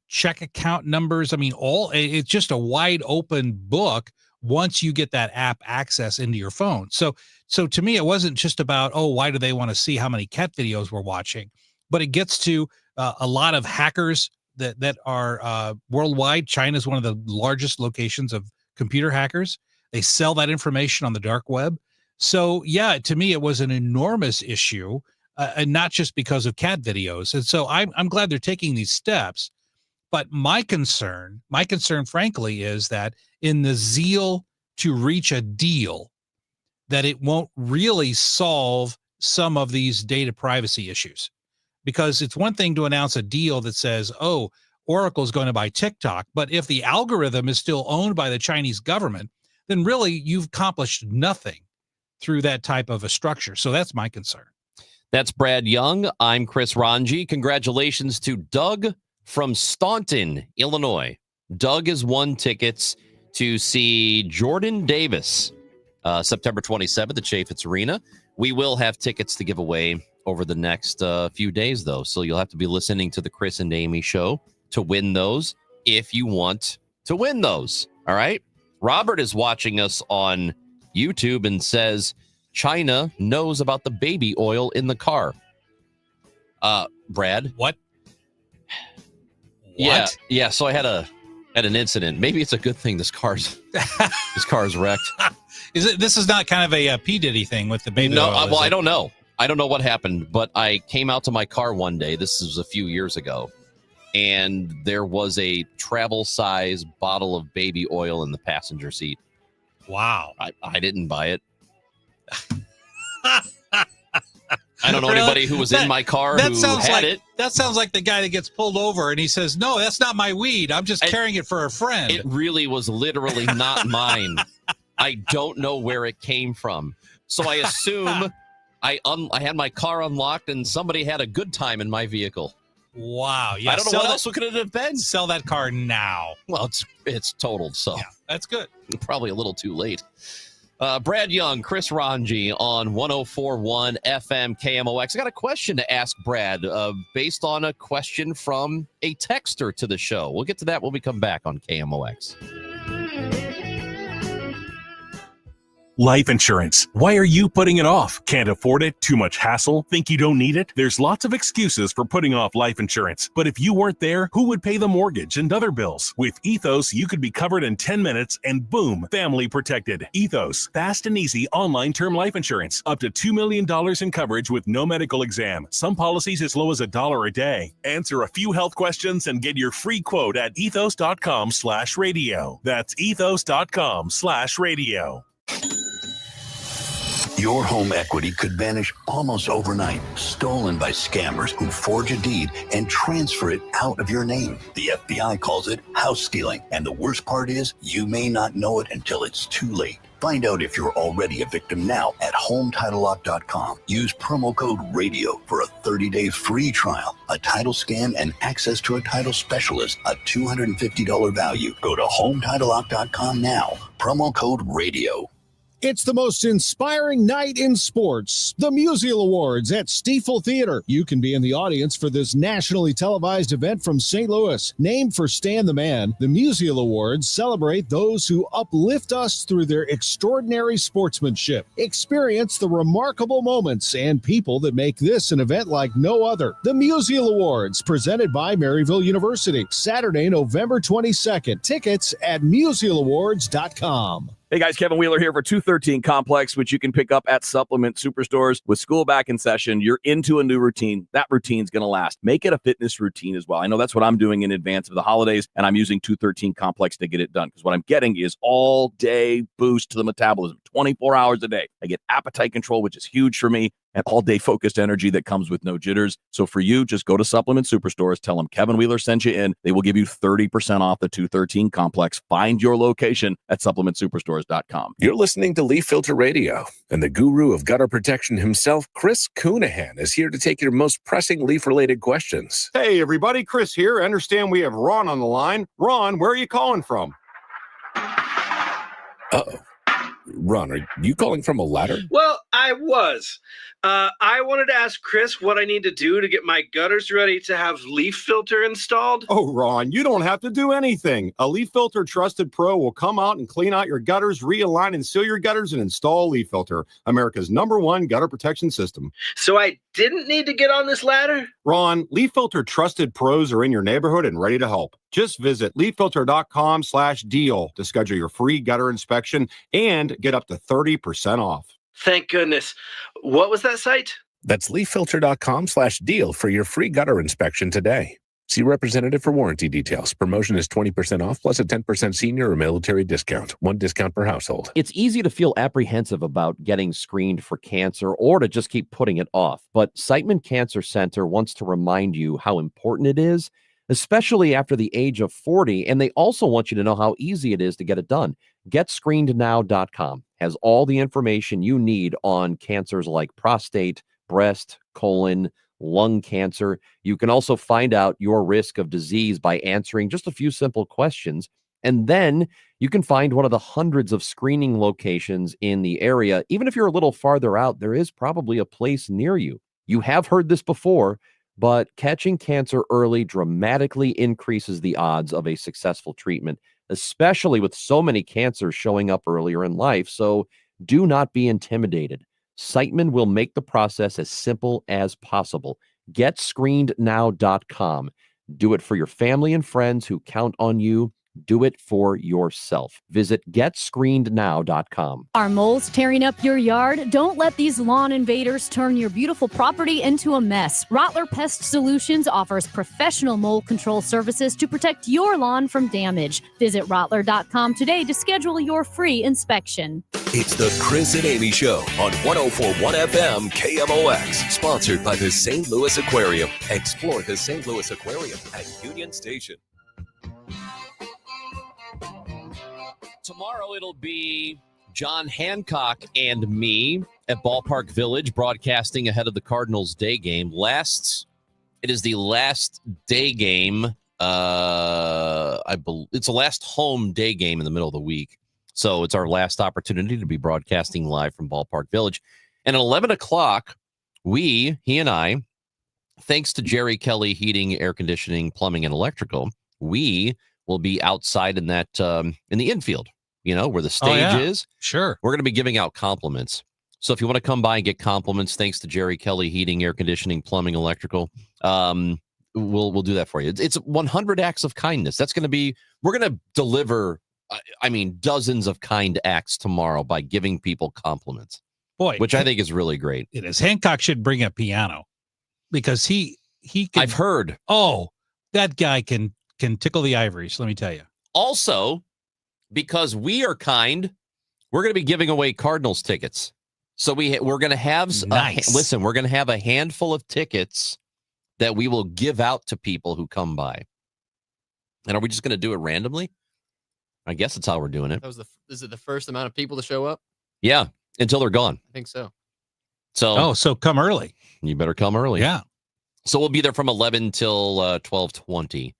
check account numbers. I mean, it's just a wide open book once you get that app access into your phone. So to me, it wasn't just about, why do they want to see how many cat videos we're watching? But it gets to a lot of hackers that are worldwide. China is one of the largest locations of computer hackers. They sell that information on the dark web. So yeah, to me, it was an enormous issue, and not just because of cat videos. And so I'm glad they're taking these steps. But my concern, frankly, is that in the zeal to reach a deal, that it won't really solve some of these data privacy issues. Because it's one thing to announce a deal that says, Oracle's going to buy TikTok, but if the algorithm is still owned by the Chinese government, then really you've accomplished nothing through that type of a structure. So that's my concern. That's Brad Young. I'm Chris Ranji. Congratulations to Doug from Staunton, Illinois. Doug has won tickets to see Jordan Davis September 27th at Chaffetz Arena. We will have tickets to give away over the next few days, though. So you'll have to be listening to the Chris and Amy show to win those, if you want to win those. All right. Robert is watching us on YouTube and says China knows about the baby oil in the car. Brad, what? Yeah. So I had an incident. Maybe it's a good thing this car's wrecked. This is not kind of a P. Diddy thing with the baby oil? Well, I don't know. I don't know what happened, but I came out to my car one day. This was a few years ago, and there was a travel size bottle of baby oil in the passenger seat. Wow. I didn't buy it. I don't know anybody who was in my car who had it. That sounds like the guy that gets pulled over and he says, "No, that's not my weed. I'm just carrying it for a friend." It really was literally not mine. I don't know where it came from. So I assume I had my car unlocked and somebody had a good time in my vehicle. Wow. Yeah, I don't know what else could it have been. Sell that car now. Well, it's totaled, so. Yeah, that's good. Probably a little too late. Brad Young, Chris Ranji on 104.1 FM KMOX. I got a question to ask Brad based on a question from a texter to the show. We'll get to that when we come back on KMOX. Life insurance. Why are you putting it off? Can't afford it? Too much hassle? Think you don't need it? There's lots of excuses for putting off life insurance. But if you weren't there, who would pay the mortgage and other bills? With Ethos, you could be covered in 10 minutes and boom, family protected. Ethos, fast and easy online term life insurance. Up to $2 million in coverage with no medical exam. Some policies as low as $1 a day. Answer a few health questions and get your free quote at ethos.com/radio. That's ethos.com/radio. Your home equity could vanish almost overnight, stolen by scammers who forge a deed and transfer it out of your name. The FBI calls it house stealing, and the worst part is you may not know it until it's too late. Find out if you're already a victim now at HomeTitleLock.com. Use promo code RADIO for a 30-day free trial, a title scan, and access to a title specialist, a $250 value. Go to HomeTitleLock.com now. Promo code RADIO. It's the most inspiring night in sports, the Musial Awards at Stiefel Theater. You can be in the audience for this nationally televised event from St. Louis. Named for Stan the Man, the Musial Awards celebrate those who uplift us through their extraordinary sportsmanship. Experience the remarkable moments and people that make this an event like no other. The Musial Awards, presented by Maryville University, Saturday, November 22nd. Tickets at musialawards.com. Hey guys, Kevin Wheeler here for 213 Complex, which you can pick up at Supplement Superstores. With school back in session, you're into a new routine. That routine's going to last. Make it a fitness routine as well. I know that's what I'm doing in advance of the holidays, and I'm using 213 Complex to get it done because what I'm getting is all-day boost to the metabolism, 24 hours a day. I get appetite control, which is huge for me, and all-day focused energy that comes with no jitters. So for you, just go to Supplement Superstores, tell them Kevin Wheeler sent you in. They will give you 30% off the 213 Complex. Find your location at supplementsuperstores.com. You're listening to Leaf Filter Radio, and the guru of gutter protection himself, Chris Coonahan, is here to take your most pressing leaf-related questions. Hey, everybody, Chris here. I understand we have Ron on the line. Ron, where are you calling from? Uh-oh. Ron, are you calling from a ladder? Well, I was. I wanted to ask Chris what I need to do to get my gutters ready to have leaf filter installed. Oh, Ron, you don't have to do anything. A Leaf Filter Trusted Pro will come out and clean out your gutters, realign and seal your gutters, and install Leaf Filter, America's #1 gutter protection system. So I didn't need to get on this ladder? Ron, Leaf Filter Trusted Pros are in your neighborhood and ready to help. Just visit leaffilter.com/deal to schedule your free gutter inspection and get up to 30% off. Thank goodness. What was that site? That's leaffilter.com/deal for your free gutter inspection today. See representative for warranty details. Promotion is 20% off plus a 10% senior or military discount. One discount per household. It's easy to feel apprehensive about getting screened for cancer or to just keep putting it off. But Siteman Cancer Center wants to remind you how important it is, especially after the age of 40. And they also want you to know how easy it is to get it done. GetScreenedNow.com has all the information you need on cancers like prostate, breast, colon, lung cancer. You can also find out your risk of disease by answering just a few simple questions. And then you can find one of the hundreds of screening locations in the area. Even if you're a little farther out, there is probably a place near you. You have heard this before, but catching cancer early dramatically increases the odds of a successful treatment, especially with so many cancers showing up earlier in life. So do not be intimidated. Siteman will make the process as simple as possible. GetScreenedNow.com. Do it for your family and friends who count on you. Do it for yourself. Visit GetScreenedNow.com. Are moles tearing up your yard? Don't let these lawn invaders turn your beautiful property into a mess. Rottler Pest Solutions offers professional mole control services to protect your lawn from damage. Visit Rottler.com today to schedule your free inspection. It's the Chris and Amy Show on 104.1 FM KMOX, sponsored by the St. Louis Aquarium. Explore the St. Louis Aquarium at Union Station. Tomorrow it'll be John Hancock and me at Ballpark Village broadcasting ahead of the Cardinals day game. It is the last day game. I believe it's the last home day game in the middle of the week. So it's our last opportunity to be broadcasting live from Ballpark Village. And at 11 o'clock, he and I, thanks to Jerry Kelly Heating, Air Conditioning, Plumbing, and Electrical, we will be outside in that in the infield, where the stage is. Sure. We're going to be giving out compliments. So if you want to come by and get compliments, thanks to Jerry Kelly Heating, Air Conditioning, Plumbing, Electrical, we'll do that for you. It's 100 acts of kindness. We're going to deliver, dozens of kind acts tomorrow by giving people compliments. Boy, which I think is really great. It is. Hancock should bring a piano because he can. I've heard. Oh, that guy can tickle the ivories, let me tell you. Also, because we are kind, we're going to be giving away Cardinals tickets. So we're going to have we're going to have a handful of tickets that we will give out to people who come by. And are we just going to do it randomly? I guess that's how we're doing it. That was is it the first amount of people to show up? Yeah, until they're gone. I think so. So come early. You better come early. Yeah. So we'll be there from 11 till 12:20,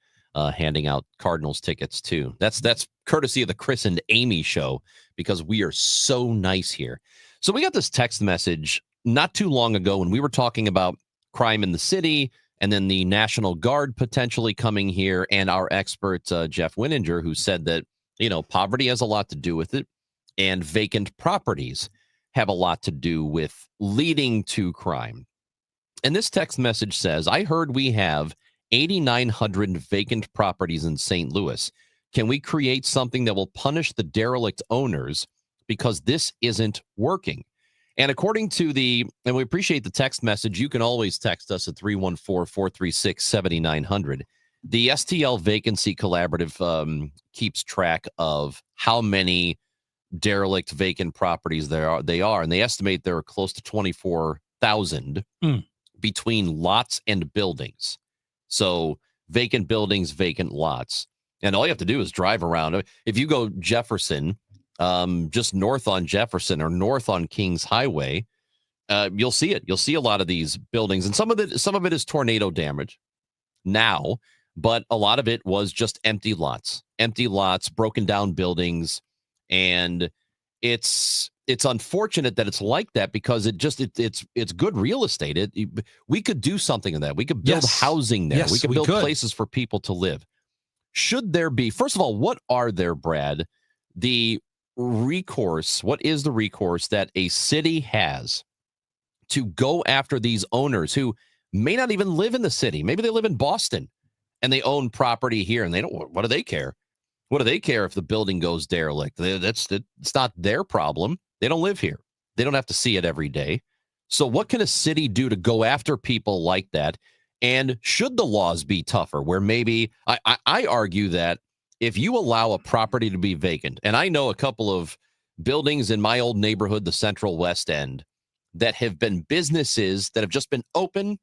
handing out Cardinals tickets too. That's courtesy of the Chris and Amy show, because we are so nice here. So we got this text message not too long ago when we were talking about crime in the city, and then the National Guard potentially coming here, and our expert Jeff Winninger, who said that poverty has a lot to do with it, and vacant properties have a lot to do with leading to crime. And this text message says, I heard we have 8,900 vacant properties in St. Louis. Can we create something that will punish the derelict owners, because this isn't working? And according to and we appreciate the text message, you can always text us at 314-436-7900. The STL Vacancy Collaborative keeps track of how many derelict vacant properties they are, and they estimate there are close to 24,000 between lots and buildings. So vacant buildings, vacant lots. And all you have to do is drive around. If you go Jefferson, just north on Jefferson or north on Kings Highway, you'll see it. You'll see a lot of these buildings, and some of it is tornado damage now, but a lot of it was just empty lots, broken down buildings. And it's unfortunate that it's like that, because it's good real estate. We could do something in that. We could build housing there. We could build places for people to live. Should there be, first of all, what are there, Brad, the recourse? What is the recourse that a city has to go after these owners who may not even live in the city? Maybe they live in Boston and they own property here, and what do they care? What do they care if the building goes derelict? It's not their problem. They don't live here. They don't have to see it every day. So what can a city do to go after people like that? And should the laws be tougher, where maybe I argue that if you allow a property to be vacant, and I know a couple of buildings in my old neighborhood, the Central West End, that have been businesses that have just been open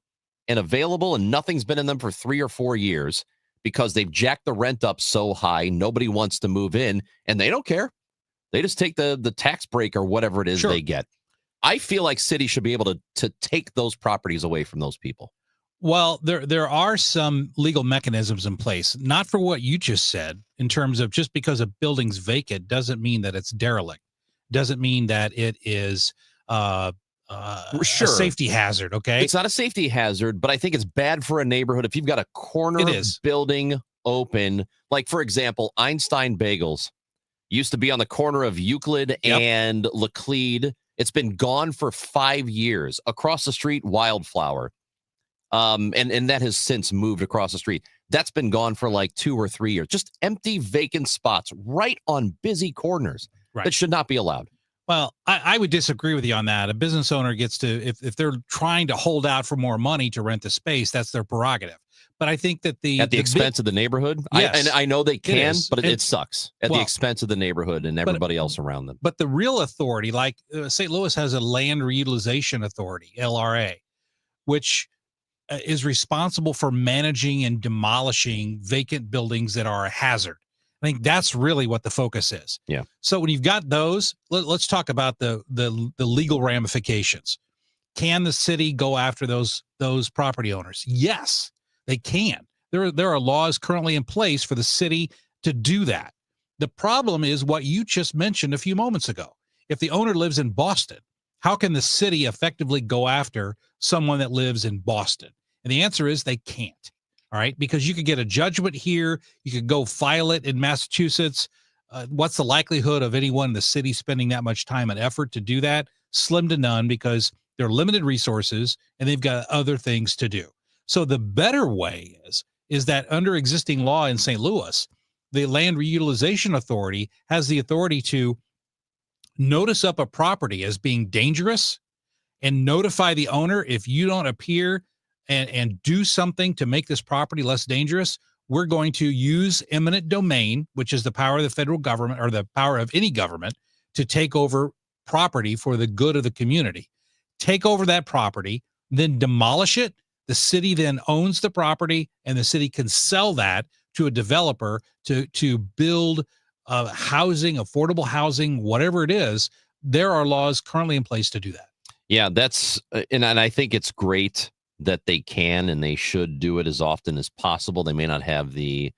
and available, and nothing's been in them for 3 or 4 years, because they've jacked the rent up so high, nobody wants to move in, and they don't care. They just take the tax break or whatever it is they get. I feel like cities should be able to take those properties away from those people. Well, there are some legal mechanisms in place, not for what you just said, in terms of just because a building's vacant doesn't mean that it's derelict, doesn't mean that it is a safety hazard. Okay, it's not a safety hazard, but I think it's bad for a neighborhood if you've got a corner building open. Like, for example, Einstein Bagels used to be on the corner of Euclid and Laclede. It's been gone for 5 years. Across the street, Wildflower. And that has since moved across the street. That's been gone for like 2 or 3 years. Just empty, vacant spots right on busy corners that should not be allowed. Well, I would disagree with you on that. A business owner gets to, if they're trying to hold out for more money to rent the space, that's their prerogative. But I think that at the expense of the neighborhood, and I know they can, but it sucks at the expense of the neighborhood and everybody else around them. But the real authority, like St. Louis has a land reutilization authority, LRA, which is responsible for managing and demolishing vacant buildings that are a hazard. I think that's really what the focus is. Yeah. So when you've got those, let's talk about the legal ramifications. Can the city go after those property owners? Yes, they can. There are laws currently in place for the city to do that. The problem is what you just mentioned a few moments ago. If the owner lives in Boston, how can the city effectively go after someone that lives in Boston? And the answer is they can't. All right, because you could get a judgment here. You could go file it in Massachusetts. What's the likelihood of anyone in the city spending that much time and effort to do that? Slim to none, because they're limited resources and they've got other things to do. So the better way is that under existing law in St. Louis, the Land Reutilization Authority has the authority to notice up a property as being dangerous and notify the owner. If you don't appear and do something to make this property less dangerous, we're going to use eminent domain, which is the power of the federal government or the power of any government to take over property for the good of the community. Take over that property, then demolish it. The city then owns the property, and the city can sell that to a developer to build housing, affordable housing, whatever it is, there are laws currently in place to do that. Yeah, that's and I think it's great that they can and they should do it as often as possible. They may not have the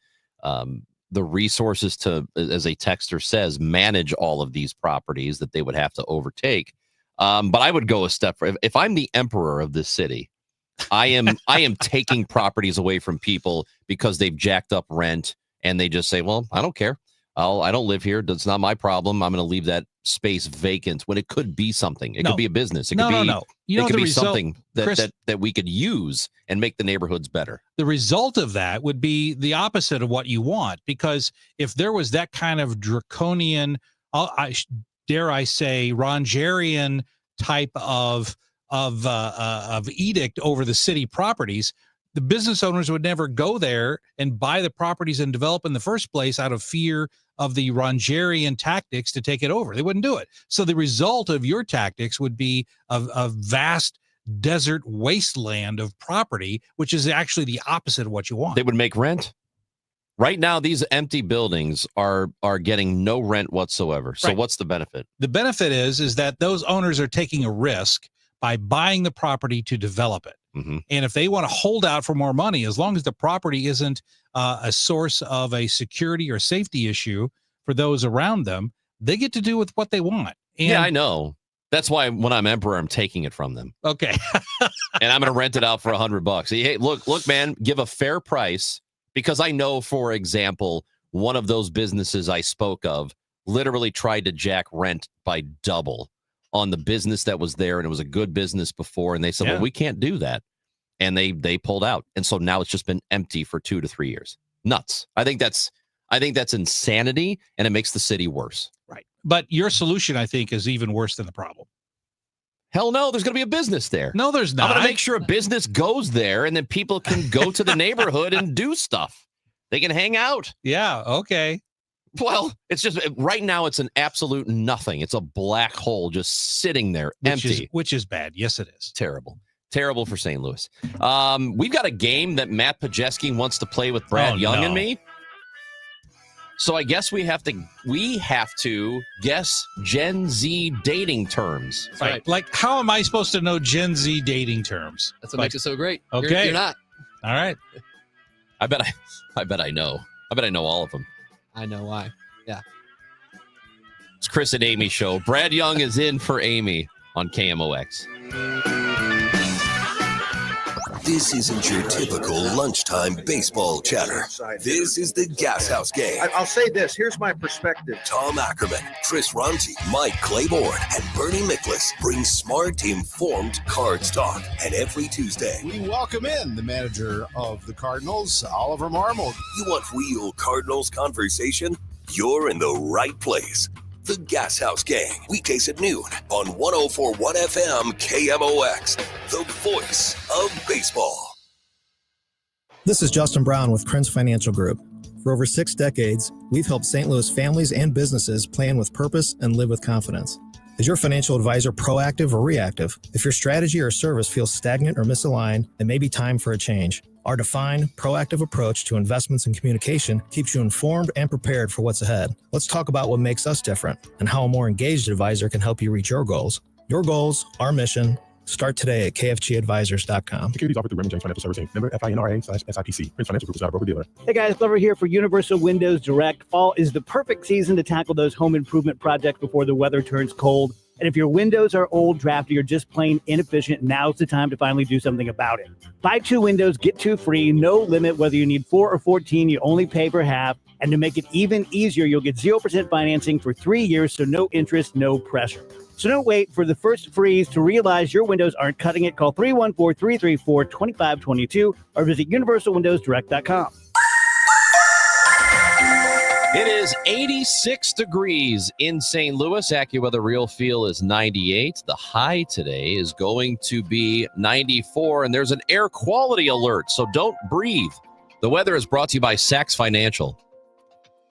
resources to, as a texter says, manage all of these properties that they would have to overtake. But I would go a step further. If I'm the emperor of this city, I am taking properties away from people because they've jacked up rent and they just say, well, I don't care. I don't live here. It's not my problem. I'm going to leave that space vacant when it could be something. It could be a business. It could be, it could be something Chris, that we could use and make the neighborhoods better. The result of that would be the opposite of what you want, because if there was that kind of draconian, dare I say, Rogerian type of edict over the city properties, the business owners would never go there and buy the properties and develop in the first place out of fear of the Rogerian tactics to take it over. They wouldn't do it. So the result of your tactics would be a vast desert wasteland of property, which is actually the opposite of what you want. They would make rent. Right now, these empty buildings are getting no rent whatsoever. So what's the benefit? The benefit is that those owners are taking a risk by buying the property to develop it. Mm-hmm. And if they want to hold out for more money, as long as the property isn't a source of a security or safety issue for those around them, they get to do with what they want. And yeah, I know. That's why when I'm emperor, I'm taking it from them. Okay. And I'm going to rent it out for $100. Hey, look, man, give a fair price, because I know, for example, one of those businesses I spoke of literally tried to jack rent by double on the business that was there, and it was a good business before, and they said, well, we can't do that. And they pulled out. And so now it's just been empty for 2 to 3 years. Nuts. I think that's insanity, and it makes the city worse. Right. But your solution, I think, is even worse than the problem. Hell no, there's going to be a business there. No, there's not. I'm going to make sure a business goes there, and then people can go to the neighborhood and do stuff. They can hang out. Yeah, okay. Well, it's just right now it's an absolute nothing. It's a black hole just sitting there empty. Which is bad. Yes, it is. Terrible for St. Louis. We've got a game that Matt Pajeski wants to play with Brad Young and me. So I guess we have to guess Gen Z dating terms. Right. Like, how am I supposed to know Gen Z dating terms? That's what makes it so great. Okay. You're not. All right. I bet I know. I bet I know all of them. I know why. Yeah. It's Chris and Amy show. Brad Young is in for Amy on KMOX. This isn't your typical lunchtime baseball chatter. This is the Gas House Gang. I'll say this. Here's my perspective. Tom Ackerman, Chris Ronchi, Mike Claiborne, and Bernie Miklasz bring smart, informed Cards talk. And every Tuesday, we welcome in the manager of the Cardinals, Oliver Marmol. You want real Cardinals conversation? You're in the right place. The Gas House Gang, weekdays at noon on 104.1 FM KMOX, the voice of baseball. This is Justin Brown with Krenz Financial Group. For over 6 decades, we've helped St. Louis families and businesses plan with purpose and live with confidence. Is your financial advisor proactive or reactive? If your strategy or service feels stagnant or misaligned, it may be time for a change. Our defined, proactive approach to investments and communication keeps you informed and prepared for what's ahead. Let's talk about what makes us different and how a more engaged advisor can help you reach your goals. Your goals, our mission. Start today at kfgadvisors.com. Securities offered through Raymond James Financial Services. Member FINRA/SIPC. Prince Financial Group is not a broker-dealer. Hey guys, Glover here for Universal Windows Direct. Fall is the perfect season to tackle those home improvement projects before the weather turns cold. And if your windows are old, drafty, or just plain inefficient, now's the time to finally do something about it. Buy 2 windows, get 2 free, no limit whether you need 4 or 14, you only pay for half. And to make it even easier, you'll get 0% financing for 3 years, so no interest, no pressure. So don't wait for the first freeze to realize your windows aren't cutting it. Call 314-334-2522 or visit universalwindowsdirect.com. It is 86 degrees in St. Louis. AccuWeather Real Feel is 98. The high today is going to be 94, and there's an air quality alert, so don't breathe. The weather is brought to you by Sachs Financial.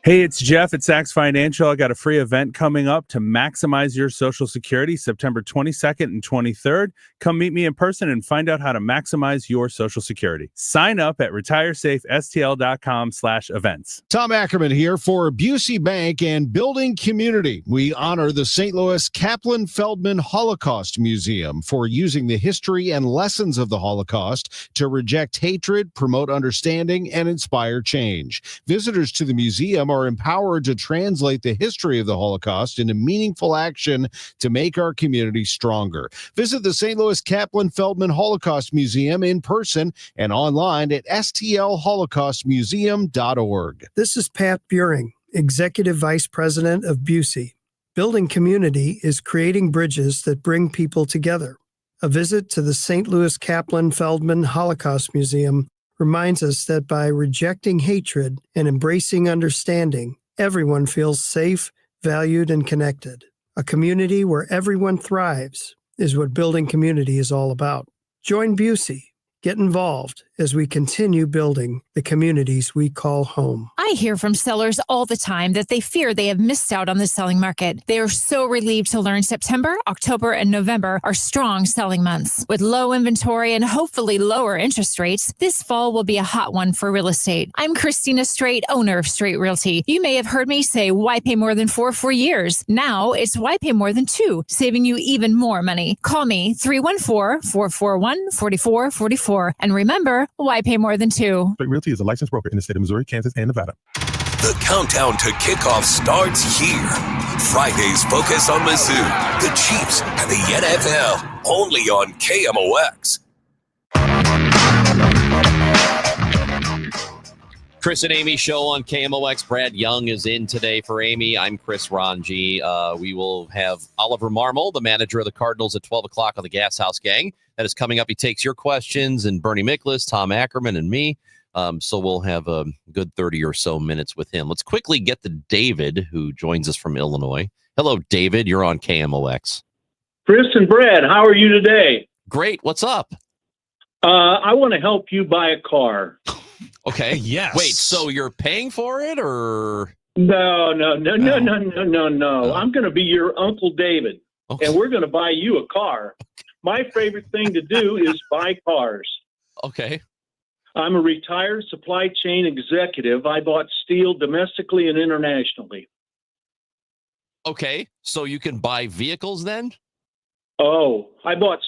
Hey, it's Jeff at Sachs Financial. I got a free event coming up to maximize your Social Security, September 22nd and 23rd. Come meet me in person and find out how to maximize your Social Security. Sign up at retiresafestl.com/events. Tom Ackerman here for Busey Bank and Building Community. We honor the St. Louis Kaplan Feldman Holocaust Museum for using the history and lessons of the Holocaust to reject hatred, promote understanding, and inspire change. Visitors to the museum are empowered to translate the history of the Holocaust into meaningful action to make our community stronger. Visit the St. Louis Kaplan Feldman Holocaust Museum in person and online at stlholocaustmuseum.org. This is Pat Buring, Executive Vice President of Busey. Building Community is creating bridges that bring people together. A visit to the St. Louis Kaplan Feldman Holocaust Museum reminds us that by rejecting hatred and embracing understanding, everyone feels safe, valued, and connected. A community where everyone thrives is what building community is all about. Join Busey. Get involved as we continue building the communities we call home. I hear from sellers all the time that they fear they have missed out on the selling market. They are so relieved to learn September, October, and November are strong selling months. With low inventory and hopefully lower interest rates, this fall will be a hot one for real estate. I'm Christina Straight, owner of Straight Realty. You may have heard me say, why pay more than 4 for years? Now it's why pay more than 2, saving you even more money. Call me 314-441-4444. And remember, why pay more than 2? Straight Realty is a licensed broker in the state of Missouri, Kansas, and Nevada. The countdown to kickoff starts here. Friday's focus on Mizzou, the Chiefs, and the NFL, only on KMOX. Chris and Amy show on KMOX. Brad Young is in today for Amy. I'm Chris Ranji. We will have Oliver Marmol, the manager of the Cardinals, at 12 o'clock on the Gas House Gang. That is coming up. He takes your questions, and Bernie Miklasz, Tom Ackerman, and me. So we'll have a good 30 or so minutes with him. Let's quickly get to David, who joins us from Illinois. Hello, David. You're on KMOX. Chris and Brad, how are you today? Great. What's up? I want to help you buy a car. Okay. Yes. Wait, so you're paying for it, or? No. I'm going to be your Uncle David, and we're going to buy you a car. My favorite thing to do is buy cars. Okay. I'm a retired supply chain executive. I bought steel domestically and internationally. Okay. So you can buy vehicles then? Oh, I bought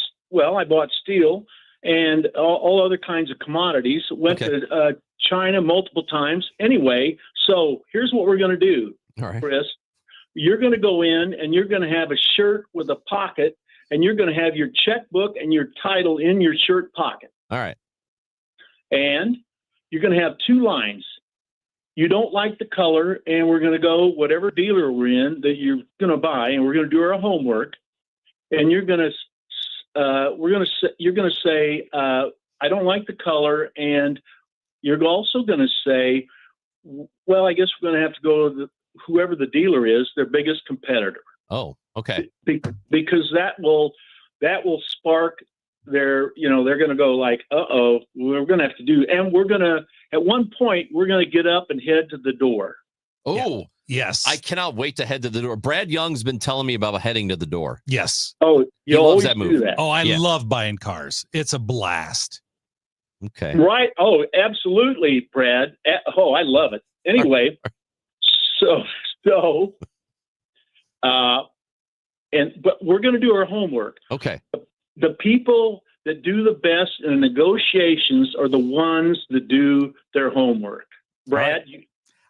steel and all other kinds of commodities. Went to China multiple times. Anyway, so here's what we're going to do, all right, Chris. You're going to go in and you're going to have a shirt with a pocket, and you're going to have your checkbook and your title in your shirt pocket. All right. And you're going to have 2 lines. You don't like the color, and we're going to go whatever dealer we're in that you're going to buy, and we're going to do our homework. And you're going to say, I don't like the color, and you're also going to say, well, I guess we're going to have to go to whoever the dealer is, their biggest competitor. Oh, okay. Because that will spark their, they're going to go like, we're going to have to do, and we're going to, at one point, we're going to get up and head to the door. Oh, yes. I cannot wait to head to the door. Brad Young's been telling me about heading to the door. Yes. Oh, he loves that move. Oh, I love buying cars. It's a blast. Okay. Right. Oh, absolutely, Brad. Oh, I love it. Anyway, but we're going to do our homework. Okay. The people that do the best in negotiations are the ones that do their homework. Brad,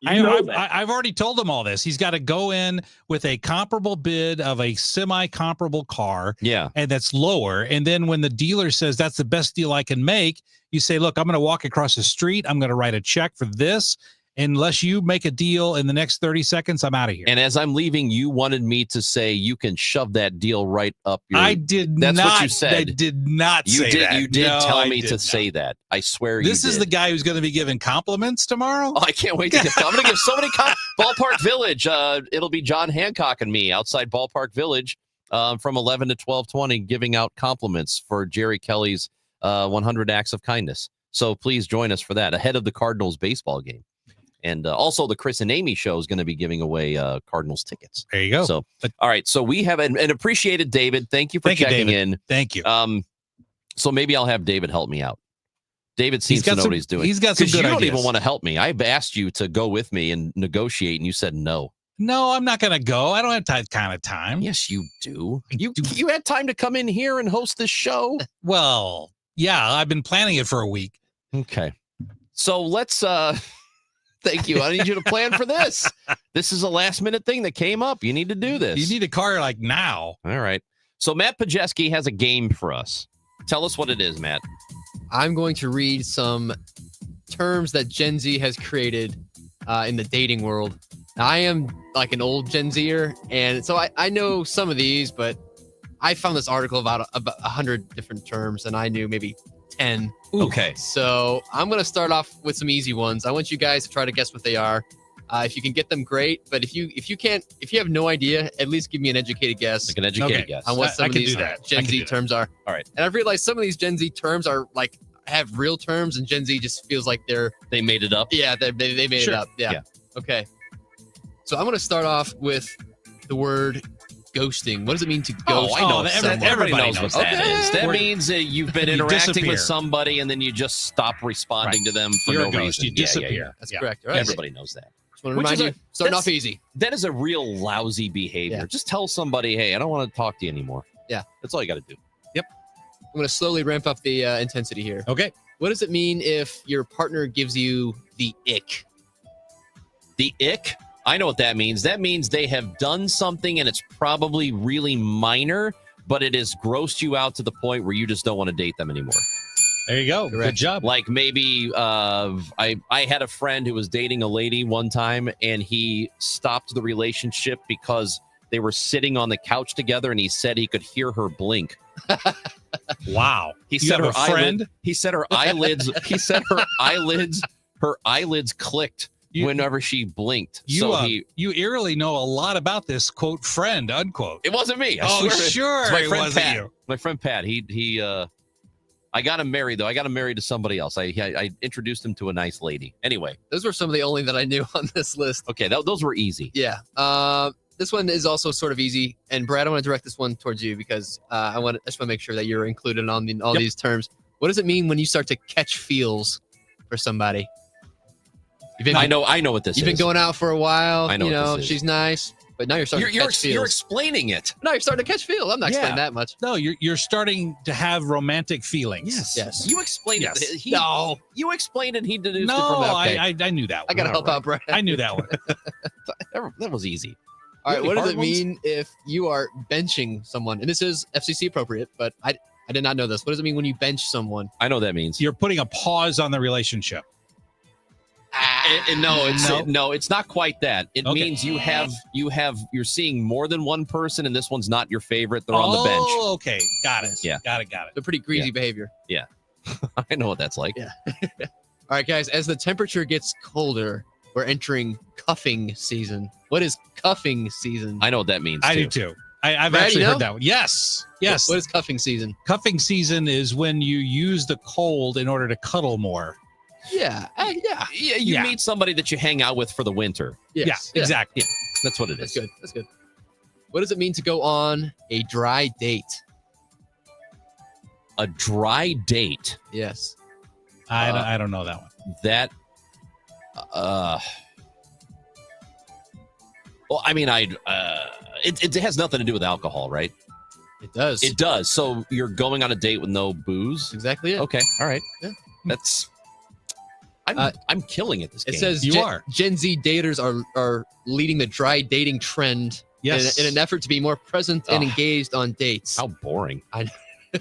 I've already told him all this. He's got to go in with a comparable bid of a semi-comparable car. Yeah. And that's lower. And then when the dealer says that's the best deal I can make, you say, look, I'm going to walk across the street. I'm going to write a check for this. Unless you make a deal in the next 30 seconds, I'm out of here. And as I'm leaving, you wanted me to say you can shove that deal right up your... I did That's not. what you said. I did not say that. You did No, tell I me did to not. say that. I swear This you is did. the guy who's going to be giving compliments tomorrow? Oh, I can't wait to give... I'm going to give so many... Ballpark Village. It'll be John Hancock and me outside Ballpark Village from 11 to 12:20 giving out compliments for Jerry Kelly's 100 Acts of Kindness. So please join us for that ahead of the Cardinals baseball game. And also, the Chris and Amy show is going to be giving away Cardinals tickets. There you go. So, all right. So we have an appreciated David. Thank you for checking in. Thank you. So maybe I'll have David help me out. David seems to know what he's doing. He's got some good You don't ideas. even want to help me. I've asked you to go with me and negotiate, and you said no. No, I'm not going to go. I don't have that kind of time. Yes, you do. You had time to come in here and host this show. Well, yeah, I've been planning it for a week. Okay. So let's thank you. I need you to plan for this. This is a last minute thing that came up. You need to do this. You need a car like now. All right. So Matt Pajeski has a game for us. Tell us what it is, Matt. I'm going to read some terms that Gen Z has created in the dating world. Now, I am like an old Gen Zer, and so I know some of these, but I found this article about 100 different terms, and I knew maybe 10. Okay. So I'm going to start off with some easy ones. I want you guys to try to guess what they are. If you can get them, great. But if you have no idea, at least give me an educated guess. Like an educated guess. On what some of these Gen Z terms are. All right. And I've realized some of these Gen Z terms are like have real terms, and Gen Z just feels like they made it up. Yeah, they made it up. Yeah. Okay. So I'm going to start off with the word ghosting. What does it mean to ghost? I know. someone? Everybody knows what that is. That We're- means that you've been You interacting disappear. with somebody and then you just stop responding to them for You're no a ghost. reason. You disappear. That's correct. All right. Everybody knows that. Just want to remind you, starting off easy. That is a real lousy behavior. Yeah. Just tell somebody, hey, I don't want to talk to you anymore. Yeah. That's all you got to do. I'm going to slowly ramp up the intensity here. Okay. What does it mean if your partner gives you the ick? The ick? I know what that means. That means they have done something and it's probably really minor, but it has grossed you out to the point where you just don't want to date them anymore. There you go. Good job. Like maybe I had a friend who was dating a lady one time and he stopped the relationship because they were sitting on the couch together and he said he could hear her blink. Wow. He You said got her a friend? He said her eyelids. He said her eyelids clicked whenever she blinked. You eerily know a lot about this quote friend unquote. It wasn't me. I Oh, swear. sure, It's my it friend wasn't Pat. you. My friend Pat. He I got him married though. I got him married to somebody else. I introduced him to a nice lady. Anyway, Those were some of the only that I knew on this list. okay, those were easy. Yeah. This one is also sort of easy. And Brad, I want to direct this one towards you because I just want to make sure that you're included on all these terms. What does it mean when you start to catch feels for somebody? I know what this is. You've been going out for a while. I know You what know, this is. she's nice, but now you're starting to catch feels. You're explaining it. No, you're starting to catch feels. I'm not explaining that much. No, you're starting to have romantic feelings. Yes. You explained Yes. it. No. You explained it. He deduced No, it from okay. I knew that one. I got to help out, Brad. I knew that one. That was easy. All right, Really what does hard it mean if you are benching someone? And this is FCC appropriate, but I did not know this. What does it mean when you bench someone? I know what that means. You're putting a pause on the relationship. No, it's not quite that. It Okay. means you're seeing more than one person, and this one's not your favorite. They're on the bench. Oh, okay. Got it. Yeah. Got it. They're pretty greasy behavior. Yeah. I know what that's like. Yeah. All right, guys, as the temperature gets colder, we're entering cuffing season. What is cuffing season? I know what that means. I do too. I've Brad, actually you know? heard that one. Yes. Yes. What is cuffing season? Cuffing season is when you use the cold in order to cuddle more. Yeah. Yeah. Yeah, you Yeah. meet somebody that you hang out with for the winter. Yes. Yeah, exactly. Yeah, that's what it That's is. good. That's good. What does it mean to go on a dry date? A dry date. Yes. I don't know that one. That well, I mean, it has nothing to do with alcohol, right? It does. It does. So you're going on a date with no booze? Exactly it. Okay. All right. Yeah. That's I'm killing at this game. It says Gen Z daters are leading the dry dating trend Yes. in an effort to be more present and engaged on dates. How boring. I know.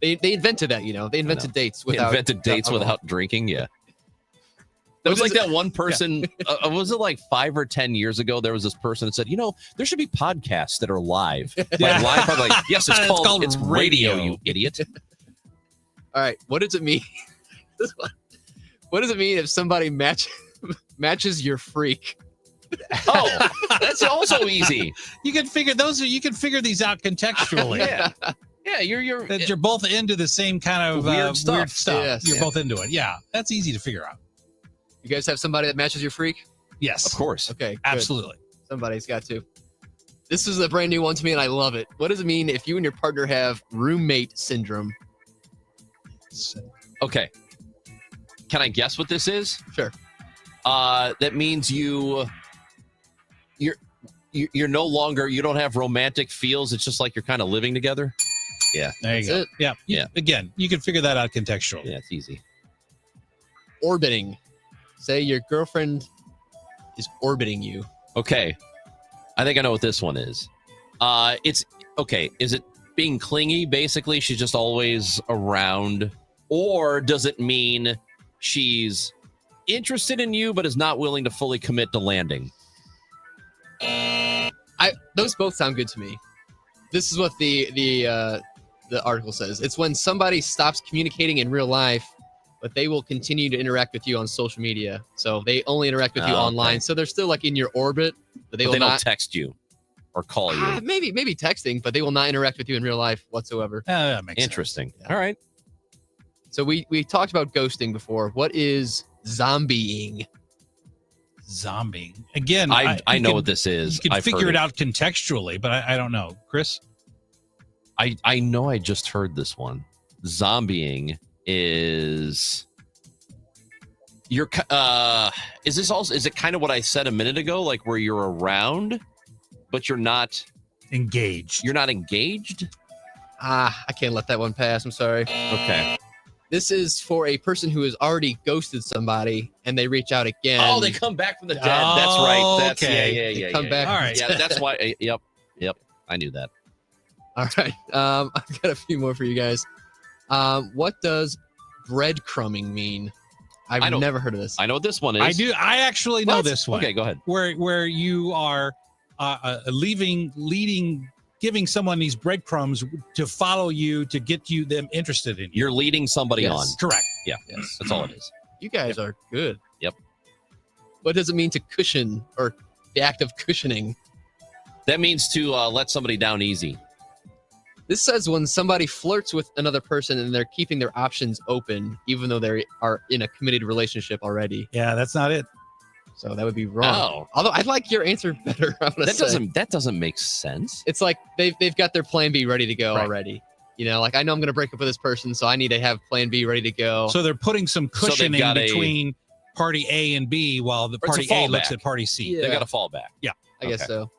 They invented that, you know. They invented dates They without invented dates alcohol. without drinking. Yeah. There was like that one person, was it like 5 or 10 years ago? There was this person that said, there should be podcasts that are live. Yeah. Like live, I'm like, yes, it's called radio, radio. you idiot. All right, what does it mean? This one. What does it mean if somebody matches your freak? Oh, that's also easy. You can figure these out contextually. Yeah. Yeah, you're That you're both into the same kind of Weird stuff. Yes. You're Yeah. both into it. Yeah, that's easy to figure out. You guys have somebody that matches your freak? Yes. Of course. Okay. good. Absolutely. Somebody's got to. This is a brand new one to me, and I love it. What does it mean if you and your partner have roommate syndrome? Okay. Can I guess what this is? Sure. That means you're no longer, you don't have romantic feels. It's just like you're kind of living together. Yeah. There you go. it. Yeah. Again, you can figure that out contextually. Yeah, it's easy. Orbiting. Say your girlfriend is orbiting you. Okay. I think I know what this one is. It's okay. Is it being clingy? Basically, she's just always around. Or does it mean she's interested in you, but is not willing to fully commit to landing? Those both sound good to me. This is what the article says. It's when somebody stops communicating in real life, but they will continue to interact with you on social media. So they only interact with you online. Okay. So they're still like in your orbit, but they will They not don't text you or call you. maybe texting, but they will not interact with you in real life whatsoever. That makes Interesting. Yeah. All right. So we talked about ghosting before. What is zombieing? Zombieing. Again, I know what this is. You can I've figure heard it out contextually, but I don't know. Chris? I know I just heard this one. Zombieing is is it kind of what I said a minute ago, like where you're around but you're not engaged? You're not engaged? I can't let that one pass. I'm sorry. Okay. This is for a person who has already ghosted somebody and they reach out again. Oh, they come back from the dead. That's right. That's okay. yeah. They come back. All from right. the Yeah, dead. that's why. Yep. I knew that. All right. I've got a few more for you guys. What does breadcrumbing mean? I've never heard of this. I know what this one is. I do. I actually know What? this one. Okay, go ahead. Where you are giving someone these breadcrumbs to follow you to get them interested in you. You're leading somebody Yes. on. Correct. Yeah. Yes. That's all it is. You guys are good. Yep. What does it mean to cushion or the act of cushioning? That means to let somebody down easy. This says when somebody flirts with another person and they're keeping their options open, even though they are in a committed relationship already. Yeah, that's not it. So that would be wrong. Oh. Although I like your answer better. That doesn't make sense. It's like they've got their plan B ready to go Right. already. You know, like I know I'm going to break up with this person, so I need to have plan B ready to go. So they're putting some So they've cushioning got between party A and B while the Or it's a party A looks fallback. at party C. Yeah. They got a fallback. Yeah. I guess Okay. so.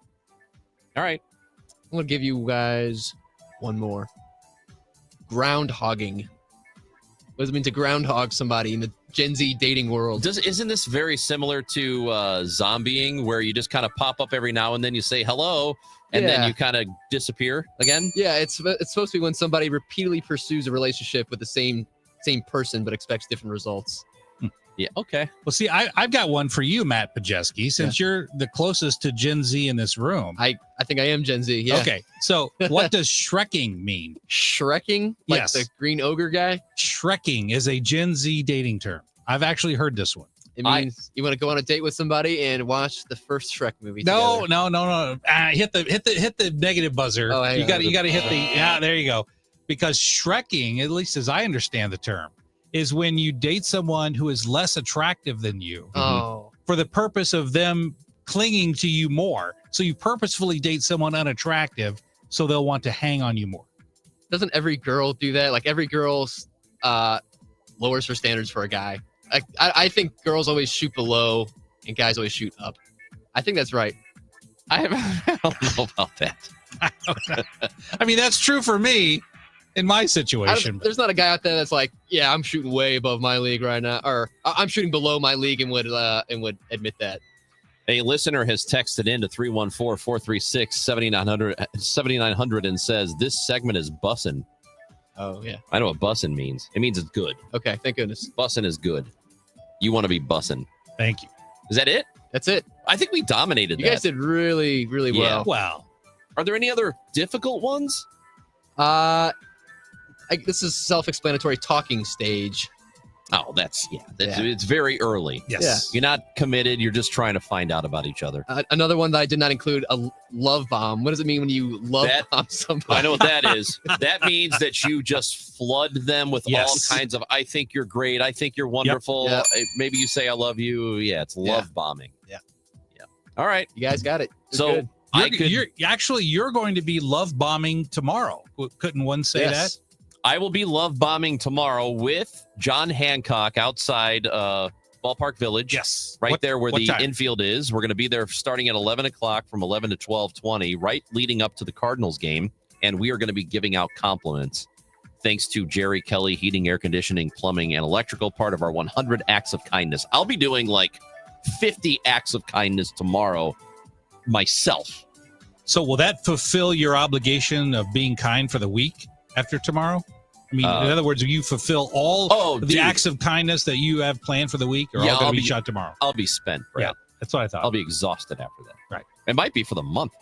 All right. I'm going to give you guys one more. Groundhogging. What does it mean to groundhog somebody in the Gen Z dating world? Isn't this very similar to zombieing, where you just kind of pop up every now and then, you say hello, and then Yeah. you kind of disappear again? Yeah, it's supposed to be when somebody repeatedly pursues a relationship with the same person but expects different results. Yeah. Okay. Well, see, I've got one for you, Matt Pajeski, since you're the closest to Gen Z in this room. I think I am Gen Z. Yeah. Okay. So what does Shrekking mean? Shrekking? Like Yes. the green ogre guy? Shrekking is a Gen Z dating term. I've actually heard this one. It means you want to go on a date with somebody and watch the first Shrek movie. No. together. Hit the negative buzzer. Oh, hang you on. got to hit the there you go. Because Shrekking, at least as I understand the term, is when you date someone who is less attractive than you Oh. for the purpose of them clinging to you more. So you purposefully date someone unattractive so they'll want to hang on you more. Doesn't every girl do that? Like every girl lowers her standards for a guy. I think girls always shoot below and guys always shoot up. I think that's right. I don't know about that. I mean, that's true for me in my situation. There's not a guy out there that's like, yeah, I'm shooting way above my league right now, or I'm shooting below my league and would admit that. A listener has texted in to 314-436-7900 and says, this segment is bussin'. Oh, yeah. I know what bussin' means. It means it's good. Okay, thank goodness. Bussin' is good. You want to be bussin'. Thank you. Is that it? That's it. I think we dominated You that. guys did really, really well. Wow. Are there any other difficult ones? This is self-explanatory talking stage. Oh, it's very early. Yes. You're not committed. You're just trying to find out about each other. Another one that I did not include, a love bomb. What does it mean when you love bomb somebody? I know what that is. That means that you just flood them with all kinds of, I think you're great. I think you're wonderful. Yep. Maybe you say, I love you. Yeah, it's love bombing. Yeah. All right. You guys got it. It's So good. You're going to be love bombing tomorrow. Couldn't one say that? I will be love bombing tomorrow with John Hancock outside Ballpark Village. Yes. Right there where what the time? infield is. We're going to be there starting at 11 o'clock from 11 to 12:20, right leading up to the Cardinals game. And we are going to be giving out compliments thanks to Jerry Kelly Heating, Air Conditioning, Plumbing, and Electrical, part of our 100 Acts of Kindness. I'll be doing like 50 acts of kindness tomorrow myself. So will that fulfill your obligation of being kind for the week after tomorrow? I mean, in other words, will you fulfill all the acts of kindness that you have planned for the week, or all going to be shot tomorrow? I'll be spent, Brad. Yeah, that's what I thought. I'll be exhausted after that. Right. It might be for the month.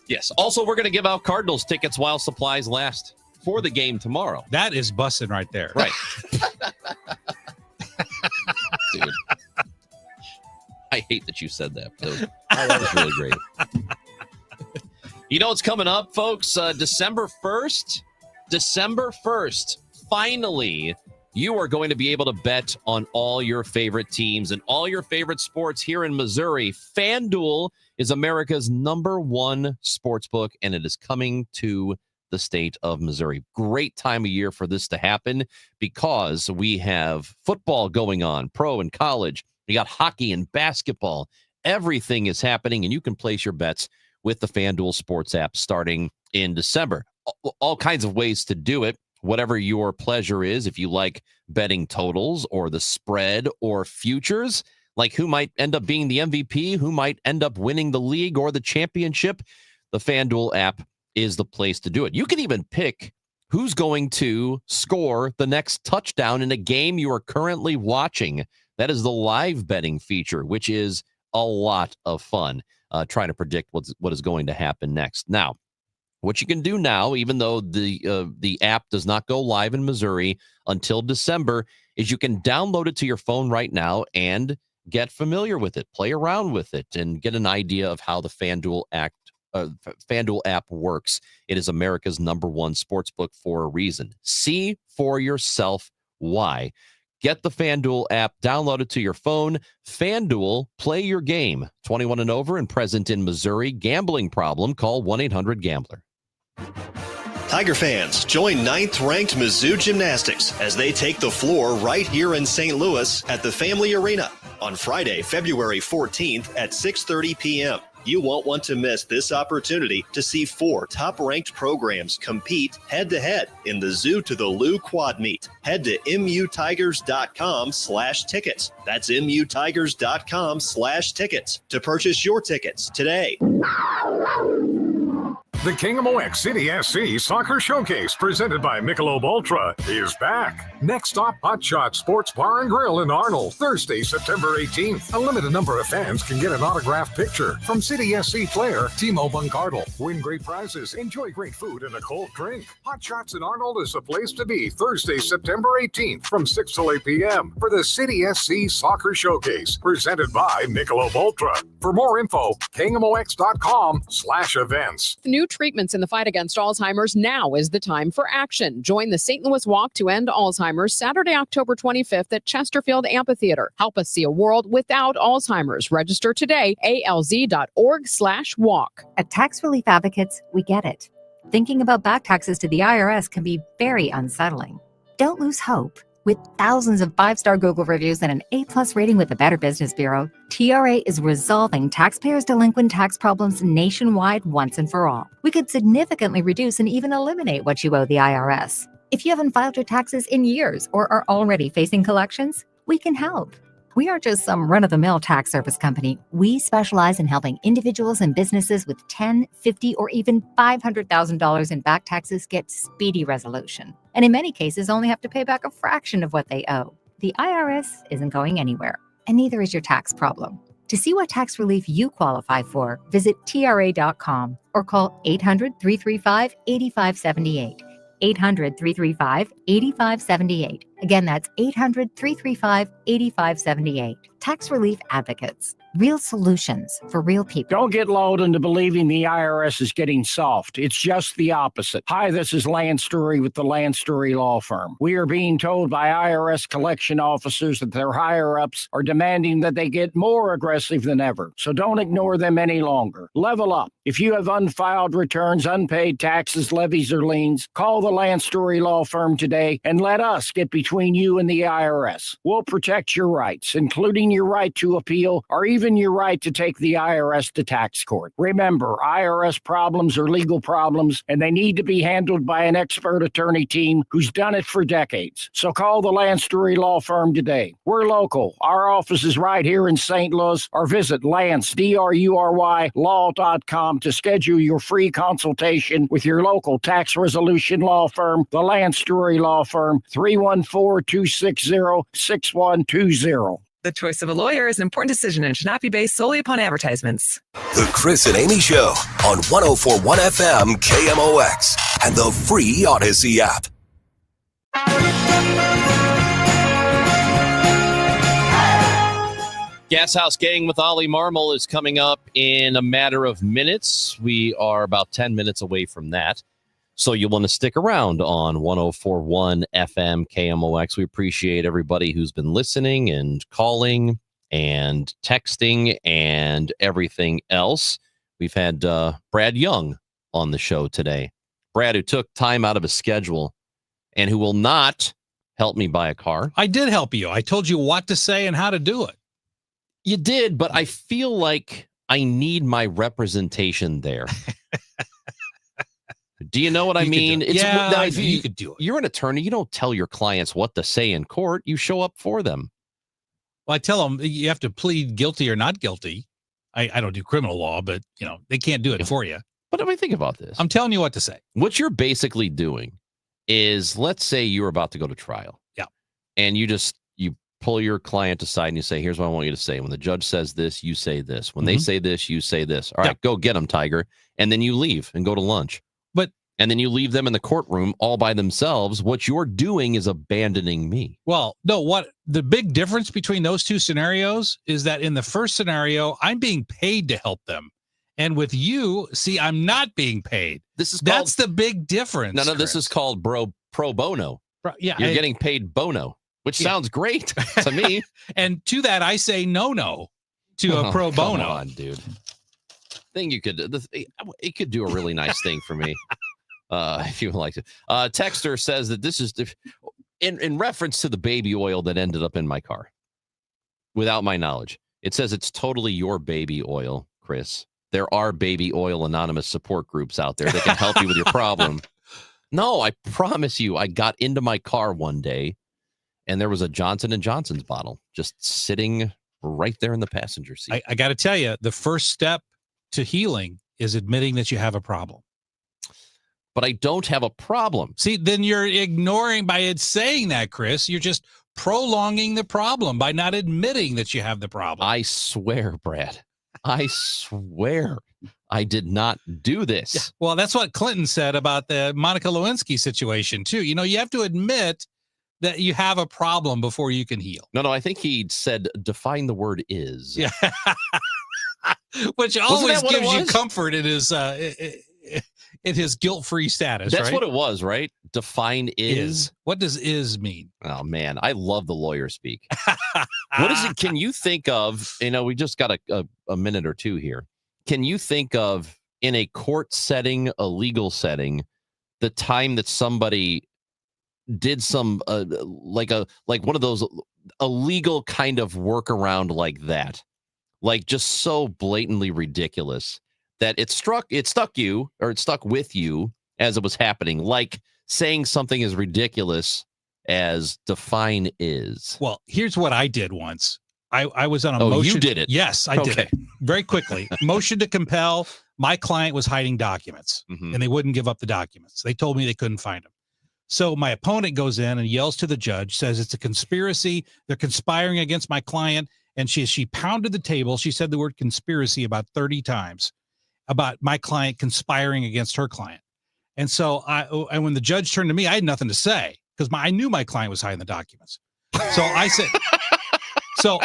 Yes. Also, we're going to give out Cardinals tickets while supplies last for the game tomorrow. That is busting right there. Right. Dude. I hate that you said that. That was really great. You know what's coming up, folks? December 1st. December 1st. Finally, you are going to be able to bet on all your favorite teams and all your favorite sports here in Missouri. FanDuel is America's #1 sportsbook, and it is coming to the state of Missouri. Great time of year for this to happen because we have football going on, pro and college. You got hockey and basketball. Everything is happening, and you can place your bets with the FanDuel Sports app starting in December. All kinds of ways to do it, whatever your pleasure is. If you like betting totals or the spread or futures, like who might end up being the MVP, who might end up winning the league or the championship, the FanDuel app is the place to do it. You can even pick who's going to score the next touchdown in a game you are currently watching. That is the live betting feature, which is a lot of fun, trying to predict what is going to happen next. Now, what you can do now, even though the app does not go live in Missouri until December, is you can download it to your phone right now and get familiar with it, play around with it, and get an idea of how the FanDuel app works. It is America's #1 sportsbook for a reason. See for yourself why. Get the FanDuel app, download it to your phone. FanDuel, play your game. 21 and over and present in Missouri. Gambling problem? Call 1-800-GAMBLER. Tiger fans, join 9th-ranked Mizzou Gymnastics as they take the floor right here in St. Louis at the Family Arena on Friday, February 14th at 6:30 p.m. You won't want to miss this opportunity to see 4 top-ranked programs compete head-to-head in the Zoo to the Lou Quad Meet. Head to mutigers.com/tickets. That's mutigers.com/tickets to purchase your tickets today. The KMOX City SC Soccer Showcase, presented by Michelob Ultra, is back. Next stop, Hot Shot Sports Bar and Grill in Arnold, Thursday, September 18th. A limited number of fans can get an autographed picture from City SC player Timo Bunkardel. Win great prizes, enjoy great food and a cold drink. Hot Shots in Arnold is the place to be Thursday, September 18th from 6 till 8 p.m. for the City SC Soccer Showcase, presented by Michelob Ultra. For more info, KMOX.com/events. New treatments in the fight against Alzheimer's. Now is the time for action. Join the St. Louis Walk to End Alzheimer's Saturday, October 25th at Chesterfield Amphitheater. Help us see a world without Alzheimer's. Register today, alz.org/walk. At Tax Relief Advocates, we get it. Thinking about back taxes to the IRS can be very unsettling. Don't lose hope. With thousands of 5-star Google reviews and an A+ rating with the Better Business Bureau, TRA is resolving taxpayers' delinquent tax problems nationwide once and for all. We could significantly reduce and even eliminate what you owe the IRS. If you haven't filed your taxes in years or are already facing collections, we can help. We aren't just some run-of-the-mill tax service company. We specialize in helping individuals and businesses with $10,000, $50,000, or even $500,000 in back taxes get speedy resolution. And in many cases, only have to pay back a fraction of what they owe. The IRS isn't going anywhere, and neither is your tax problem. To see what tax relief you qualify for, visit TRA.com or call 800-335-8578. 800-335-8578. Again, that's 800-335-8578. Tax Relief Advocates. Real solutions for real people. Don't get lulled into believing the IRS is getting soft. It's just the opposite. Hi, this is Lance Story with the Lance Story Law Firm. We are being told by IRS collection officers that their higher-ups are demanding that they get more aggressive than ever. So don't ignore them any longer. Level up. If you have unfiled returns, unpaid taxes, levies, or liens, call the Lance Story Law Firm today and let us get between you and the IRS. We'll protect your rights, including your right to appeal or even your right to take the IRS to tax court. Remember, IRS problems are legal problems, and they need to be handled by an expert attorney team who's done it for decades. So call the Lance Story Law Firm today. We're local. Our office is right here in St. Louis, or visit Lance, D-R-U-R-Y, law.com to schedule your free consultation with your local tax resolution law firm, the Lance Story Law Firm, 314-260-6120. The choice of a lawyer is an important decision and should not be based solely upon advertisements. The Chris and Amy Show on 104.1 FM KMOX and the free Odyssey app. Gas House Gang with Ollie Marmol is coming up in a matter of minutes. We are about 10 minutes away from that. So you'll want to stick around on 104.1 FM KMOX. We appreciate everybody who's been listening and calling and texting and everything else. We've had Brad Young on the show today. Brad, who took time out of his schedule and who will not help me buy a car. I did help you. I told you what to say and how to do it. You did, but I feel like I need my representation there. Do you know what I mean? You could do it. You're an attorney. You don't tell your clients what to say in court. You show up for them. Well, I tell them you have to plead guilty or not guilty. I don't do criminal law, but they can't do it for you. But I mean, think about this. I'm telling you what to say. What you're basically doing is, let's say you're about to go to trial. Yeah. And you pull your client aside and you say, here's what I want you to say. When the judge says this, you say this. When they say this, you say this. All right, go get them, Tiger. And then you leave and go to lunch. And then you leave them in the courtroom all by themselves. What you're doing is abandoning me. Well, no, what the big difference between those two scenarios is that in the first scenario, I'm being paid to help them. And with you, see, I'm not being paid. That's the big difference. No, this is called pro bono. Yeah. You're getting paid bono, which sounds great to me. And to that, I say no to a pro bono. Come on, dude. Thing you could do. It could do a really nice thing for me. If you would like to. Texter says that this is in reference to the baby oil that ended up in my car without my knowledge. It says it's totally your baby oil, Chris. There are baby oil anonymous support groups out there that can help you with your problem. No, I promise you, I got into my car one day and there was a Johnson & Johnson's bottle just sitting right there in the passenger seat. I got to tell you, the first step to healing is admitting that you have a problem. But I don't have a problem. See, then you're ignoring by saying that, Chris. You're just prolonging the problem by not admitting that you have the problem. I swear, Brad. I swear I did not do this. Yeah. Well, that's what Clinton said about the Monica Lewinsky situation, too. You have to admit that you have a problem before you can heal. No, I think he said define the word is. Yeah. Which always gives you comfort in his guilt-free status. That's right? what it was, right? Define is. What does is mean? Oh man, I love the lawyer speak. What is it? Can you think of? We just got a minute or two here. Can you think of in a court setting, a legal setting, the time that somebody did some like one of those illegal kind of workaround like that, like just so blatantly ridiculous that it stuck with you as it was happening, like saying something as ridiculous as define is. Well, here's what I did once. I was on a motion. motion. You did it. Yes, I did it very quickly. Motion to compel. My client was hiding documents and they wouldn't give up the documents. They told me they couldn't find them. So my opponent goes in and yells to the judge, says it's a conspiracy. They're conspiring against my client. And she pounded the table. She said the word conspiracy about 30 times about my client conspiring against her client. And so when the judge turned to me, I had nothing to say. because I knew my client was hiding the documents. So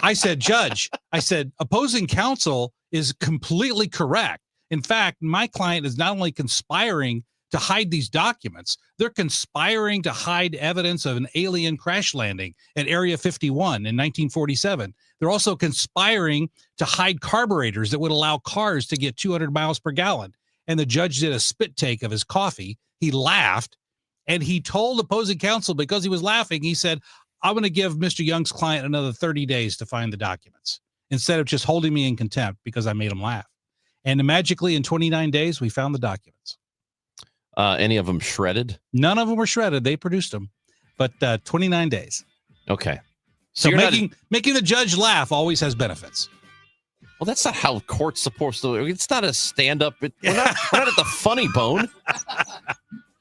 I said, Judge, I said, opposing counsel is completely correct. In fact, my client is not only conspiring to hide these documents, they're conspiring to hide evidence of an alien crash landing at Area 51 in 1947. They're also conspiring to hide carburetors that would allow cars to get 200 miles per gallon. And the judge did a spit take of his coffee. He laughed, and he told opposing counsel, because he was laughing, he said, I'm going to give Mr. Young's client another 30 days to find the documents, instead of just holding me in contempt because I made him laugh. And magically, in 29 days, we found the documents. Any of them shredded? None of them were shredded. They produced them, but 29 days. Okay. So making the judge laugh always has benefits. Well, that's not how court's supposed to. It's not a stand-up. We're not at the Funny Bone.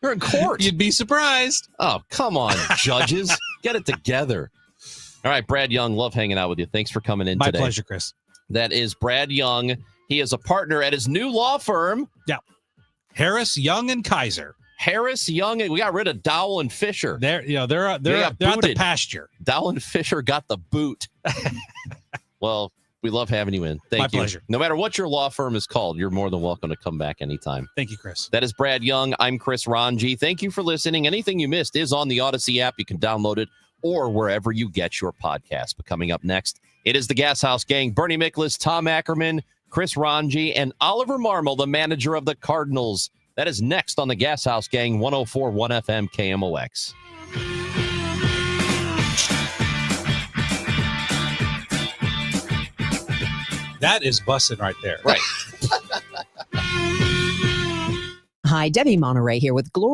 You're in court. You'd be surprised. Oh, come on, judges. Get it together. All right, Brad Young, love hanging out with you. Thanks for coming in today. My pleasure, Chris. That is Brad Young. He is a partner at his new law firm. Yeah. Harris, Young, and Kaiser. Harris, Young, and we got rid of Dowell and Fisher. They're out the pasture. Dowell and Fisher got the boot. Well, we love having you in. Thank you. My pleasure. No matter what your law firm is called, you're more than welcome to come back anytime. Thank you, Chris. That is Brad Young. I'm Chris Ranji. Thank you for listening. Anything you missed is on the Odyssey app. You can download it or wherever you get your podcast. But coming up next, it is the Gas House Gang. Bernie Miklasz, Tom Ackerman, Chris Ranji, and Oliver Marmol, the manager of the Cardinals. That is next on the Gas House Gang, 104.1 FM KMOX. That is busting right there. Right. Hi, Debbie Monterey here with Glory